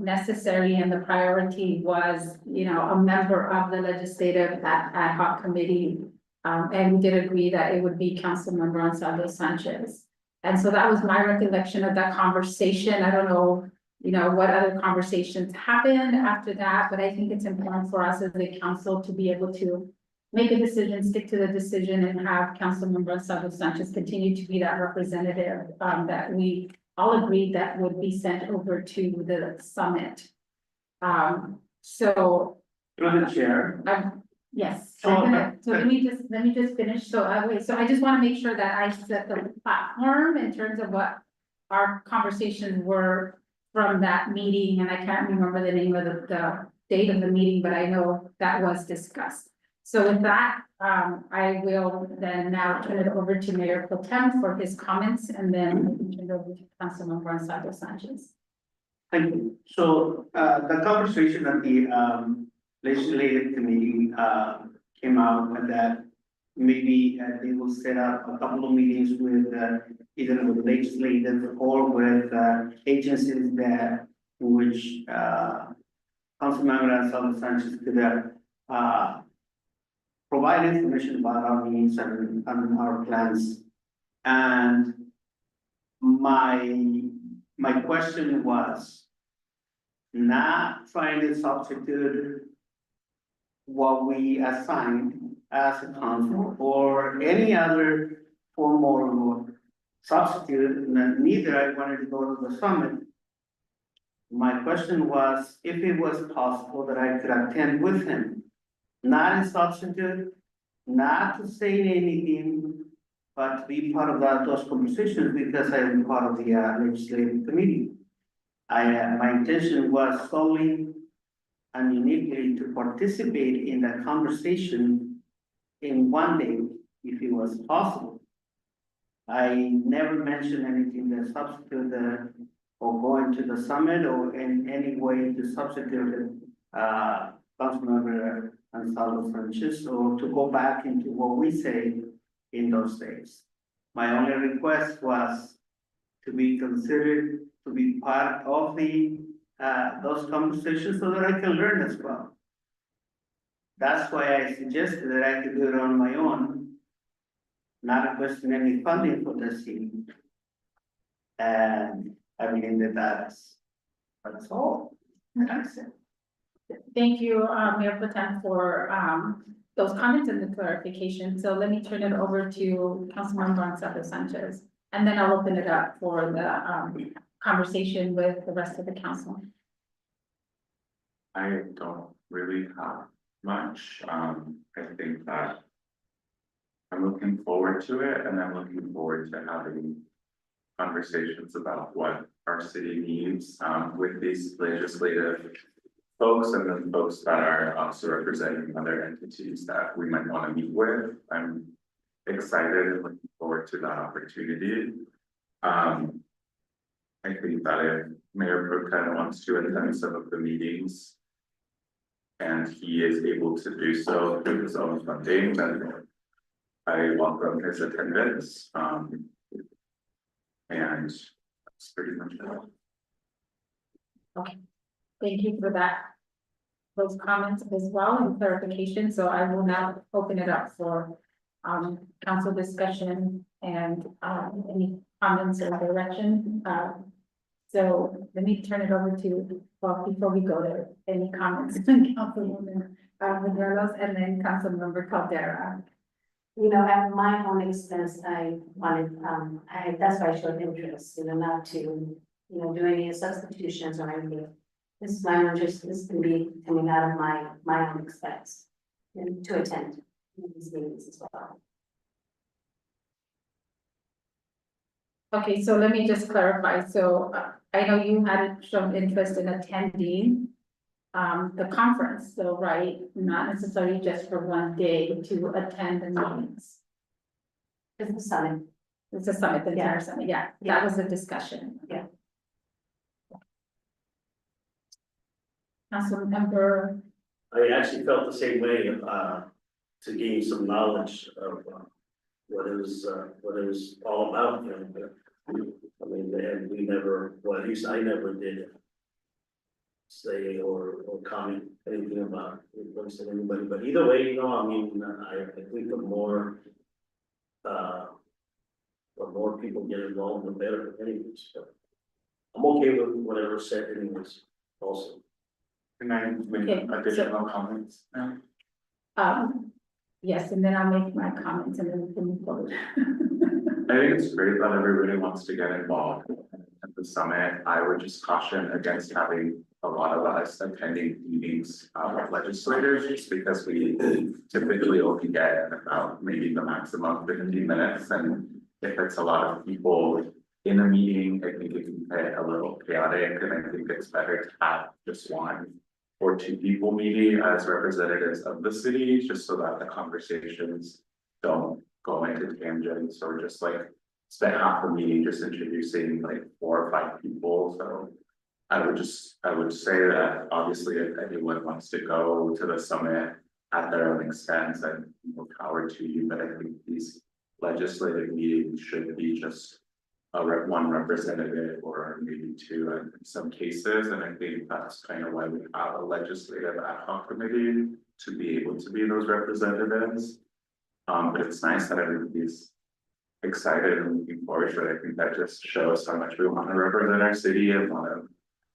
necessary, and the priority was, you know, a member of the legislative ad hoc committee. And we did agree that it would be Councilmember Gonzalo Sanchez. And so that was my recollection of that conversation. I don't know, you know, what other conversations happened after that, but I think it's important for us as a council to be able to make a decision, stick to the decision, and have Councilmember Gonzalo Sanchez continue to be that representative that we all agreed that would be sent over to the summit. So. Through the chair. Yes, So, so let me just finish. So I just want to make sure that I set the platform in terms of what our conversations were from that meeting, and I can't remember the name of the date of the meeting, but I know that was discussed. So with that, I will then now turn it over to Mayor Pro Tem for his comments, and then turn it over to Councilmember Gonzalo Sanchez. Thank you. So, the conversation at the, legislative committee, came out and that maybe they will set up a couple of meetings with, either with legislative or with, agencies that, which, Councilmember Gonzalo Sanchez could, provide information about our needs and our plans. And my question was not trying to substitute what we assigned as a council or any other form or substitute, and neither I wanted to go to the summit. My question was if it was possible that I could attend with him, not a substitute, not to say anything, but to be part of those conversations because I am part of the legislative committee. My intention was solely and uniquely to participate in that conversation in one day, if it was possible. I never mentioned anything that substitute or going to the summit or in any way to substitute Councilmember Gonzalo Sanchez or to go back into what we say in those days. My only request was to be considered to be part of the those conversations so that I can learn as well. That's why I suggested that I could do it on my own, not requesting any funding for this team. And I mean that's all. That's it. Thank you, Mayor Pro Tem, for those comments and the clarification. So let me turn it over to Councilmember Gonzalo Sanchez, and then I'll open it up for the conversation with the rest of the council. I don't really have much. I think that I'm looking forward to it, and I'm looking forward to having conversations about what our city needs, with these legislative folks and then folks that are also representing other entities that we might want to meet with. I'm excited and looking forward to that opportunity. I think that if Mayor Pro Tem wants to attend some of the meetings and he is able to do so through his own funding, then I welcome his attendance. And that's pretty much it. Okay, thank you for that. Those comments as well and clarification, so I will now open it up for council discussion and any comments or direction. So let me turn it over to, well, before we go to any comments, Councilwoman Manuelos and then Councilmember Caldera. You know, at my own expense, I wanted, that's why I showed interest, you know, not to, you know, do any substitutions or anything. This is my own interest, this can be coming out of my own expense and to attend these meetings as well. Okay, so let me just clarify. So I know you had shown interest in attending the conference, so right, not necessarily just for one day to attend the meetings. It's the summit. It's a summit, the entire summit, yeah, that was a discussion. Yeah. Councilmember, I actually felt the same way, to gain some knowledge of, what it was all about, you know. I mean, and we never, well, at least I never did say or comment anything about replacing anybody, but either way, you know, I mean, I think the more people get involved, the better anyways, so. I'm okay with whatever said anyways, also. Can I make Okay, additional comments? yes, and then I'll make my comments and then we can move forward. I think it's great that everybody wants to get involved at the summit. I would just caution against having a lot of us attending meetings with legislators, just because we typically only get about maybe the maximum 15 minutes. And if it's a lot of people in a meeting, I think it can get a little chaotic, and I think it's better to have just one or two people meeting as representatives of the city, just so that the conversations don't go into tangents or just like spend half the meeting just introducing like 4 or 5 people. So I would say that obviously if anyone wants to go to the summit at their own expense, and more power to you, but I think these legislative meetings should be just one representative or maybe 2 in some cases, and I think that's kind of why we have a legislative ad hoc committee to be able to be those representatives. But it's nice that everybody's excited and looking forward to it. I think that just shows how much we want to represent our city and want to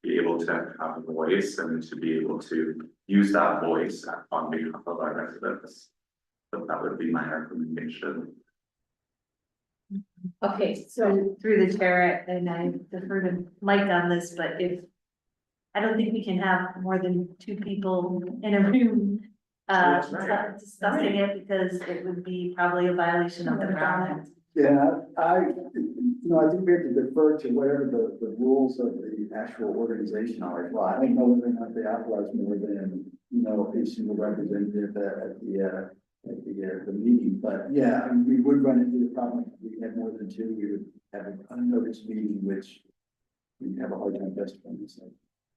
be able to have a voice and to be able to use that voice on behalf of our residents. So that would be my recommendation. Okay, so So through the chair, and I defer to Mike on this, but I don't think we can have more than 2 people in a room That's right. discussing it, because it would be probably a violation of the Brown Act. Yeah, I think we have to defer to whatever the rules of the actual organization are. Well, I don't know whether or not they authorize more than, a single representative at the meeting, but yeah, I mean, we would run into the problem, if we had more than 2, we would have an unnoticed meeting, which we'd have a hard time justifying, so.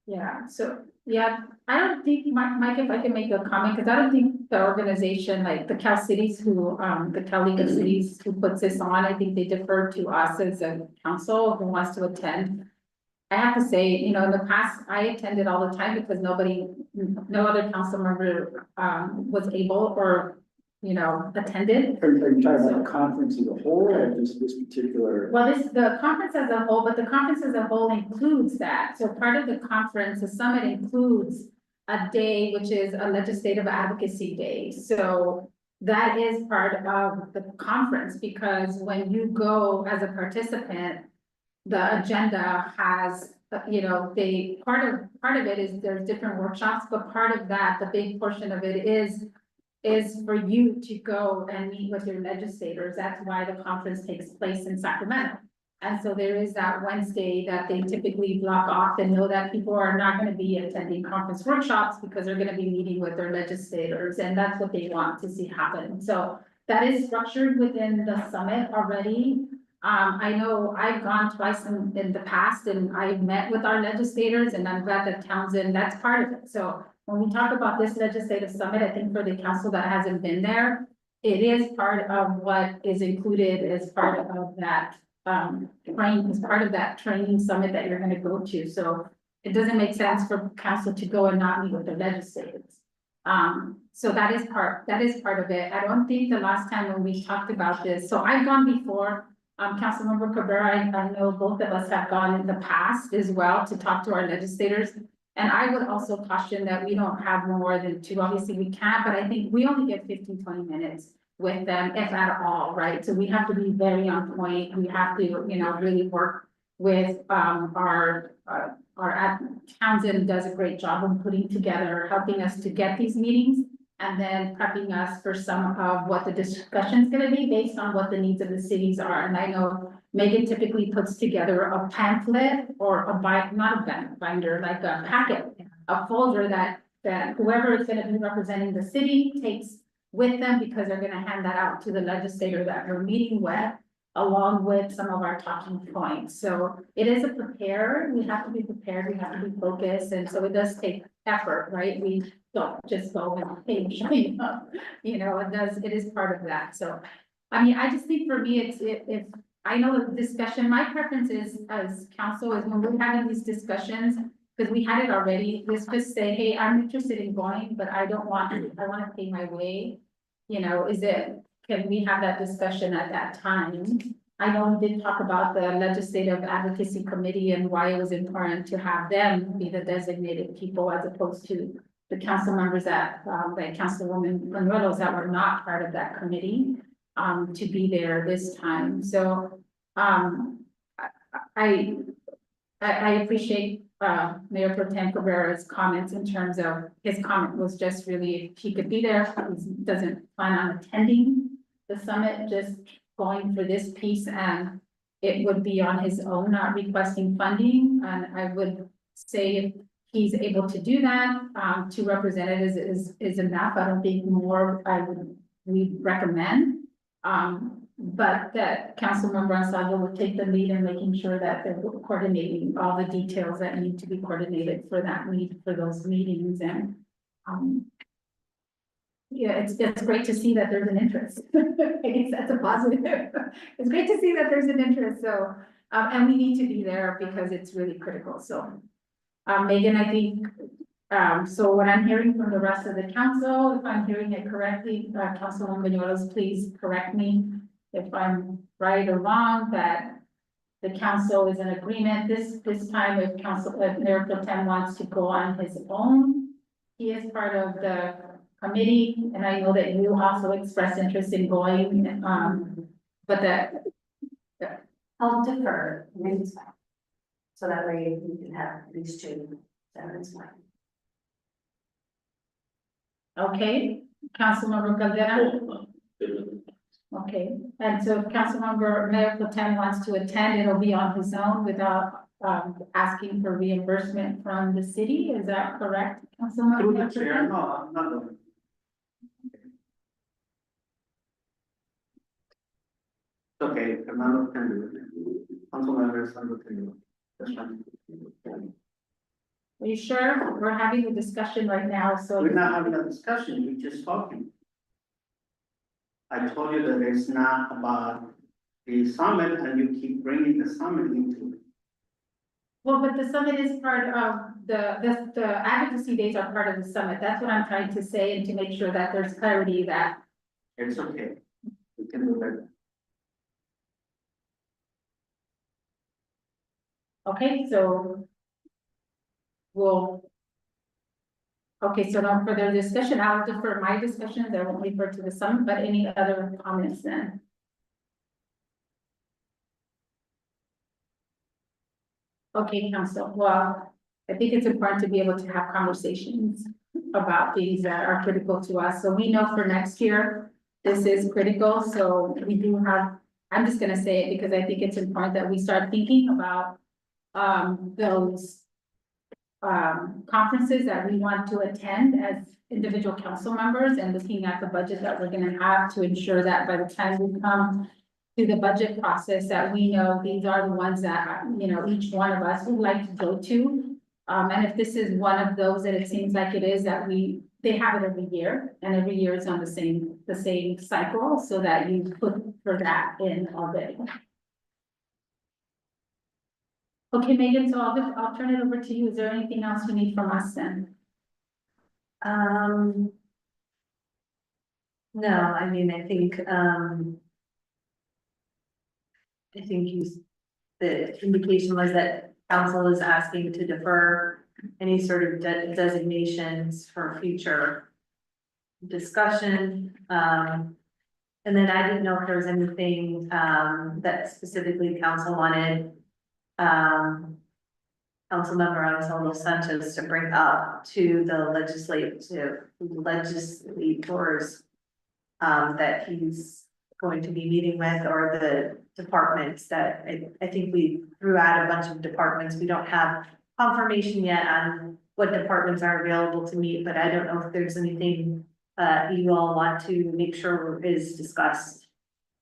yeah, so, yeah, I don't think, Mike, if I can make a comment, because I don't think the organization, like the Cal Cities the Cal League of Cities who puts this on, I think they defer to us as a council who wants to attend. I have to say, in the past, I attended all the time because no other council member was able or, attended. Are you talking about the conference as a whole, or just this particular? Well, the conference as a whole, but the conference as a whole includes that. So part of the conference, the summit includes a day, which is a legislative advocacy day. So that is part of the conference, because when you go as a participant, the agenda has, part of it is there's different workshops, but part of that, the big portion of it is is for you to go and meet with your legislators. That's why the conference takes place in Sacramento. And so there is that Wednesday that they typically block off and know that people are not gonna be attending conference workshops because they're gonna be meeting with their legislators, and that's what they want to see happen. So that is structured within the summit already. I know I've gone twice in the past and I've met with our legislators, and I'm glad that Townsend, that's part of it. So when we talk about this legislative summit, I think for the council that hasn't been there, it is part of what is included as part of that training, as part of that training summit that you're gonna go to. So it doesn't make sense for council to go and not meet with their legislators. So that is part of it. I don't think the last time when we talked about this, so I've gone before, Councilmember Cabrera, I know both of us have gone in the past as well to talk to our legislators. And I would also caution that we don't have more than two, obviously we can't, but I think we only get 15-20 minutes with them, if at all, right? So we have to be very on point. We have to, you know, really work with, our Townsend does a great job of putting together, helping us to get these meetings, and then prepping us for some of what the discussion's gonna be based on what the needs of the cities are. And I know Megan typically puts together a pamphlet or not a binder, like a packet, a folder that whoever is gonna be representing the city takes with them, because they're gonna hand that out to the legislator that we're meeting with, along with some of our talking points. So it is a prepare, we have to be prepared, we have to be focused, and so it does take effort, right? We don't just go and, hey, showing up, you know, it is part of that. So, I mean, I just think for me, if I know the discussion, my preference is, as council, is when we're having these discussions, because we had it already, let's just say, hey, I'm interested in going, but I don't want, I want to pay my way. You know, can we have that discussion at that time? I know we did talk about the Legislative Advocacy Committee and why it was important to have them be the designated people as opposed to the council members that, like Councilwoman Manuelos, that were not part of that committee, to be there this time. So, I appreciate Mayor Pro Tem Cabrera's comments in terms of, his comment was just really, if he could be there, he doesn't plan on attending the summit, just going for this piece, and it would be on his own, not requesting funding. And I would say if he's able to do that, two representatives is enough. I don't think more we recommend. But that Councilmember Ansaldo will take the lead in making sure that they're coordinating all the details that need to be coordinated for those meetings. And yeah, it's great to see that there's an interest. I guess that's a positive. It's great to see that there's an interest. So, and we need to be there because it's really critical. So, Megan, I think, so what I'm hearing from the rest of the council, if I'm hearing it correctly, Councilwoman Banuelos, please correct me if I'm right or wrong, that the council is in agreement. This time, if Mayor Pro Tem wants to go on his own, he is part of the committee, and I know that you also expressed interest in going, but that. I'll defer, maybe it's fine. So that way we can have these two, that's fine. Okay, Councilmember Caldera. Okay, and so if Councilmember Mayor Pro Tem wants to attend, it'll be on his own without asking for reimbursement from the city, is that correct, Councilmember? Through the chair, no, I'm not going. Okay, Fernando can do it. Councilmember Fernando can do it. That's fine. Are you sure? We're having a discussion right now, so. We're not having a discussion, we're just talking. I told you that it's not about the summit and you keep bringing the summit into it. Well, but the summit is part of the advocacy days are part of the summit. That's what I'm trying to say, and to make sure that there's clarity that. It's okay, we can do that. Okay, so. Okay, so no further discussion. I'll defer my discussions. I won't refer to the summit, but any other comments then? Okay, council. Well, I think it's important to be able to have conversations about things that are critical to us. So we know for next year, this is critical, so we do have, I'm just gonna say it because I think it's important that we start thinking about those conferences that we want to attend as individual council members and looking at the budget that we're gonna have to ensure that by the time we come to the budget process, that we know these are the ones that, you know, each one of us would like to go to. And if this is one of those that it seems like it is, that they have it every year, and every year it's on the same cycle, so that you put for that in already. Okay, Megan, so I'll turn it over to you. Is there anything else you need from us then? No, I mean, I think the indication was that council is asking to defer any sort of designations for future discussion. And then I didn't know if there was anything that specifically council wanted Councilmember Anselmo Sanchez to bring up to the legislators that he's going to be meeting with, or the departments that I think we threw out a bunch of departments. We don't have confirmation yet on what departments are available to meet, but I don't know if there's anything you all want to make sure is discussed.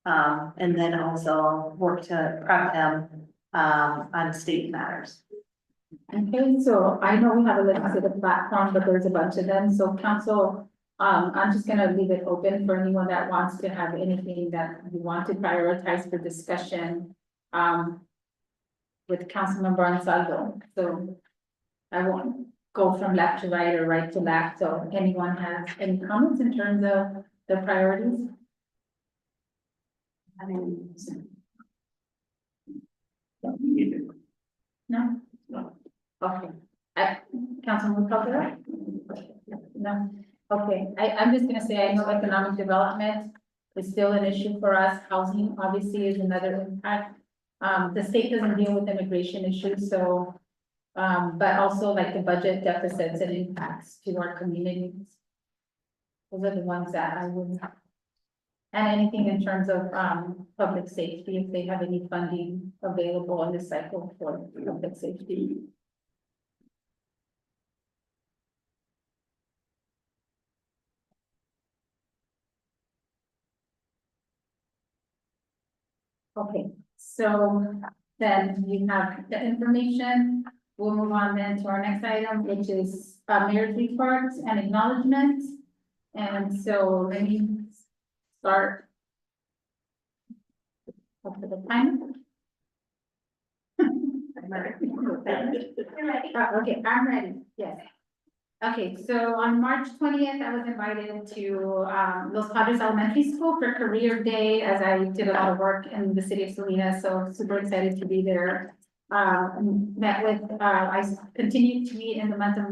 And then also work to prep them on state matters. Okay, so I know we have a legislative platform, but there's a bunch of them, so council, I'm just gonna leave it open for anyone that wants to have anything that you want to prioritize for discussion. With Councilmember Ansaldo, so I won't go from left to right or right to left, so anyone has any comments in terms of the priorities? I mean. No? No. Okay, Councilman Calderon? No, okay, I'm just gonna say, I know economic development is still an issue for us, housing obviously is another impact. The state doesn't deal with immigration issues, so, but also like the budget deficits and impacts to our communities. Those are the ones that I would. And anything in terms of, public safety, if they have any funding available in this cycle for public safety. Okay, so then you have the information. We'll move on then to our next item, which is mayor's reports and acknowledgements. And so let me start. Up to the time. Okay, I'm ready, yes. Okay, so on March 20th, I was invited to Los Padres Elementary School for Career Day, as I did a lot of work in the city of Salinas, so super excited to be there. I continued to meet in the month of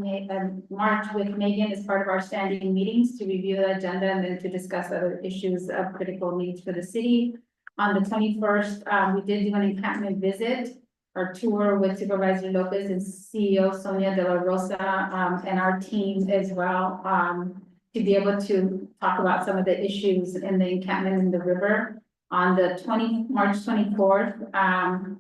March with Megan as part of our standing meetings to review the agenda and then to discuss other issues of critical needs for the city. On the 21st, we did do an encampment visit or tour with Supervisor Lopez and CEO Sonia De La Rosa, and our team as well, to be able to talk about some of the issues in the encampment in the river. On the March 24th,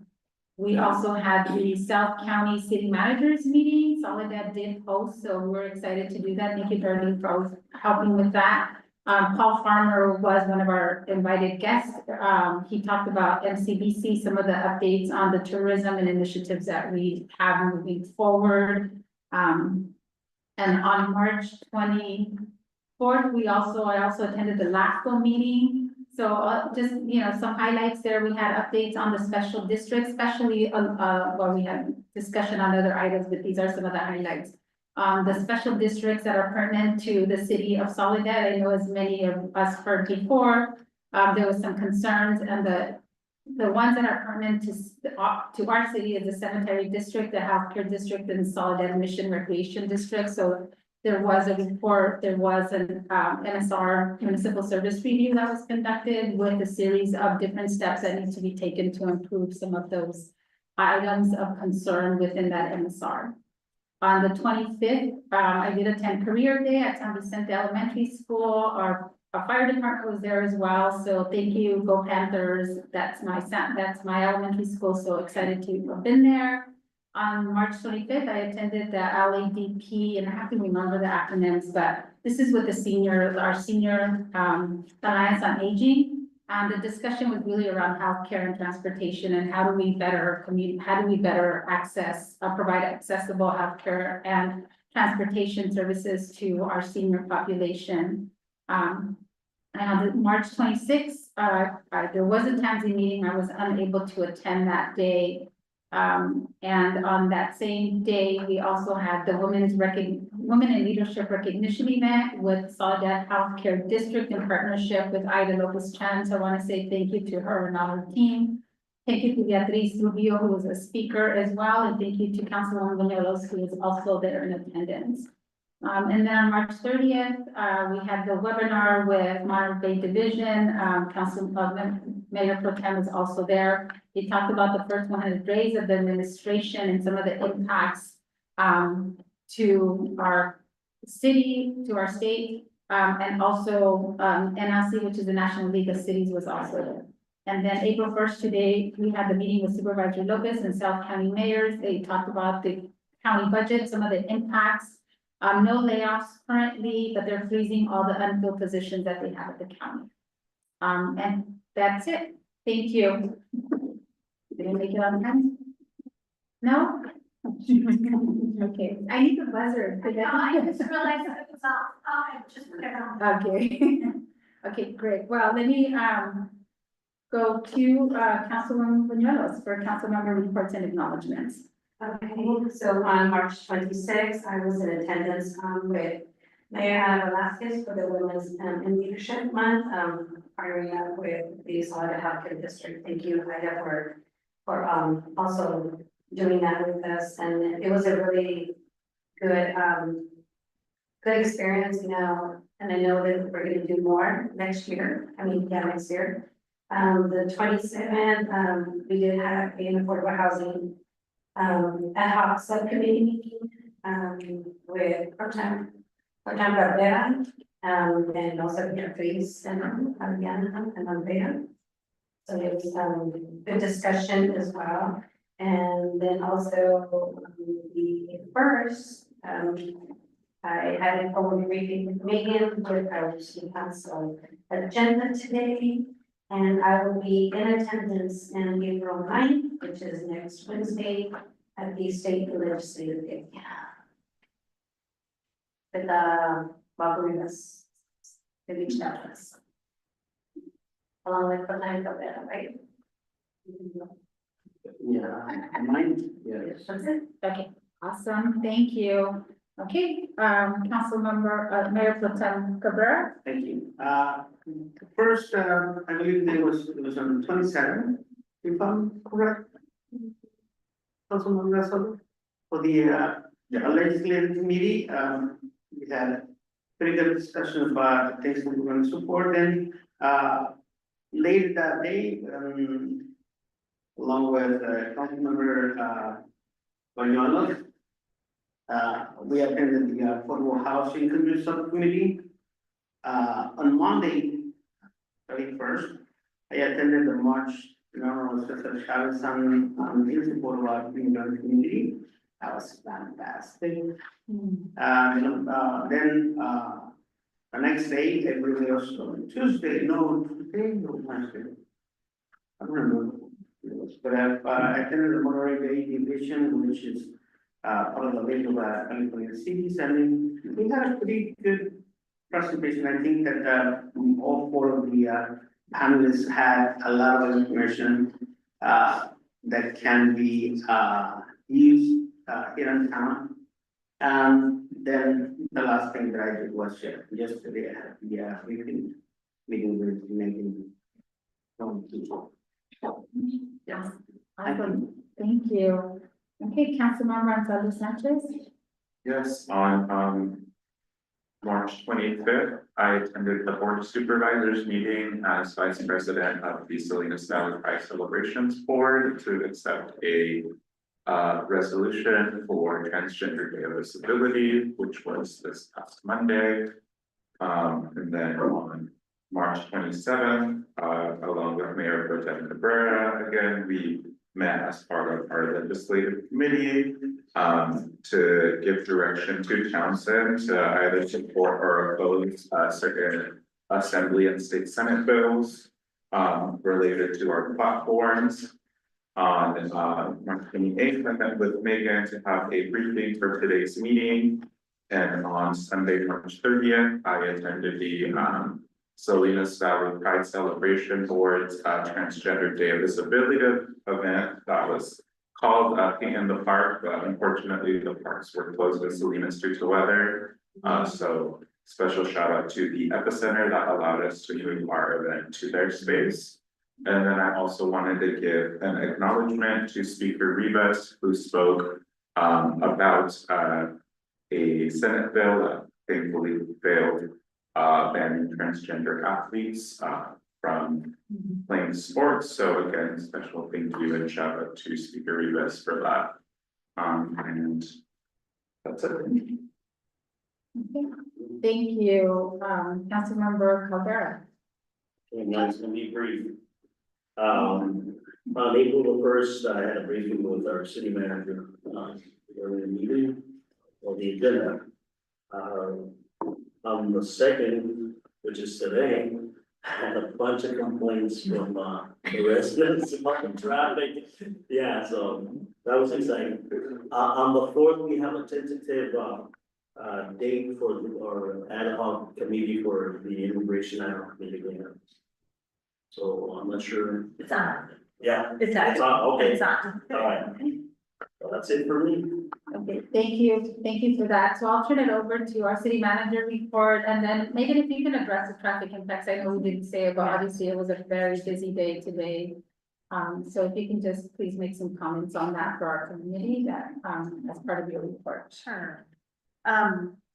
we also had the South County City Managers meeting. Soledad did host, so we're excited to do that. Thank you, Darlene, for helping with that. Paul Farmer was one of our invited guests. He talked about MCBC, some of the updates on the tourism and initiatives that we have moving forward. And on March 24th, I also attended the LAFCO meeting. So just, you know, some highlights there. We had updates on the special districts, especially where we had discussion on other items, but these are some of the highlights. The special districts that are pertinent to the city of Soledad. I know as many of us heard before, there was some concerns, and the ones that are pertinent to our city is the cemetery district, the healthcare district, and Soledad Mission Recreation District. So there was a report, there was an MSR municipal service review that was conducted with a series of different steps that need to be taken to improve some of those items of concern within that MSR. On the 25th, I did attend Career Day at San Vicente Elementary School. Our fire department was there as well, so thank you, Go Panthers. That's my elementary school, so excited to have been there. On March 25th, I attended the LADP, and I have to remember the acronyms, but this is with our senior Alliance on Aging. The discussion was really around healthcare and transportation and how do we better provide accessible healthcare and transportation services to our senior population. And on March 26th, there was a TAMSI meeting. I was unable to attend that day. And on that same day, we also had the Women in Leadership Recognition event with Soledad Healthcare District in partnership with Ida Lopez Chan. So I want to say thank you to her and all her team. Thank you to Beatriz Rubio, who was a speaker as well, and thank you to Councilwoman Bañuelos, who was also there in attendance. And then on March 30th, we had the webinar with Monterey Bay Division. Mayor Pro Tem was also there. He talked about the first 100 days of the administration and some of the impacts to our city, to our state, and also NLC, which is the National League of Cities, was also there. And then April 1st, today, we had the meeting with Supervisor Lopez and South County mayors. They talked about the county budget, some of the impacts. No layoffs currently, but they're freezing all the unfilled positions that they have at the county. And that's it. Thank you. Did I make it on time? No? Okay, I need the buzzer. I just realized that it was off. I just put it on. Okay. Okay, great. Well, let me go to Councilwoman Bañuelos for council member reports and acknowledgements. Okay, so on March 26th, I was in attendance with Mayor Ana Velasquez for the Women's in Leadership Month, partnering up with the Soledad Healthcare District. Thank you, Ida, for also doing that with us, and it was a really good good experience, you know, and I know that we're gonna do more next year. Next year. The 27th, we did have an affordable housing ad hoc subcommittee meeting with Pro-Tem Cabrera, and also Beatriz and Ariana and Andrea. So it was good discussion as well. And then also the first, I had a formal briefing with Megan with our city council agenda today. And I will be in attendance on April 9th, which is next Wednesday, at the state legislative day. With Barbara's, they reached out to us. Along with Pro-Tem Cabrera, right? Yeah, mine, yeah. That's it. Okay, awesome. Thank you. Okay, Councilmember, Mayor Pro Tem Cabrera. Thank you. First, I believe it was on the 27th, if I'm correct. Councilmember Lasolo, for the legislative committee, we had a pretty good discussion about things that we're going to support. And later that day, along with Councilmember Bañuelos, we attended the Affordable Housing Committee Subcommittee. On Monday, 31st, I attended the March General Cesar Chavez on the support of our community. That was fantastic. Then the next day, everybody else, Tuesday, no, Wednesday. I don't remember. But I attended the Monterey Bay Division, which is part of the League of California Cities, and we had a pretty good presentation. I think that all four of the panelists had a lot of information that can be used here in town. Then the last thing that I did was yesterday I had the meeting with Megan. Yes, awesome. Thank you. Okay, Councilmember Antonio Sanchez. Yes, on March 25th, I attended the Board of Supervisors meeting as Vice President of the Salinas Valley Pride Celebrations Board to accept a resolution for Transgender Day of Disability, which was this past Monday. And then on March 27th, along with Mayor Pro Tem Cabrera, again, we met as part of our legislative committee to give direction to council to either support or oppose certain assembly and state senate bills related to our platforms. On March 28th, I met with Megan to have a briefing for today's meeting. And on Sunday, March 30th, I attended the Salinas Valley Pride Celebration Board's Transgender Day of Disability event that was called Paint in the Park, but unfortunately the parks were closed in Salinas due to weather. So special shout out to the Epicenter that allowed us to move our event to their space. And then I also wanted to give an acknowledgement to Speaker Rivas, who spoke about a Senate bill that thankfully failed, banning transgender athletes from playing sports. So again, special thank you and shout out to Speaker Rivas for that. And that's it. Okay, thank you, Councilmember Cabrera. And that's gonna be brief. On April the 1st, I had a briefing with our city manager, during the meeting, or the agenda. On the 2nd, which is today, I had a bunch of complaints from, the residents about the traffic. Yeah, so that was exciting. On the 4th, we have a tentative, date for our ad hoc committee for the immigration ad hoc committee. So I'm not sure. It's on. Yeah. It's on. Okay. It's on. All right. Well, that's it for me. Okay, thank you for that. So I'll turn it over to our city manager report, and then Megan, if you can address the traffic impacts. I know we didn't say it, but obviously it was a very busy day today. So if you can just please make some comments on that for our community, that as part of your report. Sure.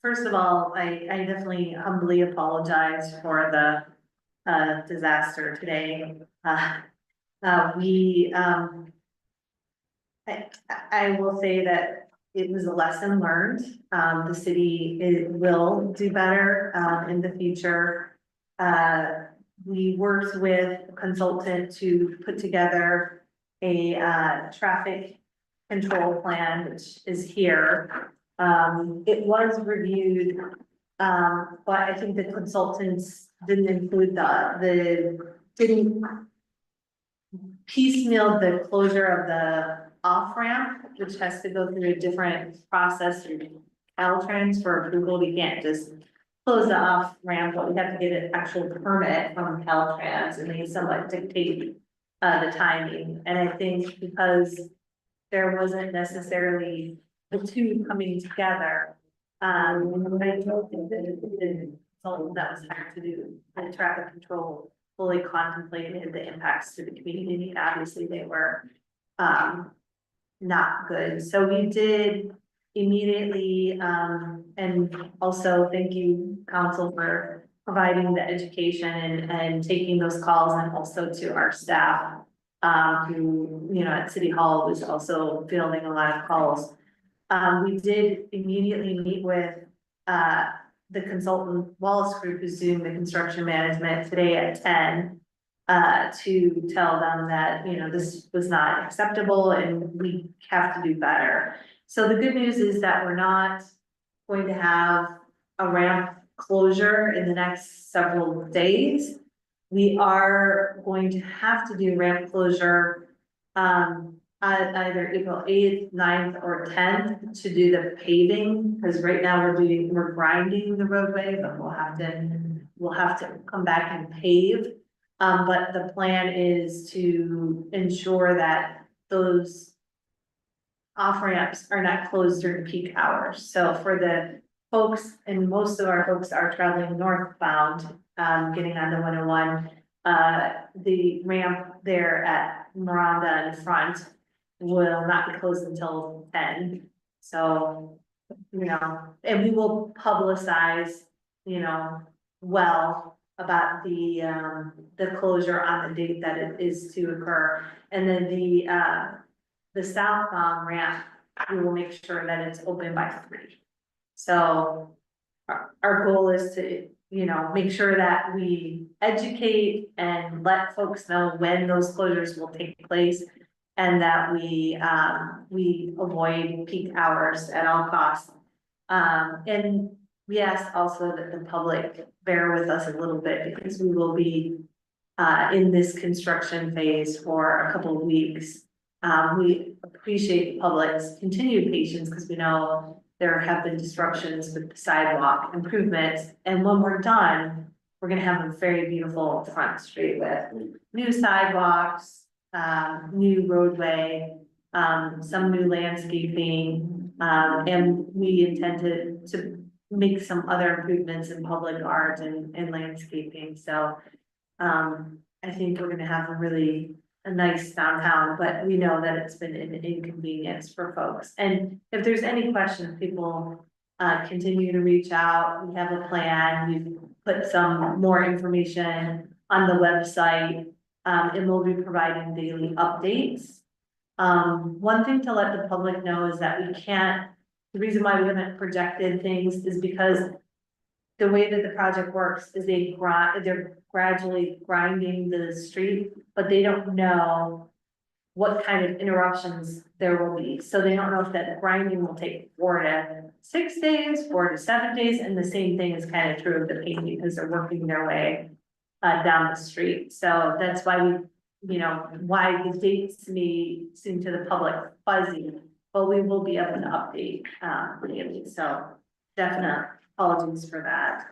First of all, I definitely humbly apologize for the disaster today. I will say that it was a lesson learned. The city will do better in the future. We worked with a consultant to put together a traffic control plan, which is here. It was reviewed, but I think the consultants didn't include didn't piecemeal the closure of the off-ramp, which has to go through a different process through Caltrans for approval. We can't just close the off-ramp, but we have to get an actual permit from Caltrans, and they somewhat dictate the timing. And I think because there wasn't necessarily the two coming together, I don't think that something that was hired to do the traffic control fully contemplated the impacts to the community. Obviously, they were not good. So we did immediately, and also thank you, council, for providing the education and taking those calls, and also to our staff, who, you know, at City Hall was also fielding a lot of calls. We did immediately meet with the consultant Wallace Group, who's doing the construction management today at 10, to tell them that, you know, this was not acceptable and we have to do better. So the good news is that we're not going to have a ramp closure in the next several days. We are going to have to do ramp closure either April 8th, 9th, or 10th to do the paving, because right now we're grinding the roadway, but we'll have to come back and pave. But the plan is to ensure that those off-ramps are not closed during peak hours. So for the folks, and most of our folks are traveling northbound, getting on the 101, the ramp there at Miranda in front will not be closed until 10. So, you know, and we will publicize, you know, well about the closure on the date that it is to occur. And then the southbound ramp, we will make sure that it's open by 3. So our goal is to, you know, make sure that we educate and let folks know when those closures will take place. And that we avoid peak hours at all costs. And we ask also that the public bear with us a little bit because we will be in this construction phase for a couple of weeks. We appreciate the public's continued patience because we know there have been disruptions with the sidewalk improvements. And when we're done, we're gonna have a very beautiful front street with new sidewalks, new roadway, some new landscaping, and we intend to make some other improvements in public art and landscaping, so. I think we're gonna have a nice downtown, but we know that it's been an inconvenience for folks. And if there's any questions, people, continue to reach out, we have a plan, we've put some more information on the website. And we'll be providing daily updates. One thing to let the public know is that the reason why we haven't projected things is because the way that the project works is they're gradually grinding the street, but they don't know what kind of interruptions there will be. So they don't know if that grinding will take 4 to 6 days, 4 to 7 days, and the same thing is kind of true of the painting because they're working their way down the street. So that's why why the dates may seem to the public fuzzy, but we will be able to update daily. So definite apologies for that.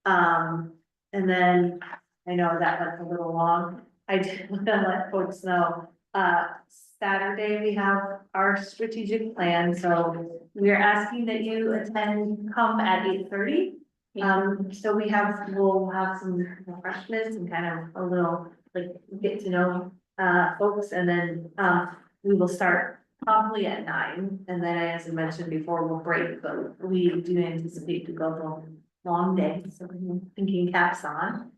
And then I know that went a little long. I did want to let folks know, Saturday we have our strategic plan. So we are asking that you come at 8:30. So we'll have some refreshments and kind of a little, get to know, folks, and then, we will start probably at 9. And then, as I mentioned before, we'll break, but we do anticipate to go the long day, so we're thinking caps on.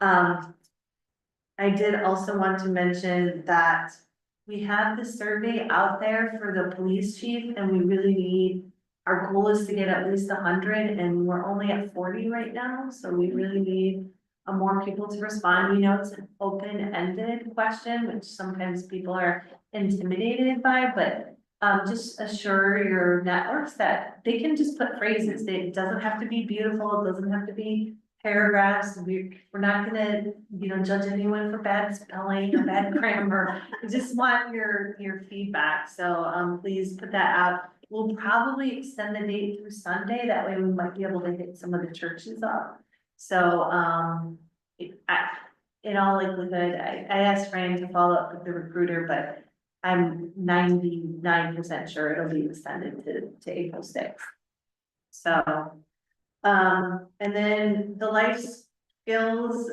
I did also want to mention that we have the survey out there for the police chief, and we really need. Our goal is to get at least 100, and we're only at 40 right now, so we really need more people to respond. We know it's an open-ended question, which sometimes people are intimidated by, but just assure your networks that they can just put phrases. It doesn't have to be beautiful, it doesn't have to be paragraphs. We're not gonna, judge anyone for bad spelling or bad grammar. We just want your feedback, so please put that out. We'll probably extend the date through Sunday, that way we might be able to hit some of the churches up. So, in all likelihood, I asked Fran to follow up with the recruiter, but I'm 99% sure it'll be extended to April 6th. So, and then the life skills,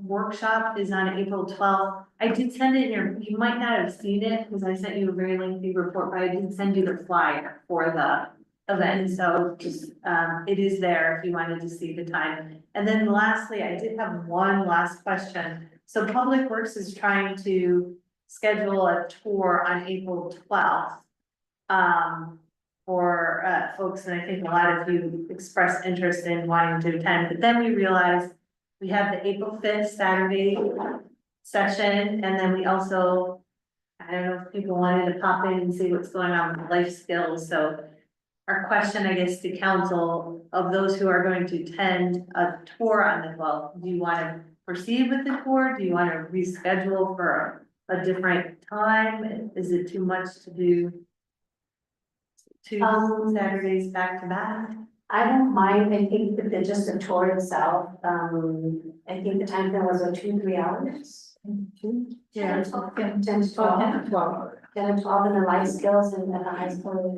workshop is on April 12th. I did send it you might not have seen it because I sent you a very lengthy report, but I did send you the flyer for the event. So just, it is there if you wanted to see the time. And then lastly, I did have one last question. So Public Works is trying to schedule a tour on April 12th. For folks, and I think a lot of you expressed interest in wanting to attend, but then we realized we have the April 5th Saturday session, and then we also, I don't know if people wanted to pop in and see what's going on with life skills, so our question, I guess, to council, of those who are going to attend a tour on the 12th, do you want to proceed with the tour? Do you want to reschedule for a different time? Is it too much to do 2 Saturdays back to back? I don't mind, I think that just the tour itself, I think the time frame was 2-3 hours. 10 to 12. 10 to 12. 10 to 12 in the life skills and the high school.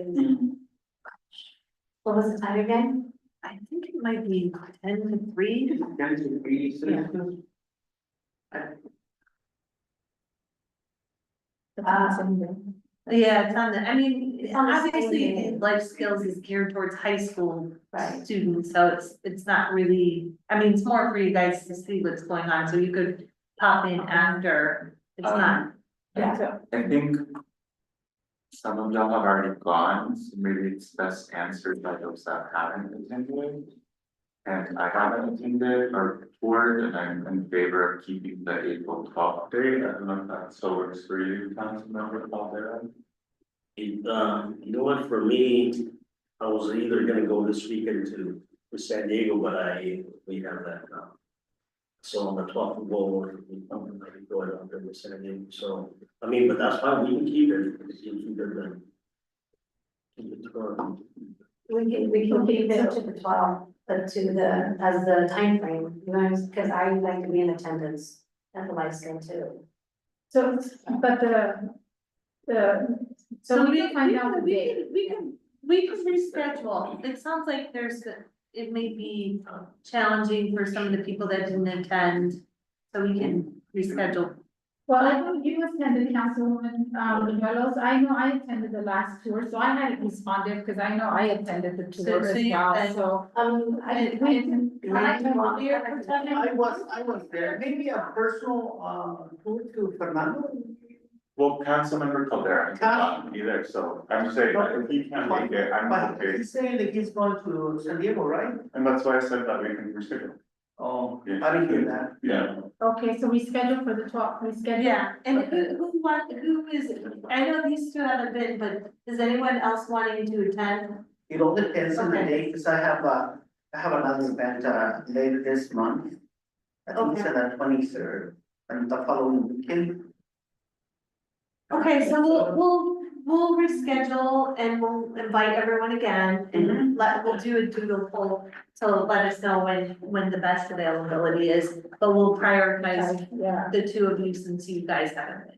What was the time again? I think it might be 10 to 3. 10 to 3. Yeah, it's on the, I mean, It's on the same obviously, day. life skills is geared towards high school Right. students, so it's not really, I mean, it's more for you guys to see what's going on, so you could pop in after, it's not. Yeah. I think some of y'all have already gone, so maybe it's best answered by those that haven't attended. And I haven't attended or toured, and I'm in favor of keeping the April 12th date. I don't know if that still works for you, Councilmember Caldera. You know what, for me, I was either gonna go this weekend to San Diego, but we have that, so on the 12th of October, we go out there to San Diego, so, I mean, but that's fine, we can keep it, we can keep it then. Keep it going. We can keep it to the 12th, but to the, as the timeframe, you know, because I like to be in attendance at the life skill too. So, but so we can find out the date. We can reschedule. It sounds like it may be challenging for some of the people that didn't attend. So we can reschedule. Well, I know you attended, Councilwoman, Revelos. I know I attended the last tour, so I hadn't responded because I know I attended the tour So as you well, said- so. I was there, maybe a personal, tour to Fernando. Well, Councilmember Caldera can't either, so I'm saying that if he can't make it, I'm But okay. he's saying that he's going to San Diego, right? And that's why I said that we can reschedule. Oh, Yeah. I didn't hear that. Yeah. Okay, so we scheduled for the 12th, reschedule. Yeah, and who is, I know these two haven't been, but is anyone else wanting to attend? It all depends on the Okay. date, because I have another event, later this month. I think it's on the 23rd, and the following weekend. Okay, so we'll reschedule and we'll invite everyone again and we'll do a doodle poll. So let us know when the best availability is, but we'll prioritize Yeah. the two of you since you guys haven't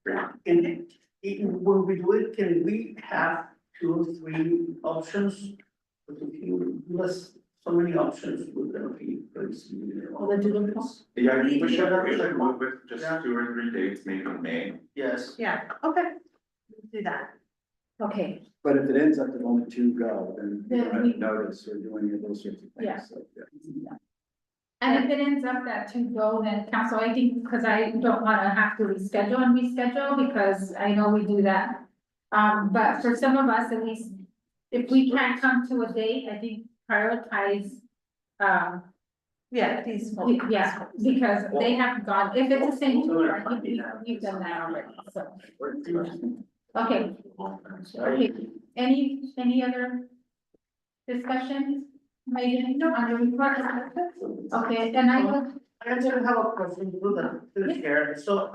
been. And when we do it, can we have 2 or 3 options? But if you give us so many options, we're gonna be crazy. Well, the doodle poll. Yeah, we should move with just 2 or 3 dates, maybe in May. Yes. Yeah, okay, we'll do that. Okay, But if it ends up that only 2 go, then you Then don't have we- to notice or do any of those sorts of Yeah. things, so, yeah. and if it ends up that to go, then council, I think, because I don't want to have to reschedule and reschedule, because I know we do that. But for some of us, at least, if we can't come to a date, I think prioritize, Yeah, please. yeah, because they have gone, if it's the same tour, you've done that already, so. Okay, okay, any other discussions? Maybe no on the report? Okay, then I will, I actually have a question to the chair, so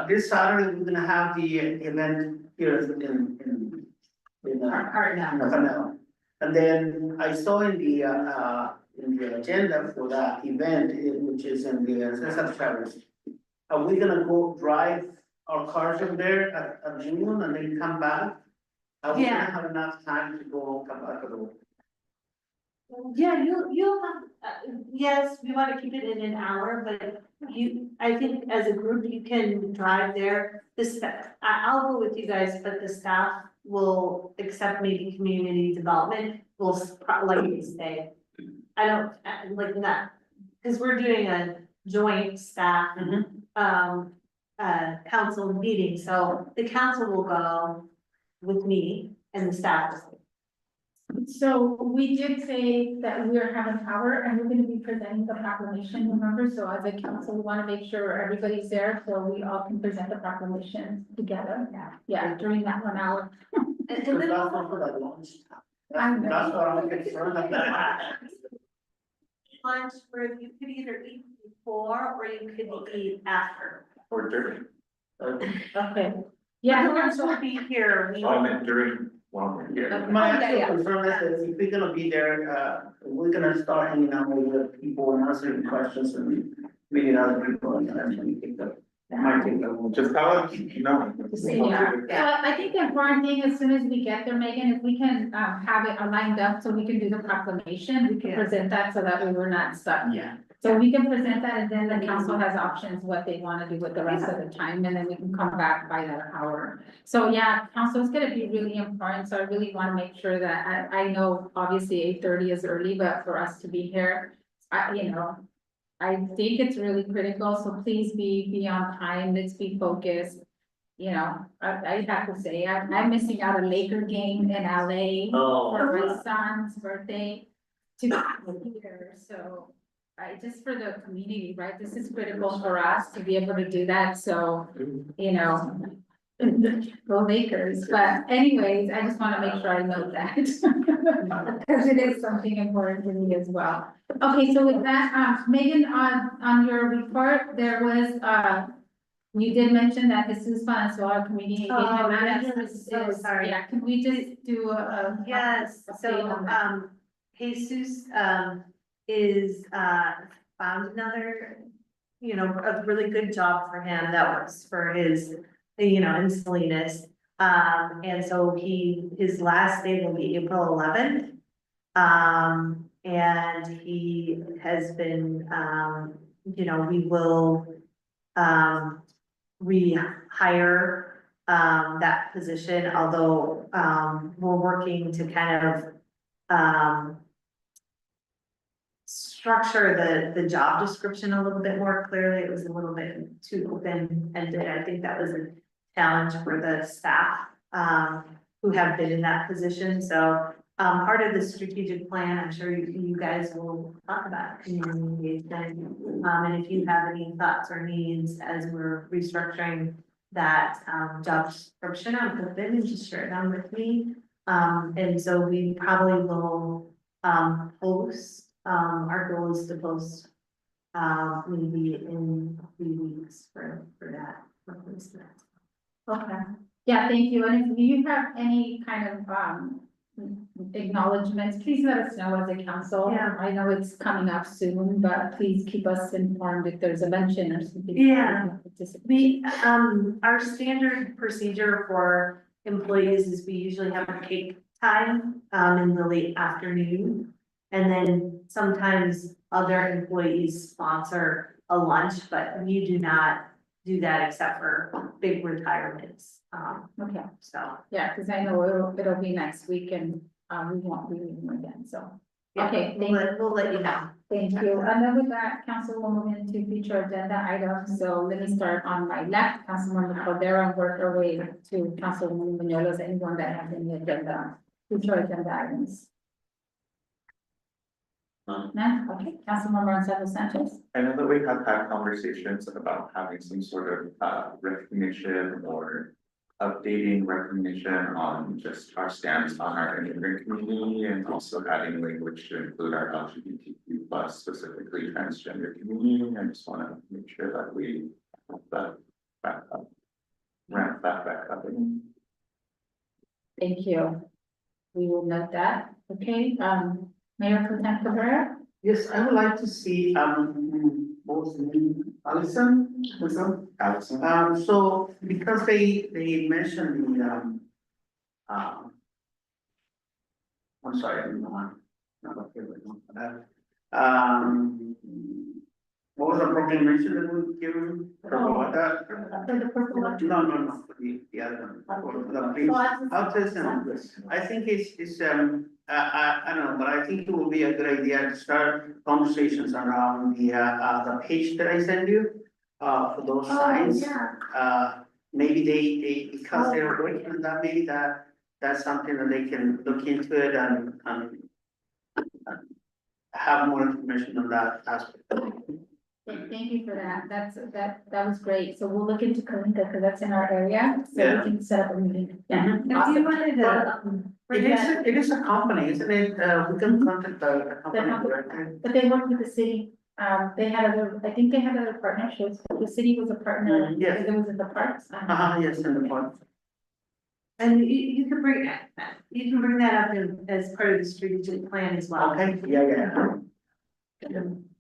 this Saturday, we're gonna have the event here in Fernando. And then I saw in the agenda for that event, which is in the Cesar Chavez. Are we gonna go drive our cars over there at noon and then come back? Are we gonna Yeah. have enough time to go come back at all? Yeah, you'll have, yes, we want to keep it in an hour, but I think as a group, you can drive there. I'll go with you guys, but the staff will accept maybe community development, will likely stay. I don't, like that, because we're doing a joint staff, council meeting, so the council will go with me and the staff will stay. so we did say that we are having power and we're gonna be presenting the proclamation, remember? So as a council, we wanna make sure everybody's there, so we all can present the proclamation together. Yeah, during that 1 hour. And Because then that's not for that lunch. I'm That's what I'm concerned about. lunch where you could either eat before or you could eat after. Or during, Okay. Yeah, Yeah, the lunch will be here. I meant during, while we're here. My Okay, actual yeah. concern is that if we're gonna be there, we're gonna start hanging out with the people and answering questions and meeting other people and then we take the. Might take the. Just tell us, no. Yeah, I think the important thing, as soon as we get there, Megan, if we can, have it lined up so we can do the proclamation, we can present that so that we were not stuck. Yeah. So we can present that and then the council has options, what they wanna do with the rest of the time, and then we can come back by that hour. So yeah, council is gonna be really important, so I really wanna make sure that, I know obviously 8:30 is early, but for us to be here, I think it's really critical, so please be on time, let's be focused. you know, I have to say, I'm missing out a Laker game in LA Oh. for my son's birthday to be here, so. Just for the community, right, this is critical for us to be able to do that, so, you know. Go Lakers, but anyways, I just wanna make sure I know that. Cause it is something important to me as well. Okay, so with that, Megan, on your report, there was, you did mention that Jesus Valenzuela Community Oh, Engagement yes, is, so sorry. yeah, can we just do a? Yes, so, update on that? Jesus, is, found another, you know, a really good job for him that works for his, you know, in Salinas. And so his last day will be April 11th. And he has been, you know, we will, rehire, that position, although, we're working to kind of, structure the job description a little bit more clearly. It was a little bit too open-ended. I think that was a challenge for the staff, who have been in that position. So, part of the strategic plan, I'm sure you guys will talk about community engagement. And if you have any thoughts or needs as we're restructuring that, job description, I'm open and just share it down with me. And so we probably will, post. Our goal is to post, maybe in a few weeks for that. replacement. Okay, yeah, thank you, and if you have any kind of, acknowledgements, please let us know as a council. Yeah. I know it's coming up soon, but please keep us informed if there's a mention or something. Yeah. We, our standard procedure for employees is we usually have a cake time, in the late afternoon. And then sometimes other employees sponsor a lunch, but we do not do that except for big retirements. Okay, So, yeah, because I know it'll be next week and, we won't be meeting again, so. yeah, Okay, we'll let you know. Thank you. And then with that, council will move into future agenda items. So let me start on my left, Councilmember Caldera, and work our way to Councilwoman Manolas, anyone that has any future agenda items. None? Okay, Councilmember Gonzalo Sanchez. I know that we have had conversations about having some sort of recognition or updating recognition on just our stance on our immigrant community and also adding language to include our LGBTQ plus, specifically transgender community. I just want to make sure that we have that back up, ramp that back up. Thank you. We will note that. Okay, Mayor Pro Tem Cabrera. Yes, I would like to see, what was the name, Allison? Allison. So because they mentioned the, I'm sorry, I'm not okay with that. What was the proclamation that we given? About that? No, the other one. For the police, autism. I think it's, I don't know, but I think it will be a good idea to start conversations around the page that I sent you, for those signs. Maybe they, because they're working on that, maybe that's something that they can look into it and have more information on that aspect. Thank you for that. That was great. So we'll look into Kalinka because that's in our area. So Yeah. we can set up a meeting. Yeah. If you Awesome. wanted to. It is a company, isn't it? We can contact the company directly. But they work with the city. They had I think they had other partnerships. The city was a partner. Yes. Because it was in the parks. Yes, in the point. And you can bring that up as part of the strategic plan as well. Okay, yeah.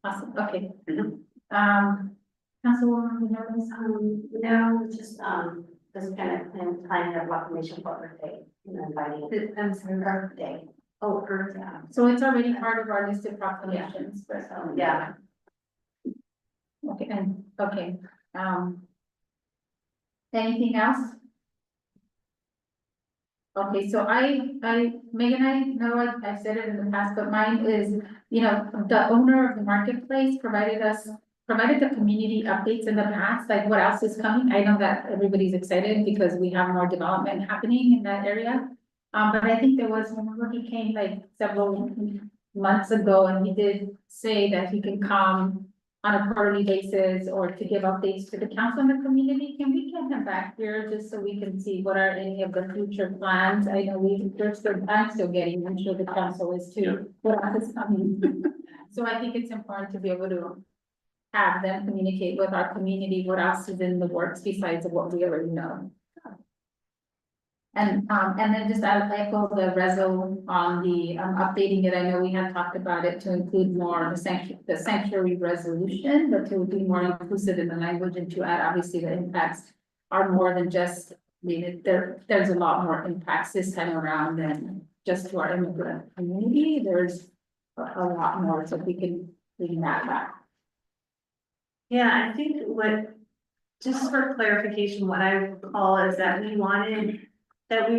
Awesome, okay. Mhm. Councilwoman Manolas, No, just kind of planning a proclamation for Earth Day, you know, inviting. I'm sorry. Earth Day. Oh, Earth. Yeah. so it's already part of our list of proclamations, but, So, yeah. okay, anything else? Okay, so Megan, I know I've said it in the past, but mine is, you know, the owner of the marketplace provided us provided the community updates in the past, like what else is coming. I know that everybody's excited because we have more development happening in that area. But I think there was, remember he came like several months ago and he did say that he can come on a quarterly basis or to give updates to the council and the community. Can we get him back here just so we can see what are any of the future plans? I know I'm still getting, I'm sure the council is too, what else is coming. So I think it's important to be able to have them communicate with our community, what else is in the works besides what we already know. And then just I'll echo the reso on the, updating it. I know we had talked about it to include more the sanctuary resolution, but to be more inclusive in the language and to add, obviously, the impacts are more than just, I mean, there's a lot more impacts this time around than just to our immigrant community. There's a lot more, so we can bring that back. Yeah, I think just for clarification, what I recall is that we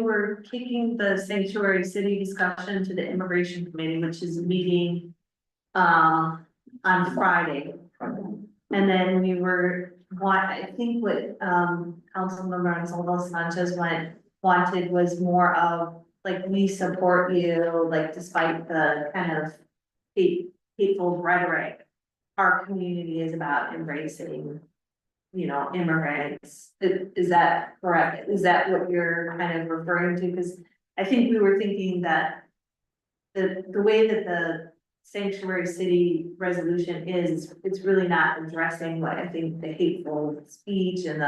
were kicking the sanctuary city discussion to the immigration committee, which is meeting on Friday. And then I think what Councilmember Anzaldo Sanchez wanted was more of, like, we support you, like, despite the kind of hateful rhetoric. Our community is about embracing, immigrants. Is that correct? Is that what you're kind of referring to? Because I think we were thinking that the way that the sanctuary city resolution is, it's really not addressing what I think the hateful speech and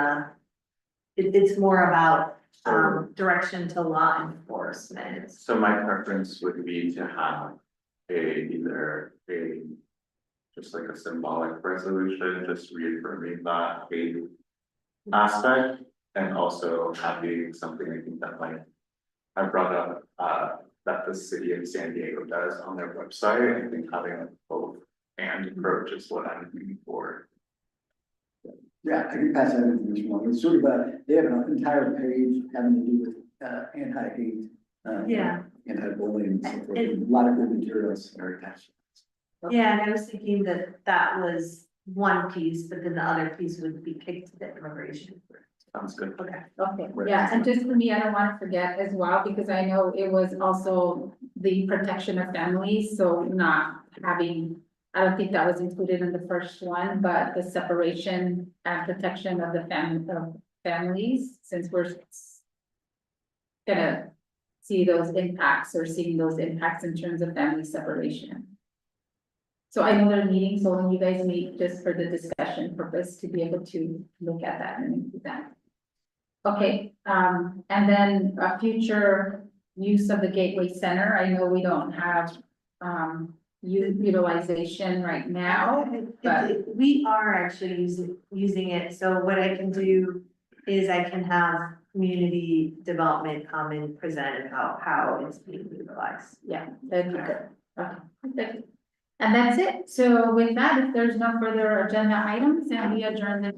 it's more about direction to law enforcement. So my preference would be to have just like a symbolic resolution, just reaffirming that hate aspect, and also having something I think that I brought up, that the city of San Diego does on their website. I think having a both and approach is what I'm looking for. Yeah, I can pass that information on. It's sort of they have an entire page having to do with anti-hate. Yeah. Anti-bullying, and so forth. A lot of good materials are attached. Yeah, and I was thinking that was one piece, but then the other piece would be kicked to the immigration. Sounds good. Okay. Okay, yeah, and just for me, I don't want to forget as well, because I know it was also the protection of families, so not having, I don't think that was included in the first one, but the separation and protection of the families, since we're gonna see those impacts or seeing those impacts in terms of family separation. So I know they're meeting, so when you guys meet, just for the discussion purpose, to be able to look at that and include that. Okay, and then a future use of the Gateway Center. I know we don't have utilization right now, but We are actually using it, so what I can do is I can have community development come and present about how it's being utilized. yeah, that'd be good. Okay, perfect. And that's it. So with that, if there's no further agenda items, then we adjourn the